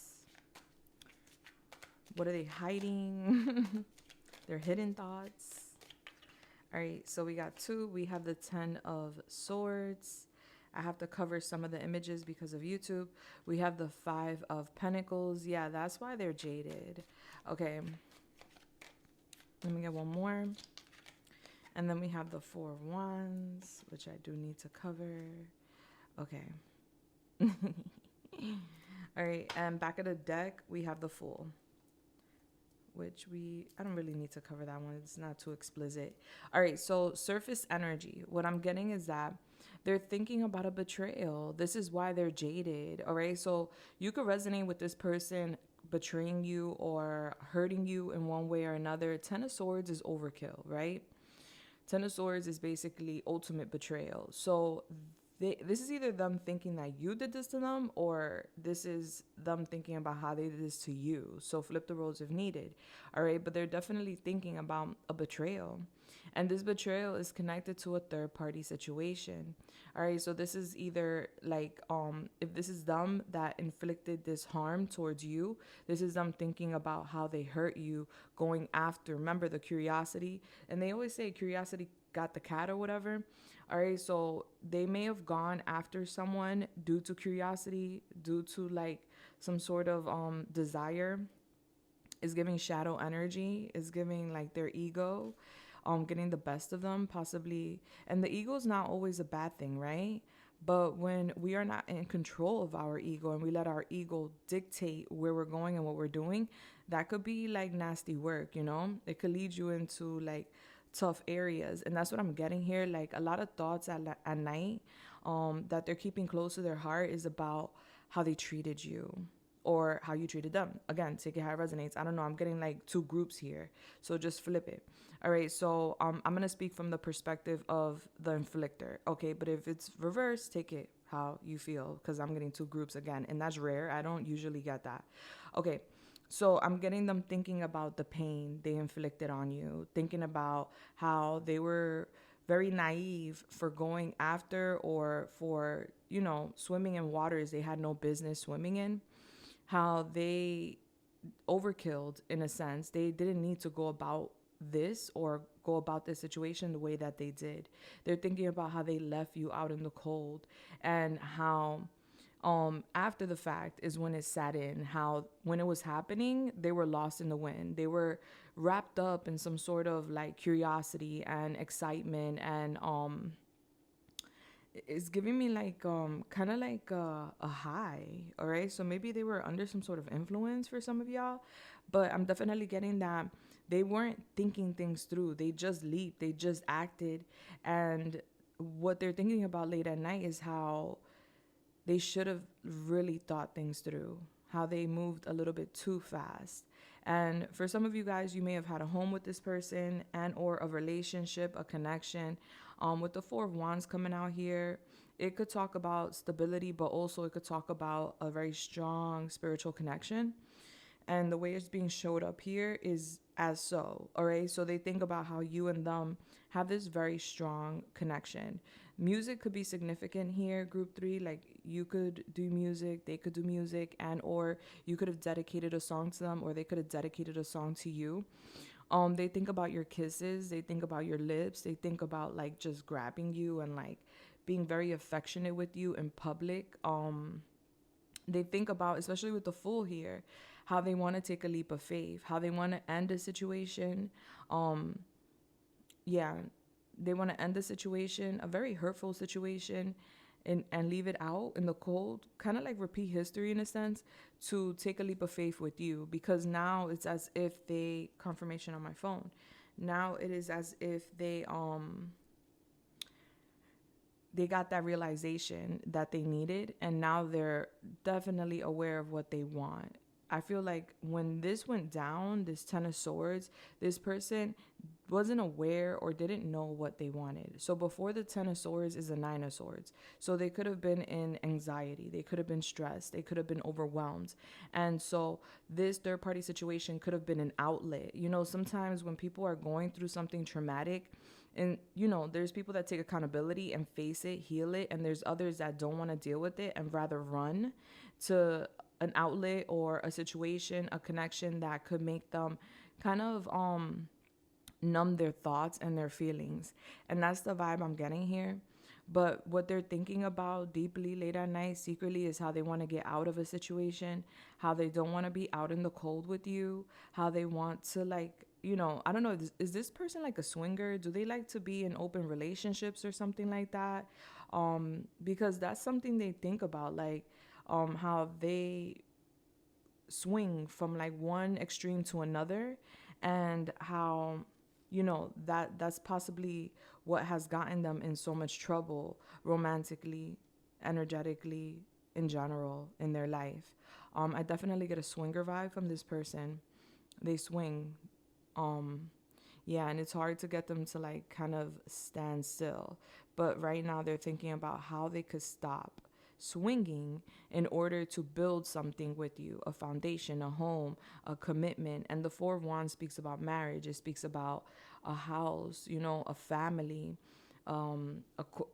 What are they hiding? Their hidden thoughts. All right, so we got two. We have the 10 of Swords. I have to cover some of the images because of YouTube. We have the 5 of Pentacles. Yeah, that's why they're jaded. Okay. Let me get one more. And then we have the 4 of Wands, which I do need to cover. Okay. All right, and back of the deck, we have the Fool, which I don't really need to cover that one. It's not too explicit. All right, so surface energy. What I'm getting is that they're thinking about a betrayal. This is why they're jaded. All right, so you could resonate with this person betraying you or hurting you in one way or another. 10 of Swords is overkill, right? 10 of Swords is basically ultimate betrayal. So this is either them thinking that you did this to them, or this is them thinking about how they did this to you. So flip the roles if needed. All right, but they're definitely thinking about a betrayal. And this betrayal is connected to a third party situation. All right, so this is either like, if this is them that inflicted this harm towards you, this is them thinking about how they hurt you, going after, remember the curiosity. And they always say curiosity got the cat or whatever. All right, so they may have gone after someone due to curiosity, due to like some sort of desire. Is giving shadow energy, is giving like their ego, getting the best of them possibly. And the ego is not always a bad thing, right? But when we are not in control of our ego and we let our ego dictate where we're going and what we're doing, that could be like nasty work, you know? It could lead you into like tough areas. And that's what I'm getting here. Like a lot of thoughts at night that they're keeping close to their heart is about how they treated you or how you treated them. Again, take it how it resonates. I don't know. I'm getting like two groups here. So just flip it. All right. So I'm going to speak from the perspective of the inflictor. Okay. But if it's reverse, take it how you feel, because I'm getting two groups again. And that's rare. I don't usually get that. Okay. So I'm getting them thinking about the pain they inflicted on you, thinking about how they were very naive for going after or for, swimming in waters they had no business swimming in. How they overkilled in a sense. They didn't need to go about this or go about this situation the way that they did. They're thinking about how they left you out in the cold, and how after the fact is when it sat in, how when it was happening they were lost in the wind. They were wrapped up in some sort of like curiosity and excitement, and it's giving me like kind of like a high. All right, so maybe they were under some sort of influence for some of y'all, but I'm definitely getting that they weren't thinking things through. They just leaped, they just acted. And what they're thinking about late at night is how they should have really thought things through, how they moved a little bit too fast. And for some of you guys, you may have had a home with this person and or a relationship, a connection. With the Four of Wands coming out here, it could talk about stability, but also it could talk about a very strong spiritual connection. And the way it's being showed up here is as so. All right, so they think about how you and them have this very strong connection. Music could be significant here, group 3. Like, you could do music, they could do music, and or you could have dedicated a song to them, or they could have dedicated a song to you. They think about your kisses, they think about your lips, they think about like just grabbing you and like being very affectionate with you in public. They think about, especially with the Fool here, how they want to take a leap of faith, how they want to end a situation. Yeah, they want to end the situation, a very hurtful situation, and leave it out in the cold, kind of like repeat history in a sense, to take a leap of faith with you. Because now it's as if confirmation on my phone. Now it is as if they got that realization that they needed, and now they're definitely aware of what they want. I feel like when this went down, this Ten of Swords, this person wasn't aware or didn't know what they wanted. So before the Ten of Swords is a Nine of Swords. So they could have been in anxiety. They could have been stressed. They could have been overwhelmed. And so this third party situation could have been an outlet. Sometimes when people are going through something traumatic, and there's people that take accountability and face it, heal it, and there's others that don't want to deal with it and rather run to an outlet or a situation, a connection that could make them kind of numb their thoughts and their feelings. And that's the vibe I'm getting here. But what they're thinking about deeply late at night secretly is how they want to get out of a situation, how they don't want to be out in the cold with you, how they want to like, I don't know, is this person like a swinger? Do they like to be in open relationships or something like that? Because that's something they think about, like how they swing from like one extreme to another, and how that's possibly what has gotten them in so much trouble romantically, energetically, in general in their life. I definitely get a swinger vibe from this person. They swing. Yeah, and it's hard to get them to like kind of stand still, but right now they're thinking about how they could stop swinging in order to build something with you, a foundation, a home, a commitment. And the Four of Wands speaks about marriage. It speaks about a house, a family,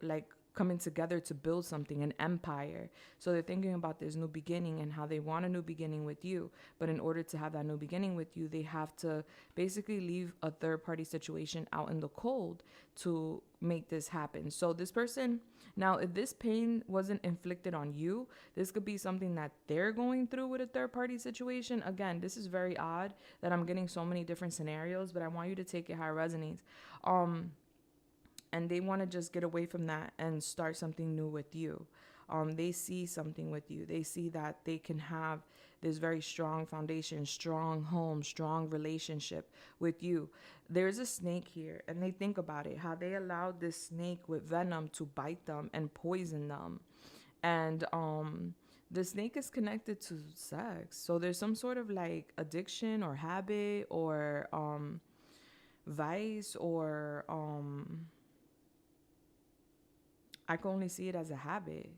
like coming together to build something, an empire. So they're thinking about this new beginning and how they want a new beginning with you. But in order to have that new beginning with you, they have to basically leave a third party situation out in the cold to make this happen. So this person, now if this pain wasn't inflicted on you, this could be something that they're going through with a third party situation. Again, this is very odd that I'm getting so many different scenarios, but I want you to take it how it resonates. And they want to just get away from that and start something new with you. They see something with you. They see that they can have this very strong foundation, strong home, strong relationship with you. There's a snake here, and they think about it, how they allowed this snake with venom to bite them and poison them. And the snake is connected to sex. So there's some sort of like addiction or habit or vice or I can only see it as a habit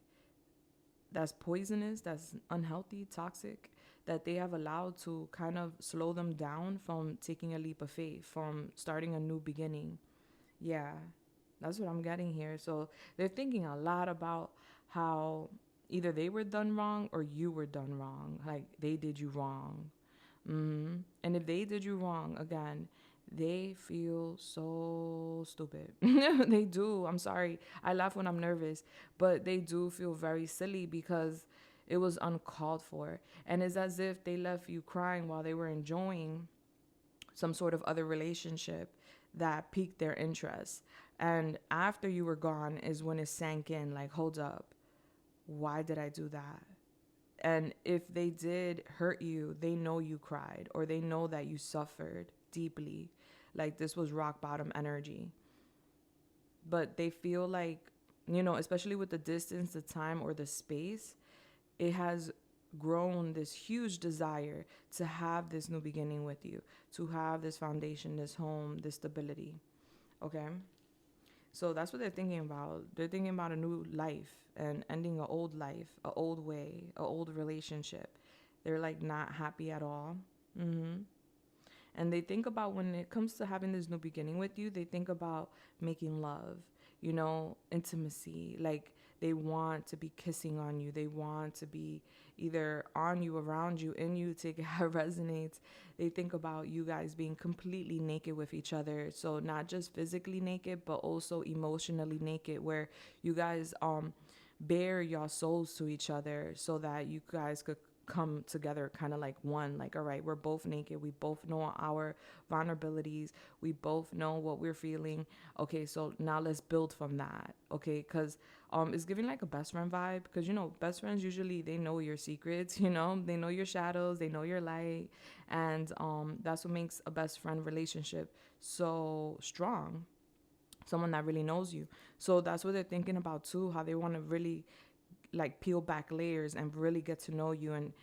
that's poisonous, that's unhealthy, toxic, that they have allowed to kind of slow them down from taking a leap of faith, from starting a new beginning. Yeah. That's what I'm getting here. So they're thinking a lot about how either they were done wrong or you were done wrong. Like they did you wrong. And if they did you wrong, again, they feel so stupid. They do. I'm sorry. I laugh when I'm nervous, but they do feel very silly because it was uncalled for. And it's as if they left you crying while they were enjoying some sort of other relationship that piqued their interest. And after you were gone is when it sank in like, hold up, why did I do that? And if they did hurt you, they know you cried or they know that you suffered deeply. Like this was rock bottom energy. But they feel like, especially with the distance, the time, or the space, it has grown this huge desire to have this new beginning with you, to have this foundation, this home, this stability. Okay? So that's what they're thinking about. They're thinking about a new life and ending an old life, an old way, an old relationship. They're like not happy at all. And they think about when it comes to having this new beginning with you, they think about making love, intimacy. Like they want to be kissing on you. They want to be either on you, around you, in you, take it how it resonates. They think about you guys being completely naked with each other. So not just physically naked, but also emotionally naked, where you guys bare your souls to each other so that you guys could come together kind of like one. Like, all right, we're both naked, we both know our vulnerabilities, we both know what we're feeling. Okay, so now let's build from that. Okay, because it's giving like a best friend vibe, because best friends usually they know your secrets, they know your shadows, they know your light. And that's what makes a best friend relationship so strong, someone that really knows you. So that's what they're thinking about too, how they want to really like peel back layers and really get to know you, and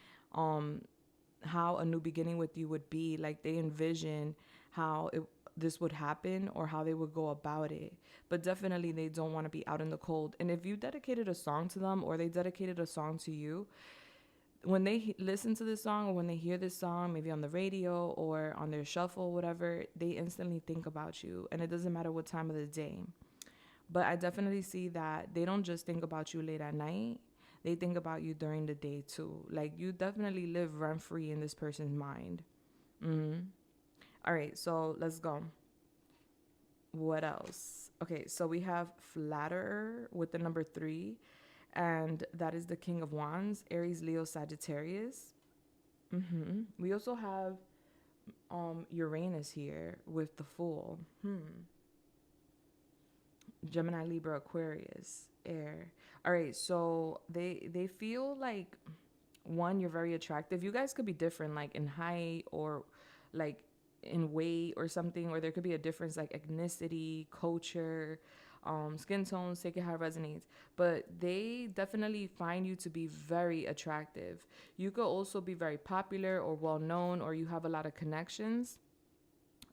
how a new beginning with you would be. Like they envision how this would happen or how they would go about it. But definitely they don't want to be out in the cold. And if you dedicated a song to them or they dedicated a song to you, when they listen to this song or when they hear this song, maybe on the radio or on their shuffle, whatever, they instantly think about you. And it doesn't matter what time of the day. But I definitely see that they don't just think about you late at night. They think about you during the day too. Like you definitely live rent free in this person's mind. All right, so let's go. What else? Okay, so we have Flatterer with the number 3, and that is the King of Wands, Aries, Leo, Sagittarius. We also have Uranus here with the Fool. Gemini, Libra, Aquarius, air. All right, so they feel like, one, you're very attractive. You guys could be different, like in height or like in weight or something, or there could be a difference like ethnicity, culture, skin tones, take it how it resonates. But they definitely find you to be very attractive. You could also be very popular or well known, or you have a lot of connections.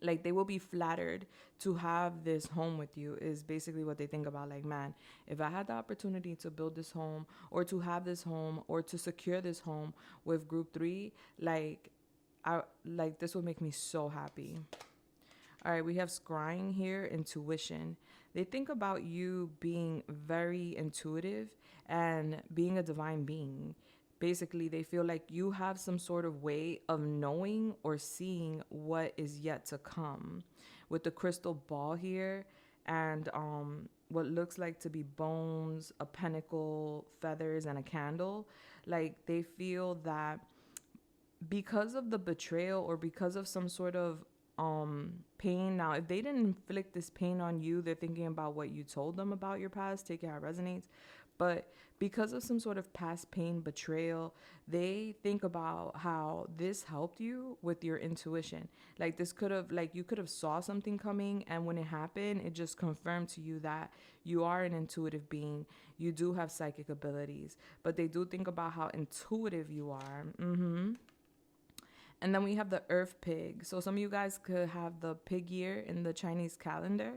Like they will be flattered to have this home with you, is basically what they think about. Like, man, if I had the opportunity to build this home or to have this home or to secure this home with group 3, like this would make me so happy. All right, we have scrying here, intuition. They think about you being very intuitive and being a divine being. Basically, they feel like you have some sort of way of knowing or seeing what is yet to come. With the crystal ball here and what looks like to be bones, a pentacle, feathers, and a candle, like they feel that because of the betrayal or because of some sort of pain. Now, if they didn't inflict this pain on you, they're thinking about what you told them about your past, take it how it resonates. But because of some sort of past pain, betrayal, they think about how this helped you with your intuition. Like this could have, like you could have saw something coming, and when it happened, it just confirmed to you that you are an intuitive being. You do have psychic abilities, but they do think about how intuitive you are. And then we have the Earth Pig. So some of you guys could have the pig year in the Chinese calendar,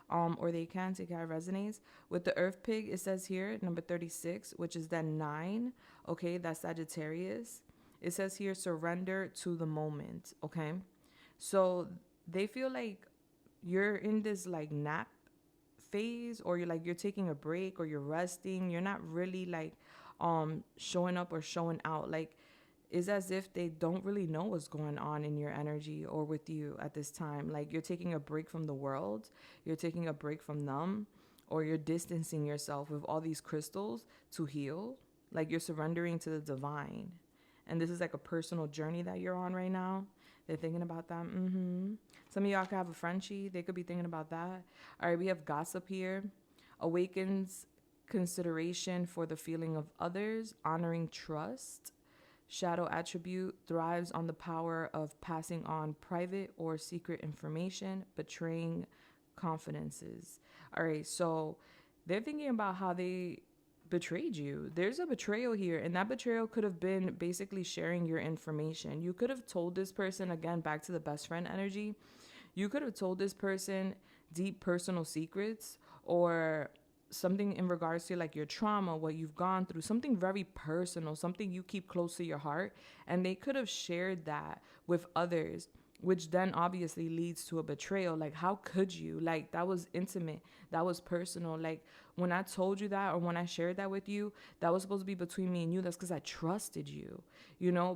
or they can take how it resonates. With the Earth Pig, it says here, number 36, which is that 9. Okay, that's Sagittarius. It says here, surrender to the moment. Okay, so they feel like you're in this like nap phase, or you're taking a break, or you're resting. You're not really like showing up or showing out. Like, it's as if they don't really know what's going on in your energy or with you at this time. Like, you're taking a break from the world, you're taking a break from them, or you're distancing yourself with all these crystals to heal. Like, you're surrendering to the divine. And this is like a personal journey that you're on right now. They're thinking about that. Some of y'all could have a Frenchie. They could be thinking about that. All right, we have gossip here. Awakens consideration for the feeling of others, honoring trust. Shadow attribute thrives on the power of passing on private or secret information, betraying confidences. All right, so they're thinking about how they betrayed you. There's a betrayal here, and that betrayal could have been basically sharing your information. You could have told this person, again, back to the best friend energy, you could have told this person deep personal secrets, or something in regards to like your trauma, what you've gone through, something very personal, something you keep close to your heart, and they could have shared that with others, which then obviously leads to a betrayal. Like, how could you? Like, that was intimate, that was personal. Like, when I told you that, or when I shared that with you, that was supposed to be between me and you. That's because I trusted you,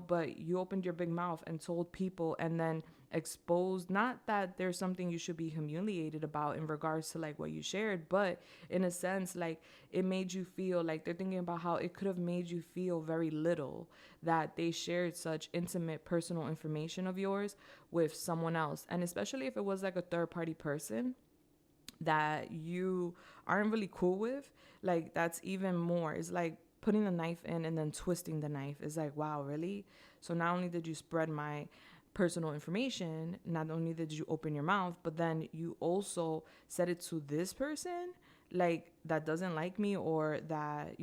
but you opened your big mouth and told people, and then exposed, not that there's something you should be humiliated about in regards to like what you shared, but in a sense, like, it made you feel like, they're thinking about how it could have made you feel very little that they shared such intimate personal information of yours with someone else. And especially if it was like a third party person that you aren't really cool with, like, that's even more. It's like putting the knife in and then twisting the knife. It's like, wow, really? So not only did you spread my personal information, not only did you open your mouth, but then you also said it to this person, like, that doesn't like me, or that,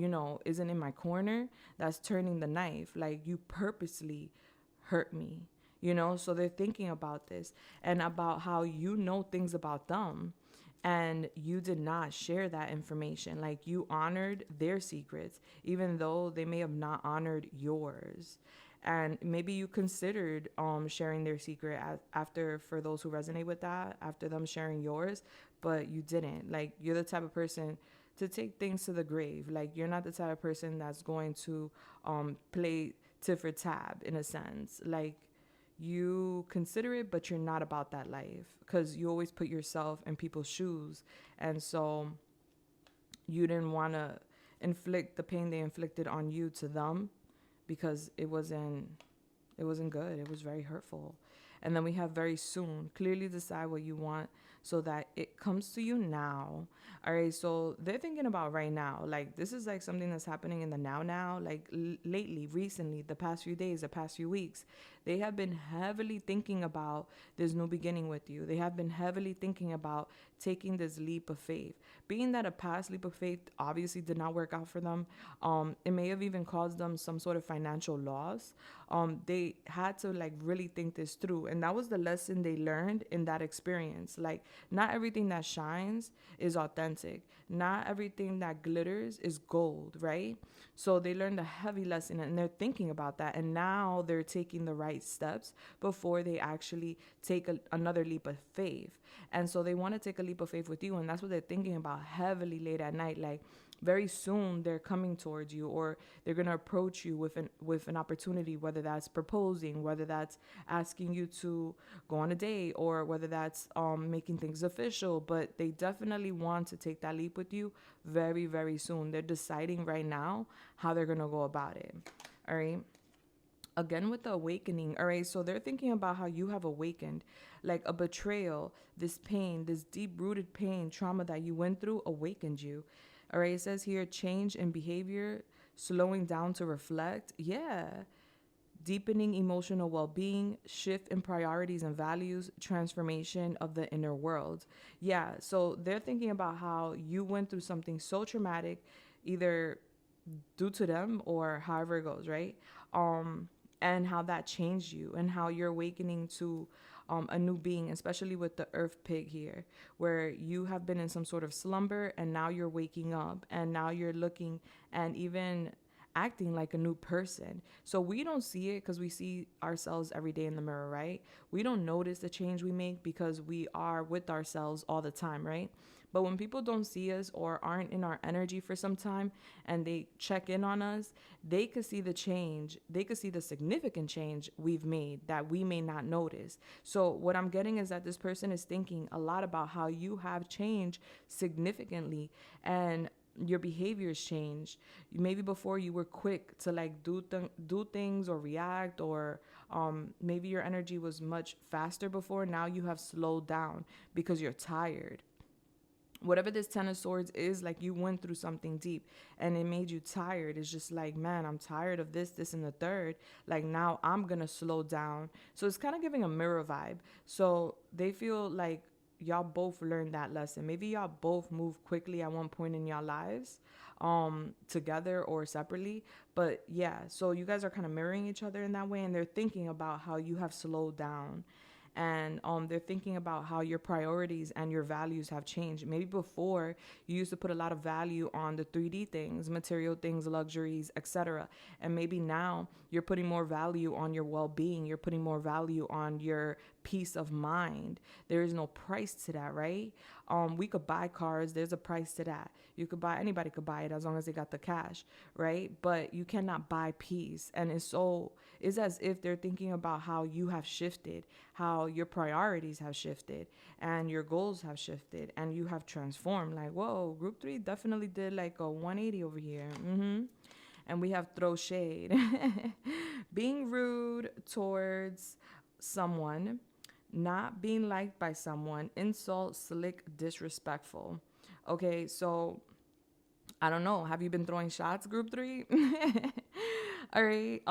isn't in my corner, that's turning the knife. Like, you purposely hurt me, So they're thinking about this, and about how things about them, and you did not share that information. Like, you honored their secrets, even though they may have not honored yours. And maybe you considered sharing their secret after, for those who resonate with that, after them sharing yours, but you didn't. Like, you're the type of person to take things to the grave. Like, you're not the type of person that's going to play tit for tat, in a sense. Like, you consider it, but you're not about that life, because you always put yourself in people's shoes. And so you didn't want to inflict the pain they inflicted on you to them, because it wasn't good. It was very hurtful. And then we have very soon. Clearly decide what you want so that it comes to you now. All right, so they're thinking about right now. Like, this is like something that's happening in the now. Like, lately, recently, the past few days, the past few weeks, they have been heavily thinking about this new beginning with you. They have been heavily thinking about taking this leap of faith. Being that a past leap of faith obviously did not work out for them, it may have even caused them some sort of financial loss. They had to like really think this through, and that was the lesson they learned in that experience. Like, not everything that shines is authentic. Not everything that glitters is gold, right? So they learned a heavy lesson, and they're thinking about that, and now they're taking the right steps before they actually take another leap of faith. And so they want to take a leap of faith with you, and that's what they're thinking about heavily late at night. Like, very soon they're coming towards you, or they're going to approach you with an opportunity, whether that's proposing, whether that's asking you to go on a date, or whether that's making things official. But they definitely want to take that leap with you very, very soon. They're deciding right now how they're going to go about it. All right. Again, with the awakening, all right, so they're thinking about how you have awakened, like a betrayal, this pain, this deep-rooted pain, trauma that you went through awakened you. All right, it says here, change in behavior, slowing down to reflect. Yeah. Deepening emotional well-being, shift in priorities and values, transformation of the inner world. Yeah, so they're thinking about how you went through something so traumatic, either due to them or however it goes, right? And how that changed you, and how you're awakening to a new being, especially with the earth pig here, where you have been in some sort of slumber, and now you're waking up, and now you're looking and even acting like a new person. So we don't see it because we see ourselves every day in the mirror, right? We don't notice the change we make because we are with ourselves all the time, right? But when people don't see us or aren't in our energy for some time and they check in on us, they could see the change. They could see the significant change we've made that we may not notice. So what I'm getting is that this person is thinking a lot about how you have changed significantly, and your behaviors change. Maybe before you were quick to like do things or react, or maybe your energy was much faster before. Now you have slowed down because you're tired. Whatever this Ten of Swords is, like, you went through something deep and it made you tired. It's just like, man, I'm tired of this and the third. Like, now I'm gonna slow down. So it's kind of giving a mirror vibe. So they feel like y'all both learned that lesson. Maybe y'all both moved quickly at one point in y'all lives, together or separately. But yeah, so you guys are kind of mirroring each other in that way, and they're thinking about how you have slowed down. And they're thinking about how your priorities and your values have changed. Maybe before you used to put a lot of value on the 3D things, material things, luxuries, etc. And maybe now you're putting more value on your well-being. You're putting more value on your peace of mind. There is no price to that, right? We could buy cars. There's a price to that. You could buy, anybody could buy it as long as they got the cash, right? But you cannot buy peace. And it's as if they're thinking about how you have shifted, how your priorities have shifted and your goals have shifted and you have transformed. Like, whoa, group 3 definitely did like a 180 over here. And we have throw shade. Being rude towards someone, not being liked by someone, insult, slick, disrespectful. Okay, so I don't know. Have you been throwing shots, group 3? All right.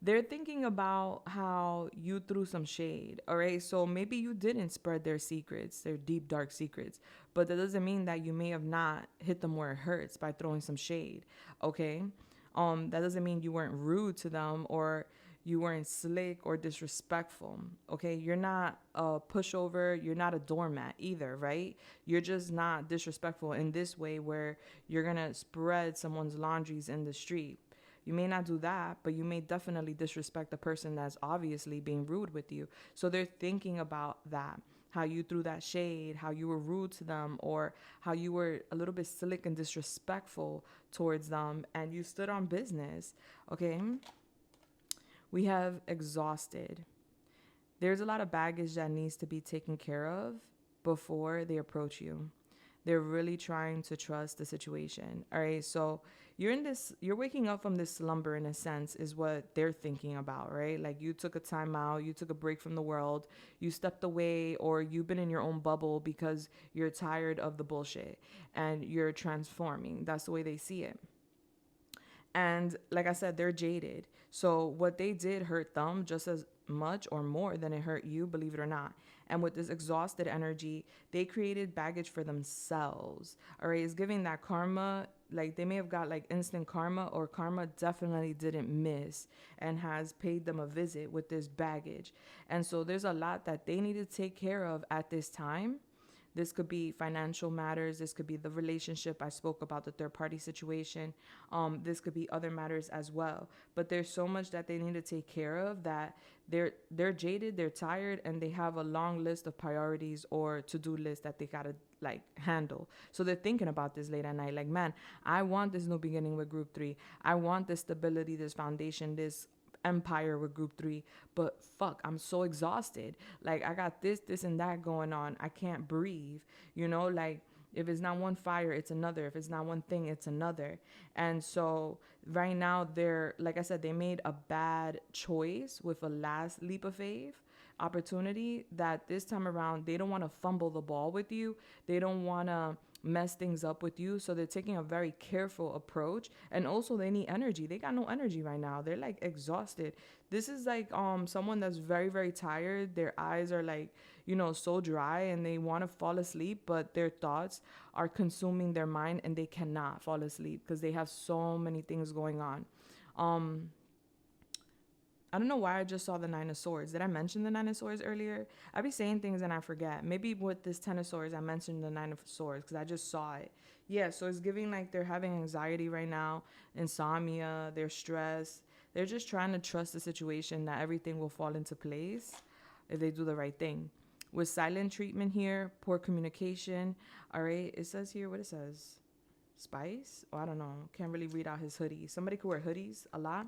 They're thinking about how you threw some shade. All right. So maybe you didn't spread their secrets, their deep, dark secrets. But that doesn't mean that you may have not hit them where it hurts by throwing some shade. Okay. That doesn't mean you weren't rude to them or you weren't slick or disrespectful. Okay. You're not a pushover. You're not a doormat either, right? You're just not disrespectful in this way where you're going to spread someone's laundries in the street. You may not do that, but you may definitely disrespect the person that's obviously being rude with you. So they're thinking about that, how you threw that shade, how you were rude to them, or how you were a little bit slick and disrespectful towards them, and you stood on business. Okay. We have exhausted. There's a lot of baggage that needs to be taken care of before they approach you. They're really trying to trust the situation. All right. So you're waking up from this slumber in a sense, is what they're thinking about, right? Like, you took a time out, you took a break from the world, you stepped away, or you've been in your own bubble because you're tired of the bullshit and you're transforming. That's the way they see it. And like I said, they're jaded. So what they did hurt them just as much or more than it hurt you, believe it or not. And with this exhausted energy, they created baggage for themselves. All right, it's giving that karma, like they may have got like instant karma, or karma definitely didn't miss and has paid them a visit with this baggage. And so there's a lot that they need to take care of at this time. This could be financial matters. This could be the relationship. I spoke about the third party situation. This could be other matters as well. But there's so much that they need to take care of that they're jaded, they're tired, and they have a long list of priorities or to-do list that they gotta like handle. So they're thinking about this late at night. Like, man, I want this new beginning with group 3. I want this stability, this foundation, this empire with group 3, but fuck, I'm so exhausted. Like, I got this and that going on. I can't breathe, like, if it's not one fire, it's another. If it's not one thing, it's another. And so right now, they're, like I said, they made a bad choice with a last leap of faith opportunity, that this time around they don't want to fumble the ball with you. They don't want to mess things up with you. So they're taking a very careful approach. And also they need energy. They got no energy right now. They're like exhausted. This is like someone that's very, very tired. Their eyes are like, so dry, and they want to fall asleep, but their thoughts are consuming their mind and they cannot fall asleep because they have so many things going on. I don't know why I just saw the Nine of Swords. Did I mention the Nine of Swords earlier? I be saying things and I forget. Maybe with this Ten of Swords, I mentioned the Nine of Swords because I just saw it. Yeah, so it's giving like they're having anxiety right now, insomnia, they're stressed. They're just trying to trust the situation, that everything will fall into place if they do the right thing. with silent treatment here, poor communication. All right, it says here what it says. Spice? Oh, I don't know. Can't really read out his hoodie. Somebody could wear hoodies a lot.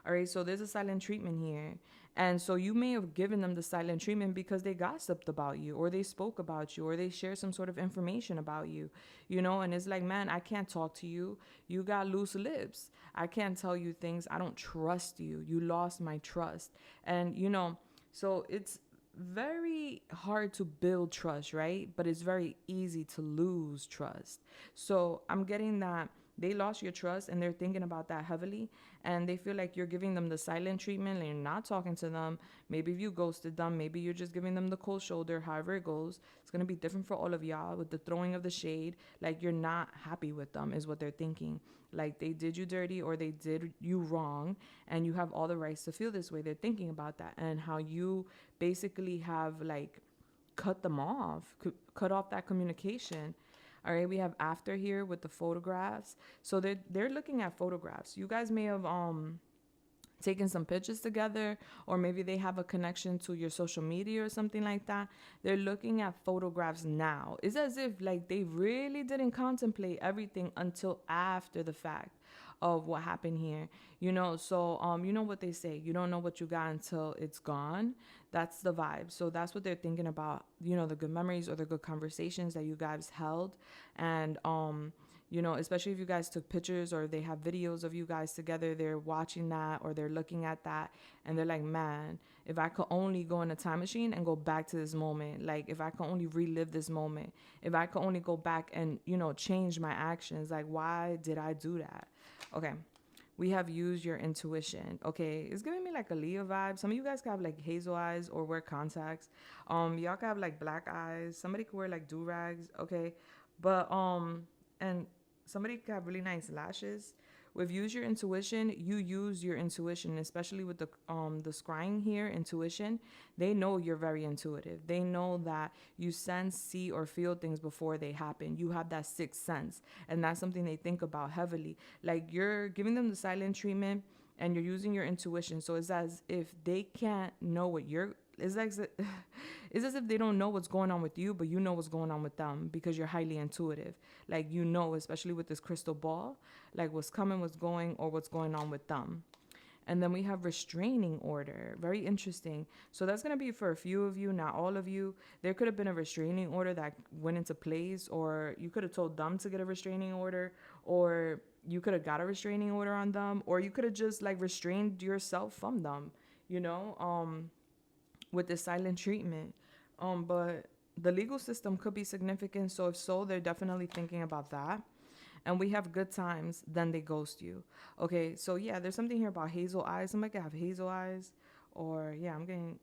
All right, so there's a silent treatment here. And so you may have given them the silent treatment because they gossiped about you, or they spoke about you, or they shared some sort of information about you, and it's like, man, I can't talk to you. You got loose lips. I can't tell you things. I don't trust you. You lost my trust. And, so it's very hard to build trust, right? But it's very easy to lose trust. So I'm getting that they lost your trust and they're thinking about that heavily, and they feel like you're giving them the silent treatment and you're not talking to them. Maybe if you ghosted them, maybe you're just giving them the cold shoulder. However it goes, it's going to be different for all of y'all with the throwing of the shade. Like, you're not happy with them is what they're thinking. Like, they did you dirty or they did you wrong, and you have all the rights to feel this way. They're thinking about that, and how you basically have like cut them off, cut off that communication. All right, we have after here with the photographs. So they're looking at photographs. You guys may have taken some pictures together, or maybe they have a connection to your social media or something like that. They're looking at photographs now. It's as if like they really didn't contemplate everything until after the fact of what happened here. So you know what they say, you don't know what you got until it's gone. That's the vibe. So that's what they're thinking about, the good memories or the good conversations that you guys held. And especially if you guys took pictures or they have videos of you guys together, they're watching that or they're looking at that, and they're like, man, if I could only go in a time machine and go back to this moment, like if I could only relive this moment, if I could only go back and, change my actions, like why did I do that? Okay. We have used your intuition. Okay, it's giving me like a Leo vibe. Some of you guys could have like hazel eyes or wear contacts. Y'all could have like black eyes. Somebody could wear like do-rags. Okay, but and somebody could have really nice lashes. With use your intuition, you use your intuition, especially with the scrying here, intuition. They know you're very intuitive. They know that you sense, see, or feel things before they happen. You have that sixth sense, and that's something they think about heavily. Like, you're giving them the silent treatment, and you're using your intuition. So it's as if they can't know what you're. It's like it's as if they don't know what's going on with you, but you know what's going on with them because you're highly intuitive. Like, especially with this crystal ball, like what's coming, what's going, or what's going on with them. And then we have restraining order. Very interesting. So that's going to be for a few of you, not all of you. There could have been a restraining order that went into place, or you could have told them to get a restraining order, or you could have got a restraining order on them, or you could have just like restrained yourself from them, with the silent treatment. But the legal system could be significant. So if so, they're definitely thinking about that. And we have good times, then they ghost you. Okay, so yeah, there's something here about hazel eyes. Somebody could have hazel eyes, or yeah, I'm getting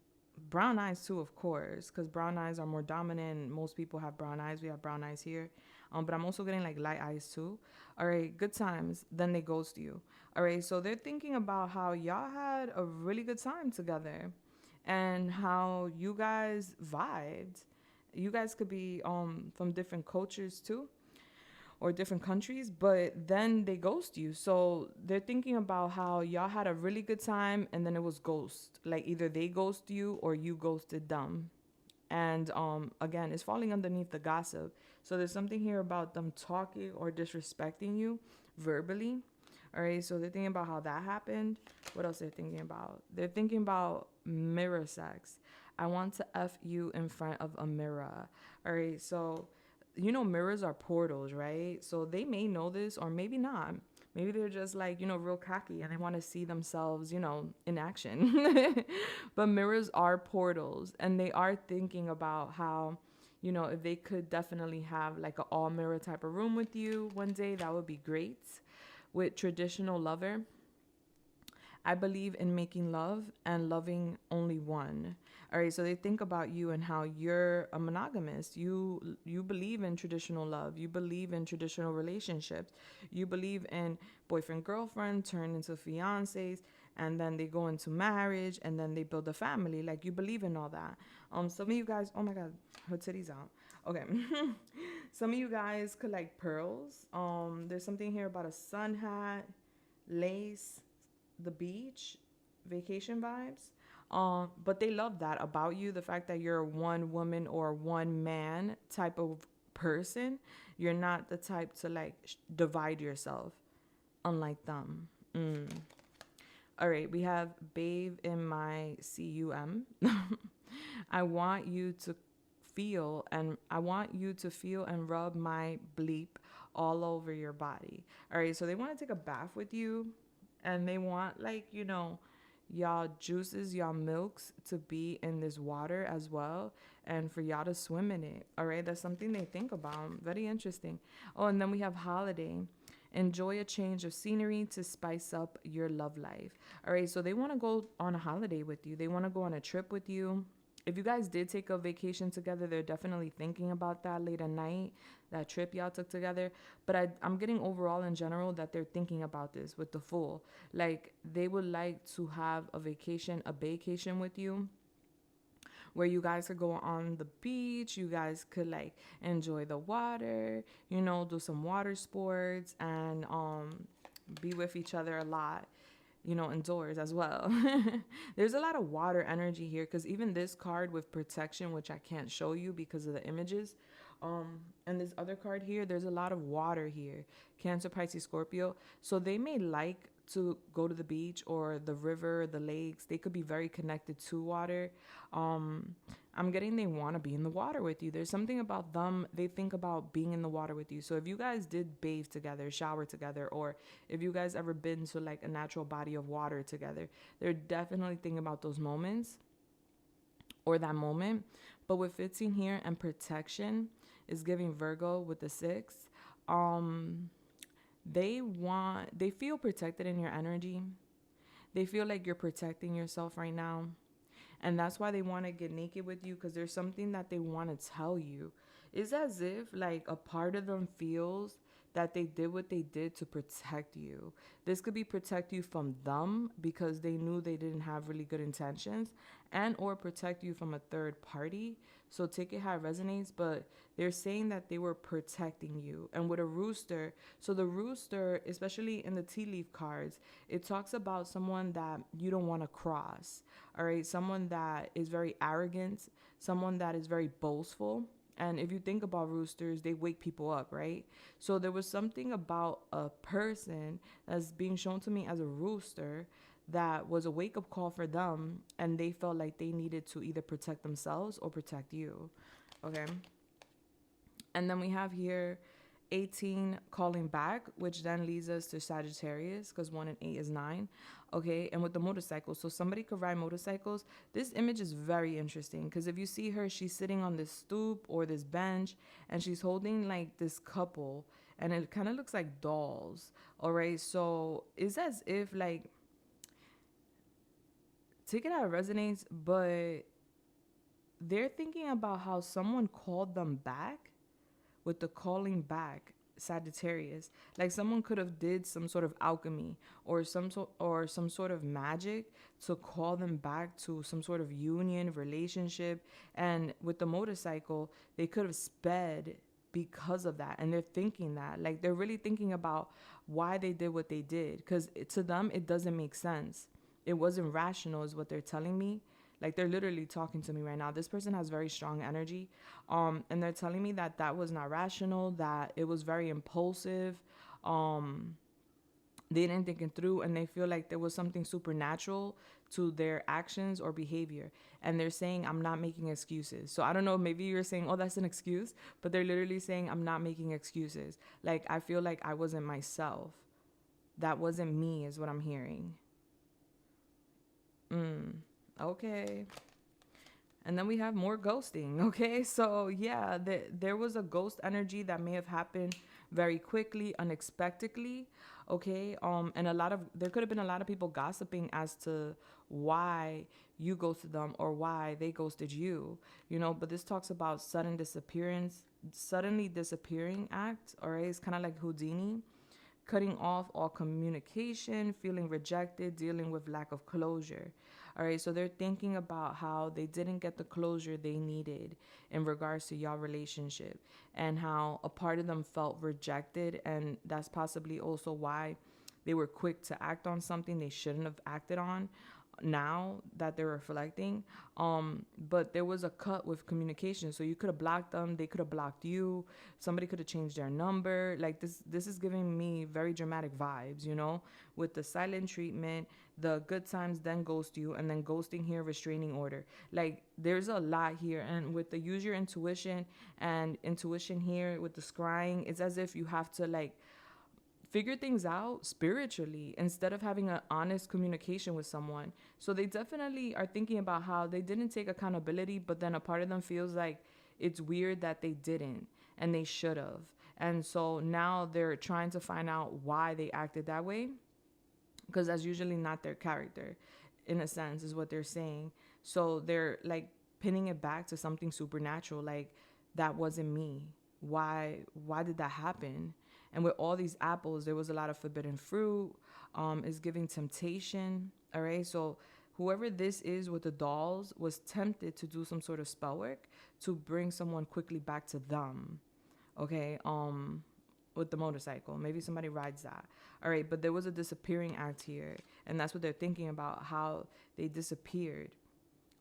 brown eyes too, of course, because brown eyes are more dominant. Most people have brown eyes. We have brown eyes here. But I'm also getting like light eyes too. All right, good times, then they ghost you. All right, so they're thinking about how y'all had a really good time together, and how you guys vibed. You guys could be from different cultures too, or different countries, but then they ghost you. So they're thinking about how y'all had a really good time and then it was ghost. Like, either they ghost you or you ghosted them. And again, it's falling underneath the gossip. So there's something here about them talking or disrespecting you verbally. All right, so they're thinking about how that happened. What else they're thinking about? They're thinking about mirror sex. I want to F you in front of a mirror. All right, so mirrors are portals, right? So they may know this or maybe not. Maybe they're just like, real cocky and they want to see themselves, in action. But mirrors are portals, and they are thinking about how, if they could definitely have like an all mirror type of room with you one day, that would be great. With traditional lover, I believe in making love and loving only one. All right, so they think about you and how you're a monogamist. You believe in traditional love. You believe in traditional relationships. You believe in boyfriend, girlfriend, turn into fiancés, and then they go into marriage, and then they build a family. Like, you believe in all that. Some of you guys, oh my God, her titty's out. Okay. Some of you guys collect pearls. There's something here about a sun hat, lace, the beach, vacation vibes. But they love that about you, the fact that you're a one woman or one man type of person. You're not the type to like divide yourself, unlike them. All right, we have Babe in my cum. I want you to feel and rub my bleep all over your body. All right, so they want to take a bath with you, and they want, like, y'all juices, y'all milks to be in this water as well, and for y'all to swim in it. All right, that's something they think about. Very interesting. Oh, and then we have holiday. Enjoy a change of scenery to spice up your love life. All right, so they want to go on a holiday with you. They want to go on a trip with you. If you guys did take a vacation together, they're definitely thinking about that late at night, that trip y'all took together. But I'm getting overall in general that they're thinking about this with the Fool. Like, they would like to have a vacation with you, where you guys could go on the beach, you guys could like enjoy the water, do some water sports, and be with each other a lot, indoors as well. There's a lot of water energy here, because even this card with protection, which I can't show you because of the images, and this other card here, there's a lot of water here. Cancer, Pisces, Scorpio. So they may like to go to the beach or the river, the lakes. They could be very connected to water. I'm getting they want to be in the water with you. There's something about them. They think about being in the water with you. So if you guys did bathe together, shower together, or if you guys ever been to like a natural body of water together, they're definitely thinking about those moments or that moment. But with 15 here and protection is giving Virgo with the 6. They feel protected in your energy. They feel like you're protecting yourself right now. And that's why they want to get naked with you, because there's something that they want to tell you. It's as if like a part of them feels that they did what they did to protect you. This could be protect you from them because they knew they didn't have really good intentions, and or protect you from a third party. So take it how it resonates, but they're saying that they were protecting you. And with a rooster, so the rooster, especially in the tea leaf cards, it talks about someone that you don't want to cross. All right, someone that is very arrogant, someone that is very boastful. And if you think about roosters, they wake people up, right? So there was something about a person that's being shown to me as a rooster that was a wake-up call for them, and they felt like they needed to either protect themselves or protect you, okay? And then we have here 18 calling back, which then leads us to Sagittarius, because 1 and 8 is 9. Okay, and with the motorcycles, so somebody could ride motorcycles. This image is very interesting, because if you see her, she's sitting on this stoop or this bench, and she's holding like this couple, and it kind of looks like dolls. All right, so it's as if like, take it how it resonates, but they're thinking about how someone called them back. With the calling back, Sagittarius, like someone could have did some sort of alchemy or some sort of magic to call them back to some sort of union relationship. And with the motorcycle, they could have sped because of that, and they're thinking that, like, they're really thinking about why they did what they did, because to them it doesn't make sense. It wasn't rational is what they're telling me. Like, they're literally talking to me right now. This person has very strong energy. And they're telling me that that was not rational, that it was very impulsive. They didn't think it through, and they feel like there was something supernatural to their actions or behavior. And they're saying, I'm not making excuses. So I don't know, maybe you're saying, oh, that's an excuse. But they're literally saying, I'm not making excuses. Like, I feel like I wasn't myself. That wasn't me is what I'm hearing. Okay. And then we have more ghosting. Okay. So yeah, there was a ghost energy that may have happened very quickly, unexpectedly. Okay. And there could have been a lot of people gossiping as to why you ghosted them or why they ghosted you, but this talks about suddenly disappearing act. All right. It's kind of like Houdini. Cutting off all communication, feeling rejected, dealing with lack of closure. All right, so they're thinking about how they didn't get the closure they needed in regards to your relationship, and how a part of them felt rejected, and that's possibly also why they were quick to act on something they shouldn't have acted on. now that they're reflecting. But there was a cut with communication, so you could have blocked them, they could have blocked you, somebody could have changed their number. Like this is giving me very dramatic vibes, you know, with the silent treatment, the good times, then ghost you, and then ghosting here, restraining order. Like there's a lot here. And with the use your intuition, and intuition here with the scrying, it's as if you have to like figure things out spiritually instead of having an honest communication with someone. So they definitely are thinking about how they didn't take accountability, but then a part of them feels like it's weird that they didn't and they should have. And so now they're trying to find out why they acted that way, because that's usually not their character, in a sense, is what they're saying. So they're like pinning it back to something supernatural, like that wasn't me. Why did that happen? And with all these apples, there was a lot of forbidden fruit. Is giving temptation. All right. So whoever this is with the dolls was tempted to do some sort of spell work to bring someone quickly back to them. Okay. With the motorcycle, maybe somebody rides that. All right. But there was a disappearing act here. And that's what they're thinking about, how they disappeared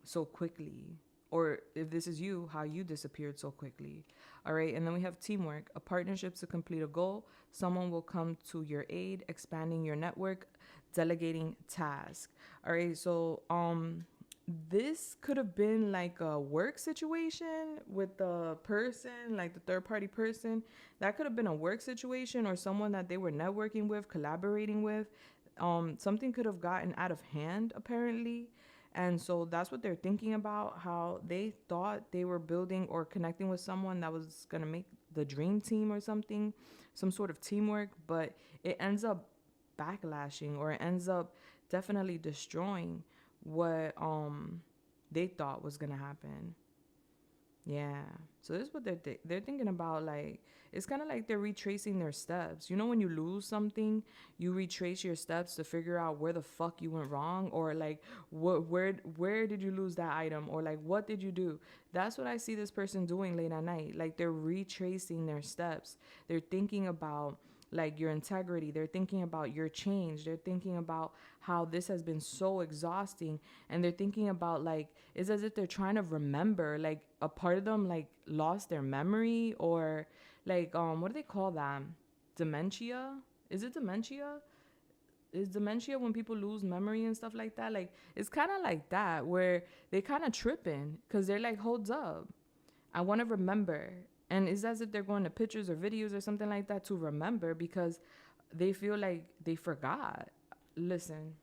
so quickly. Or if this is you, how you disappeared so quickly. All right. And then we have teamwork, a partnership to complete a goal. Someone will come to your aid, expanding your network, delegating tasks. All right. So this could have been like a work situation with the person, like the third party person. That could have been a work situation, or someone that they were networking with, collaborating with. Something could have gotten out of hand, apparently. And so that's what they're thinking about, how they thought they were building or connecting with someone that was going to make the dream team or something, some sort of teamwork, but it ends up backlashing, or it ends up definitely destroying what they thought was going to happen. Yeah. So this is what they're thinking about. Like, it's kind of like they're retracing their steps. You know, when you lose something, you retrace your steps to figure out where the fuck you went wrong, or like where did you lose that item, or like what did you do? That's what I see this person doing late at night. Like they're retracing their steps. They're thinking about like your integrity. They're thinking about your change. They're thinking about how this has been so exhausting, and they're thinking about like, it's as if they're trying to remember, like a part of them like lost their memory, or like what do they call that, dementia? Is it dementia? Is dementia when people lose memory and stuff like that? Like it's kind of like that, where they kind of tripping because they're like, holds up, I want to remember. And it's as if they're going to pictures or videos or something like that to remember, because they feel like they forgot. Listen,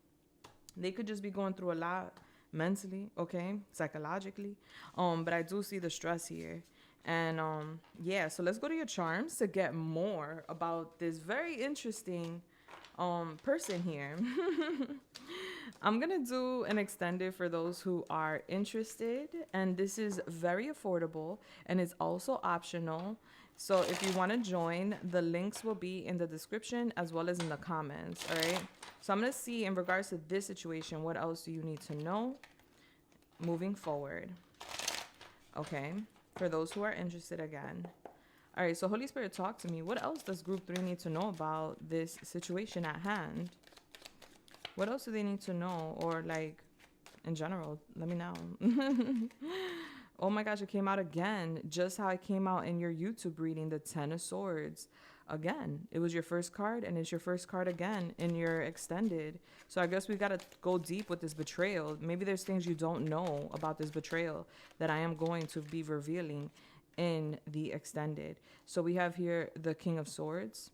they could just be going through a lot mentally, okay, psychologically. But I do see the stress here. And yeah, so let's go to your charms to get more about this very interesting person here. I'm gonna do an extended for those who are interested, and this is very affordable and it's also optional. So if you want to join, the links will be in the description as well as in the comments. All right, so I'm gonna see in regards to this situation, what else do you need to know moving forward. Okay, for those who are interested again. All right, so Holy Spirit, talk to me. What else does group 3 need to know about this situation at hand? What else do they need to know? Or like in general, let me know. Oh my gosh, it came out again. Just how it came out in your YouTube reading, the 10 of Swords. Again, it was your first card, and it's your first card again in your extended. So I guess we got to go deep with this betrayal. Maybe there's things you don't know about this betrayal that I am going to be revealing in the extended. So we have here the King of Swords.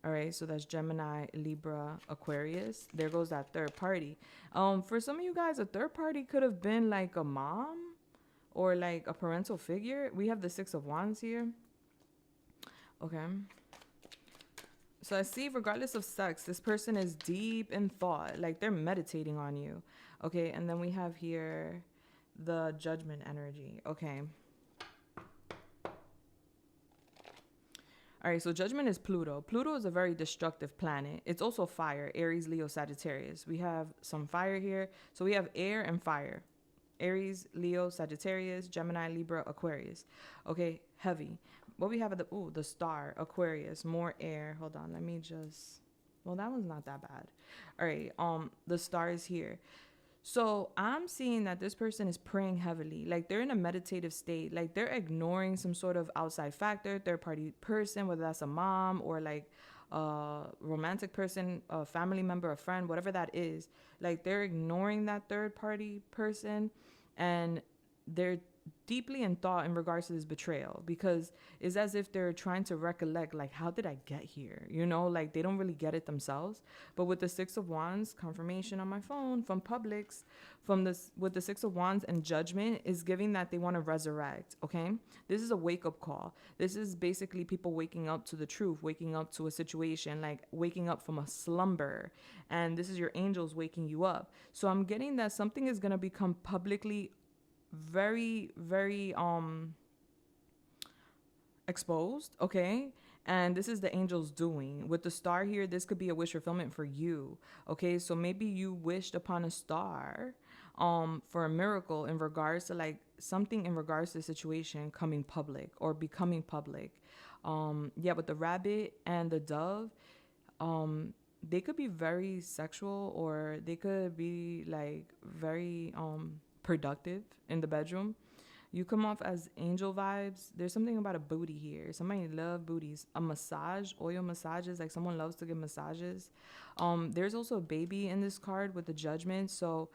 All right, so that's Gemini, Libra, Aquarius. There goes that third party. For some of you guys, a third party could have been like a mom or like a parental figure. We have the 6 of Wands here. Okay. So I see, regardless of sex, this person is deep in thought. Like they're meditating on you. Okay, and then we have here the Judgment energy. Okay. All right, so Judgment is Pluto. Pluto is a very destructive planet. It's also fire, Aries, Leo, Sagittarius. We have some fire here. So we have air and fire. Aries, Leo, Sagittarius, Gemini, Libra, Aquarius. Okay, heavy. What we have at the Star, Aquarius, more air. Hold on, let me just Well, that one's not that bad. All right. The star is here. So I'm seeing that this person is praying heavily. Like they're in a meditative state. Like they're ignoring some sort of outside factor, third party person, whether that's a mom or like a romantic person, a family member, a friend, whatever that is. Like they're ignoring that third party person, and they're deeply in thought in regards to this betrayal, because it's as if they're trying to recollect, like, how did I get here, like they don't really get it themselves. But with the Six of Wands, confirmation on my phone from Publix, from this, with the Six of Wands and Judgment, is giving that they want to resurrect. Okay, this is a wake-up call. This is basically people waking up to the truth, waking up to a situation, like waking up from a slumber, and this is your angels waking you up. So I'm getting that something is going to become publicly very, very exposed. Okay, and this is the angels doing with the star here. This could be a wish fulfillment for you. Okay, so maybe you wished upon a star for a miracle in regards to like something in regards to the situation coming public or becoming public. Yeah, with the rabbit and the dove, they could be very sexual, or they could be like very productive in the bedroom. You come off as angel vibes. There's something about a booty here. Somebody love booties. A massage, oil massages, like someone loves to give massages. There's also a baby in this card with the Judgment. So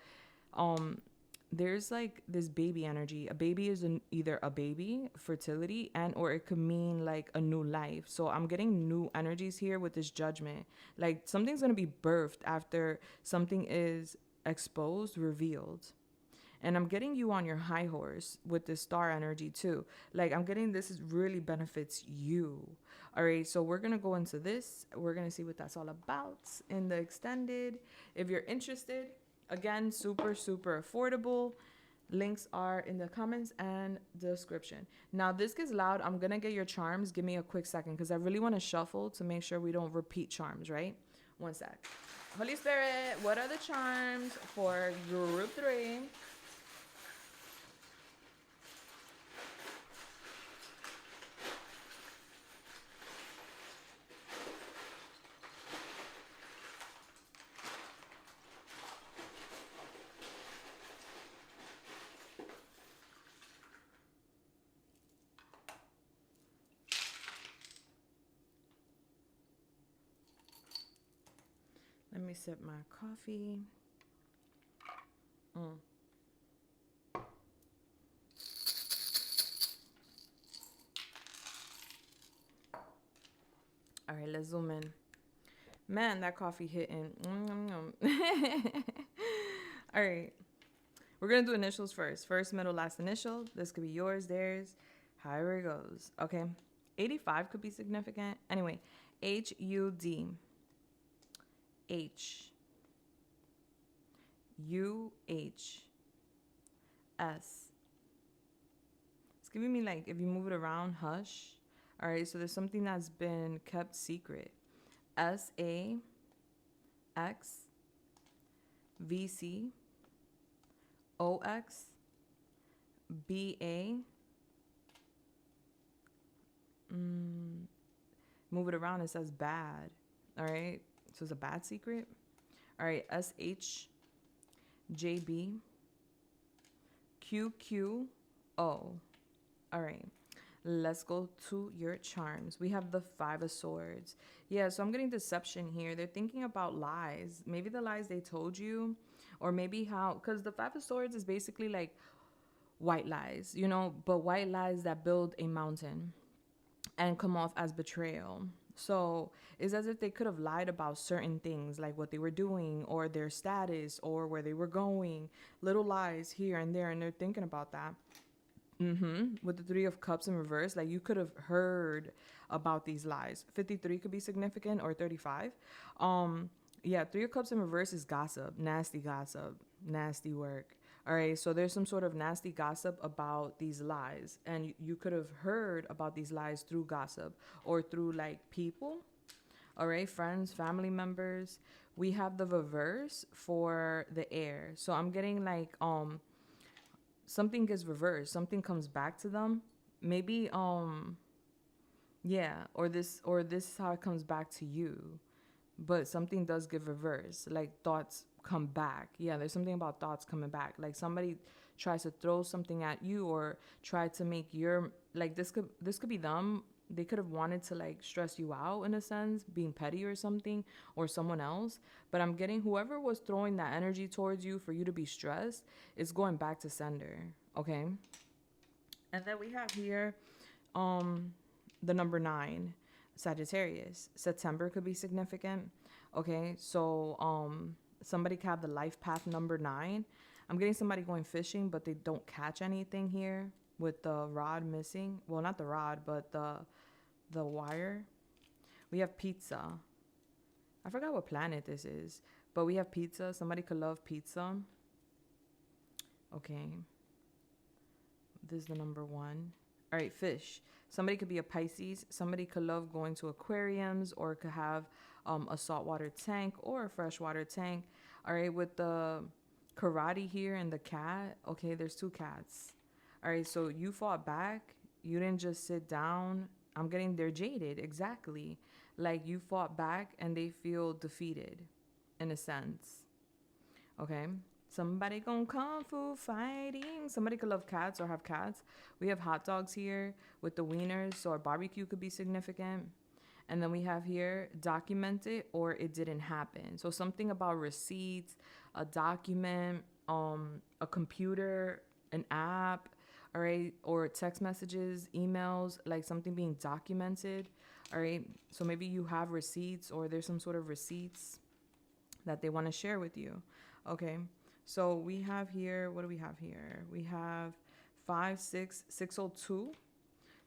there's like this baby energy. A baby is either a baby, fertility, and or it could mean like a new life. So I'm getting new energies here with this Judgment. Like something's gonna be birthed after something is exposed, revealed. And I'm getting you on your high horse with this star energy too. Like I'm getting this is really benefits you. All right, so we're gonna go into this. We're gonna see what that's all about in the extended. If you're interested, again, super, super affordable. Links are in the comments and description. Now this gets loud. I'm gonna get your charms. Give me a quick second because I really want to shuffle to make sure we don't repeat charms, right? One sec. Holy Spirit, what are the charms for group 3? Let me sip my coffee. All right, let's zoom in. Man, that coffee hitting. All right. We're going to do initials first. First, middle, last initial. This could be yours, theirs, however it goes. Okay. 85 could be significant. Anyway, HUD. H. UH. S. It's giving me like, if you move it around, hush. All right. So there's something that's been kept secret. SAX. VC. OX. BA. Move it around, it says bad. All right, so it's a bad secret. All right, SHJB. QQO. All right, let's go to your charms. We have the Five of Swords. Yeah, so I'm getting deception here. They're thinking about lies. Maybe the lies they told you, or maybe how, because the Five of Swords is basically like white lies, but white lies that build a mountain and come off as betrayal. So it's as if they could have lied about certain things, like what they were doing or their status or where they were going. Little lies here and there, and they're thinking about that. With the Three of Cups in reverse, like you could have heard about these lies. 53 could be significant, or 35. Yeah, Three of Cups in reverse is gossip, nasty work. All right, so there's some sort of nasty gossip about these lies, and you could have heard about these lies through gossip or through like people. All right, friends, family members. We have the reverse for the air. So I'm getting like something gets reversed, something comes back to them. Maybe yeah, or this is how it comes back to you. but something does give reverse, like thoughts come back. Yeah, there's something about thoughts coming back. Like somebody tries to throw something at you or try to make your, like, this could be them. They could have wanted to like stress you out in a sense, being petty or something, or someone else. But I'm getting whoever was throwing that energy towards you for you to be stressed is going back to sender. Okay. And then we have here the number 9, Sagittarius. September could be significant. Okay, so somebody could have the life path number 9. I'm getting somebody going fishing, but they don't catch anything here with the rod missing. Well, not the rod, but the wire. We have pizza. I forgot what planet this is, but we have pizza. Somebody could love pizza. Okay. This is the number 1. All right, fish. Somebody could be a Pisces. Somebody could love going to aquariums or could have a saltwater tank or a freshwater tank. All right, with the karate here and the cat. Okay, there's 2 cats. All right, so you fought back. You didn't just sit down. I'm getting they're jaded. Exactly. Like you fought back and they feel defeated in a sense. Okay. Somebody gonna kung fu fighting. Somebody could love cats or have cats. We have hot dogs here with the wieners, so our barbecue could be significant. And then we have here documented or it didn't happen. So something about receipts, a document, a computer, an app, all right, or text messages, emails, like something being documented. All right. So maybe you have receipts or there's some sort of receipts that they want to share with you. Okay. So we have here, what do we have here? We have 602.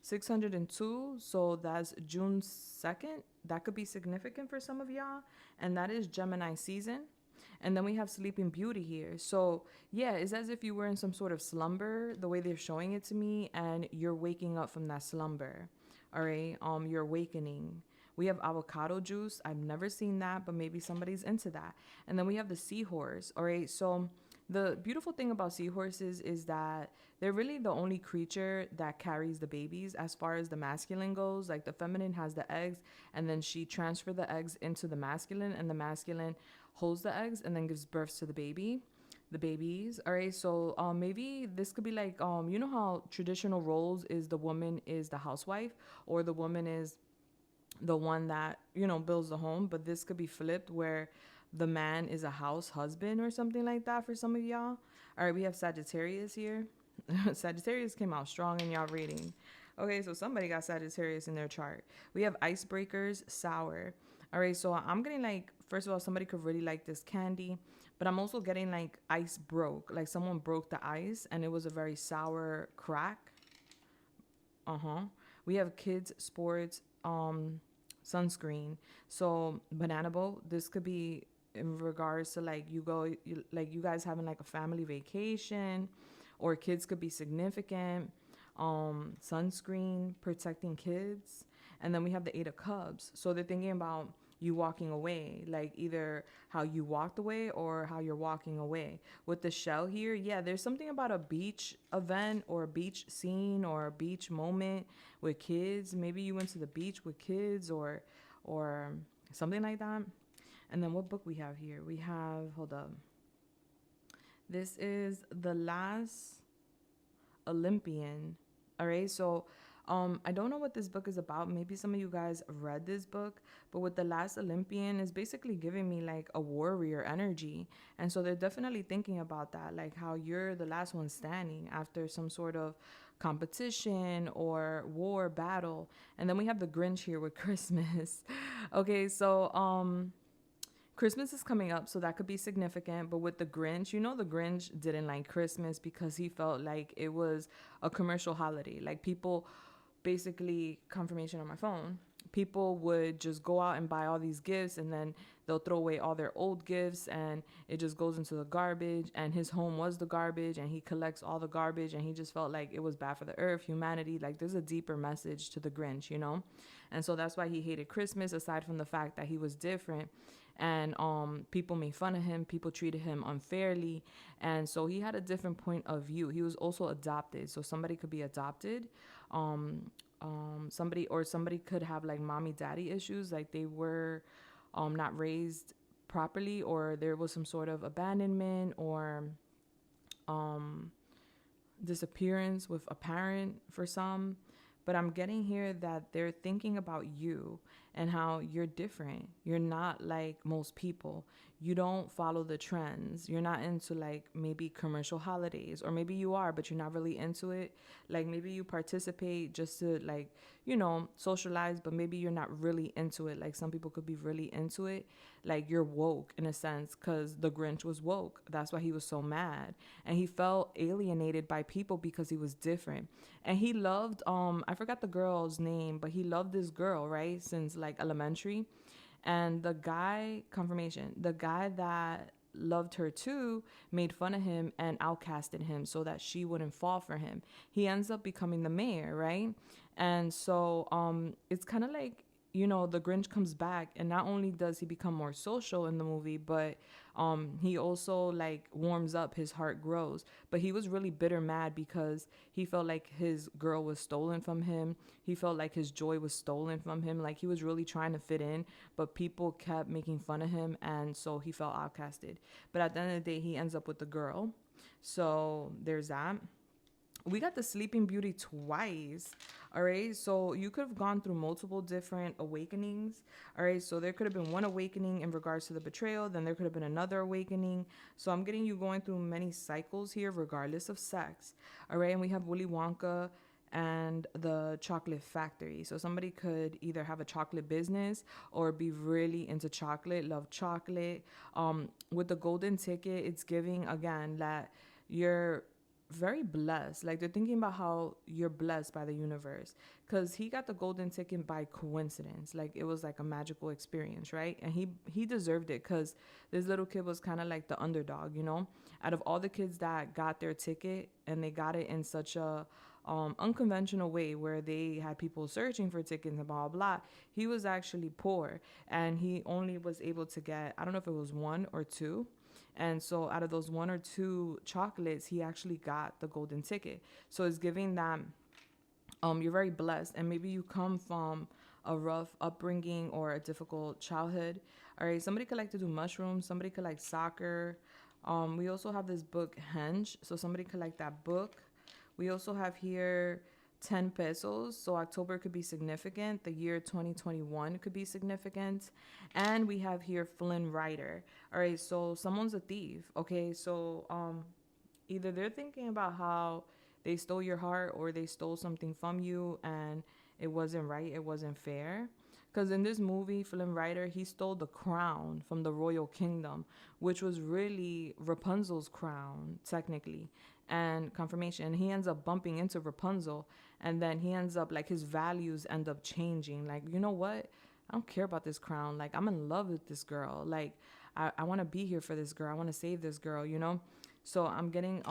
602. So that's June 2nd. That could be significant for some of y'all. And that is Gemini season. And then we have Sleeping Beauty here. So yeah, it's as if you were in some sort of slumber, the way they're showing it to me, and you're waking up from that slumber. All right. You're awakening. We have avocado juice. I've never seen that, but maybe somebody's into that. And then we have the seahorse. All right. So the beautiful thing about seahorses is that they're really the only creature that carries the babies as far as the masculine goes. Like the feminine has the eggs and then she transfers the eggs into the masculine and the masculine holds the eggs and then gives birth to the babies. All right. So maybe this could be like, you know how traditional roles is the woman is the housewife or the woman is the one that, builds the home, but this could be flipped where the man is a house husband or something like that for some of y'all. All right, we have Sagittarius here. Sagittarius came out strong in y'all reading. Okay, so somebody got Sagittarius in their chart. We have icebreakers, sour. All right, so I'm getting like, first of all, somebody could really like this candy, but I'm also getting like ice broke. Like someone broke the ice and it was a very sour crack. We have kids, sports, sunscreen. So banana boat, this could be in regards to like you guys having like a family vacation, or kids could be significant. Sunscreen, protecting kids. And then we have the 8 of cups. So they're thinking about you walking away, like either how you walked away or how you're walking away. With the shell here, yeah, there's something about a beach event or a beach scene or a beach moment with kids. Maybe you went to the beach with kids or something like that. And then what book we have here? We have, hold up. This is The Last Olympian. All right, so I don't know what this book is about. Maybe some of you guys read this book, but with The Last Olympian is basically giving me like a warrior energy. And so they're definitely thinking about that, like how you're the last one standing after some sort of competition or war battle. And then we have the Grinch here with Christmas. Okay, so Christmas is coming up, so that could be significant. But with the Grinch, the Grinch didn't like Christmas because he felt like it was a commercial holiday. Like people, basically, confirmation on my phone, people would just go out and buy all these gifts and then they'll throw away all their old gifts and it just goes into the garbage. And his home was the garbage and he collects all the garbage and he just felt like it was bad for the earth, humanity. Like there's a deeper message to the Grinch, And so that's why he hated Christmas, aside from the fact that he was different. And people made fun of him. People treated him unfairly. And so he had a different point of view. He was also adopted. So somebody could be adopted. Somebody could have like mommy daddy issues. Like they were not raised properly, or there was some sort of abandonment or disappearance with a parent for some. But I'm getting here that they're thinking about you and how you're different. You're not like most people. You don't follow the trends. You're not into like maybe commercial holidays, or maybe you are, but you're not really into it. Like maybe you participate just to like, socialize, but maybe you're not really into it. Like some people could be really into it. Like you're woke in a sense, because the Grinch was woke. That's why he was so mad. And he felt alienated by people because he was different. And he loved, I forgot the girl's name, but he loved this girl, right? Since like elementary. And the guy, confirmation, the guy that loved her too made fun of him and outcasted him so that she wouldn't fall for him. He ends up becoming the mayor, right? And so it's kind of like, the Grinch comes back, and not only does he become more social in the movie, but he also like warms up, his heart grows. But he was really bitter mad because he felt like his girl was stolen from him. He felt like his joy was stolen from him. Like he was really trying to fit in, but people kept making fun of him, and so he felt outcasted. But at the end of the day, he ends up with the girl. So there's that. We got the Sleeping Beauty twice. All right. So you could have gone through multiple different awakenings. All right. So there could have been one awakening in regards to the betrayal. Then there could have been another awakening. So I'm getting you going through many cycles here, regardless of sex. All right. And we have Willy Wonka and the Chocolate Factory. So somebody could either have a chocolate business or be really into chocolate, love chocolate. With the golden ticket, it's giving again that you're very blessed. Like they're thinking about how you're blessed by the universe, because he got the golden ticket by coincidence. Like it was like a magical experience, right? And he deserved it, because this little kid was kind of like the underdog, out of all the kids that got their ticket, and they got it in such a unconventional way where they had people searching for tickets and blah, blah, blah. He was actually poor, and he only was able to get, I don't know if it was one or two. And so out of those one or two chocolates, he actually got the golden ticket. So it's giving that you're very blessed, and maybe you come from a rough upbringing or a difficult childhood. All right, somebody could like to do mushrooms. Somebody could like soccer. We also have this book, Henge. So somebody could like that book. We also have here 10 pesos. So October could be significant. The year 2021 could be significant. And we have here Flynn Rider. All right, so someone's a thief. Okay, so either they're thinking about how they stole your heart, or they stole something from you and it wasn't right, it wasn't fair. Because in this movie, Flynn Rider, he stole the crown from the royal kingdom, which was really Rapunzel's crown, technically. And confirmation, he ends up bumping into Rapunzel, and then he ends up like his values end up changing. Like, you know what? I don't care about this crown. Like, I'm in love with this girl. Like, I want to be here for this girl. I want to save this girl, So I'm getting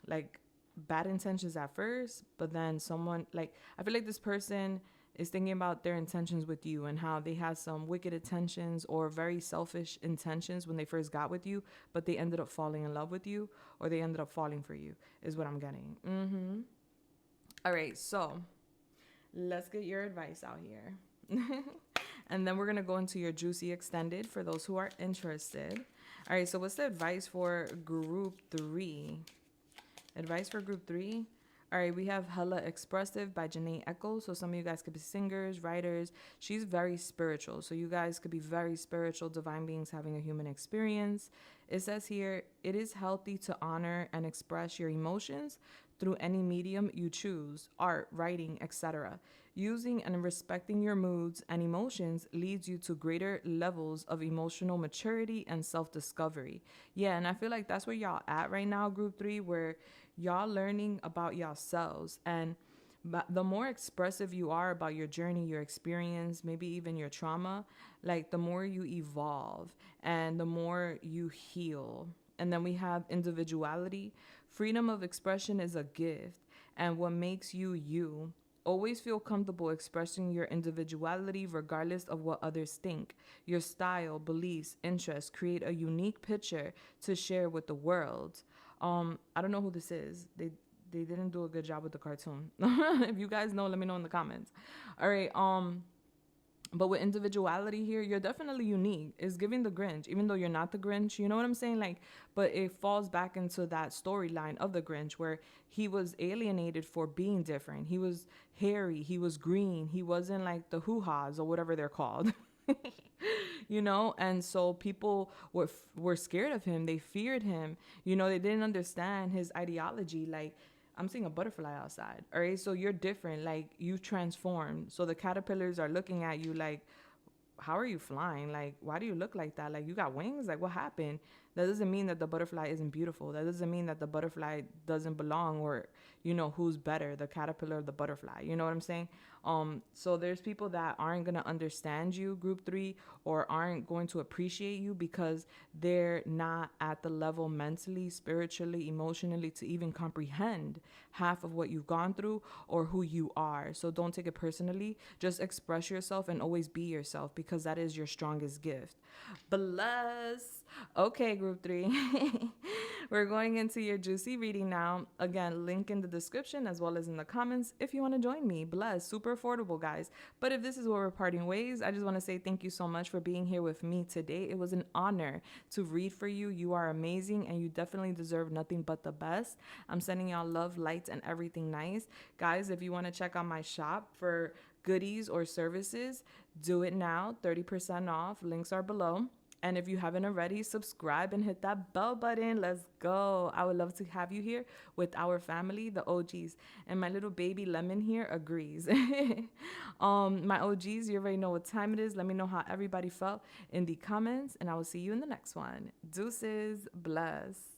like bad intentions at first, but then someone, like, I feel like this person is thinking about their intentions with you and how they had some wicked intentions or very selfish intentions when they first got with you, but they ended up falling in love with you, or they ended up falling for you, is what I'm getting. All right, so let's get your advice out here. And then we're going to go into your juicy extended for those who are interested. All right, so what's the advice for group 3? Advice for group 3? All right, we have Hella Expressive by Janae Eccles. So some of you guys could be singers, writers. She's very spiritual. So you guys could be very spiritual, divine beings having a human experience. It says here, it is healthy to honor and express your emotions through any medium you choose, art, writing, etc. Using and respecting your moods and emotions leads you to greater levels of emotional maturity and self-discovery. Yeah, and I feel like that's where y'all at right now, group 3, where y'all learning about yourselves. And the more expressive you are about your journey, your experience, maybe even your trauma, like the more you evolve and the more you heal. And then we have individuality. Freedom of expression is a gift, and what makes you you. Always feel comfortable expressing your individuality regardless of what others think. Your style, beliefs, interests create a unique picture to share with the world. I don't know who this is. They didn't do a good job with the cartoon. If you guys know, let me know in the comments. All right. But with individuality here, you're definitely unique. It's giving the Grinch, even though you're not the Grinch. You know what I'm saying? Like, but it falls back into that storyline of the Grinch where he was alienated for being different. He was hairy. He was green. He wasn't like the hoo-has or whatever they're called. You know, and so people were scared of him. They feared him. You know, they didn't understand his ideology. Like, I'm seeing a butterfly outside. All right, so you're different. Like, you've transformed. So the caterpillars are looking at you like, how are you flying? Like, why do you look like that? Like, you got wings? Like, what happened? That doesn't mean that the butterfly isn't beautiful. That doesn't mean that the butterfly doesn't belong, or, you know, who's better, the caterpillar or the butterfly. You know what I'm saying? So there's people that aren't going to understand you, group 3, or aren't going to appreciate you because they're not at the level mentally, spiritually, emotionally to even comprehend half of what you've gone through or who you are. So don't take it personally. Just express yourself and always be yourself, because that is your strongest gift. Bless. Okay, group 3. We're going into your juicy reading now. Again, link in the description as well as in the comments if you want to join me. Bless. Super affordable, guys. But if this is where we're parting ways, I just want to say thank you so much for being here with me today. It was an honor to read for you. You are amazing and you definitely deserve nothing but the best. I'm sending y'all love, lights, and everything nice. Guys, if you want to check out my shop for goodies or services, do it now. 30% off. Links are below. And if you haven't already, subscribe and hit that bell button. Let's go. I would love to have you here with our family, the OGs. And my little baby Lemon here agrees. My OGs, you already know what time it is. Let me know how everybody felt in the comments. And I will see you in the next one. Deuces. Bless.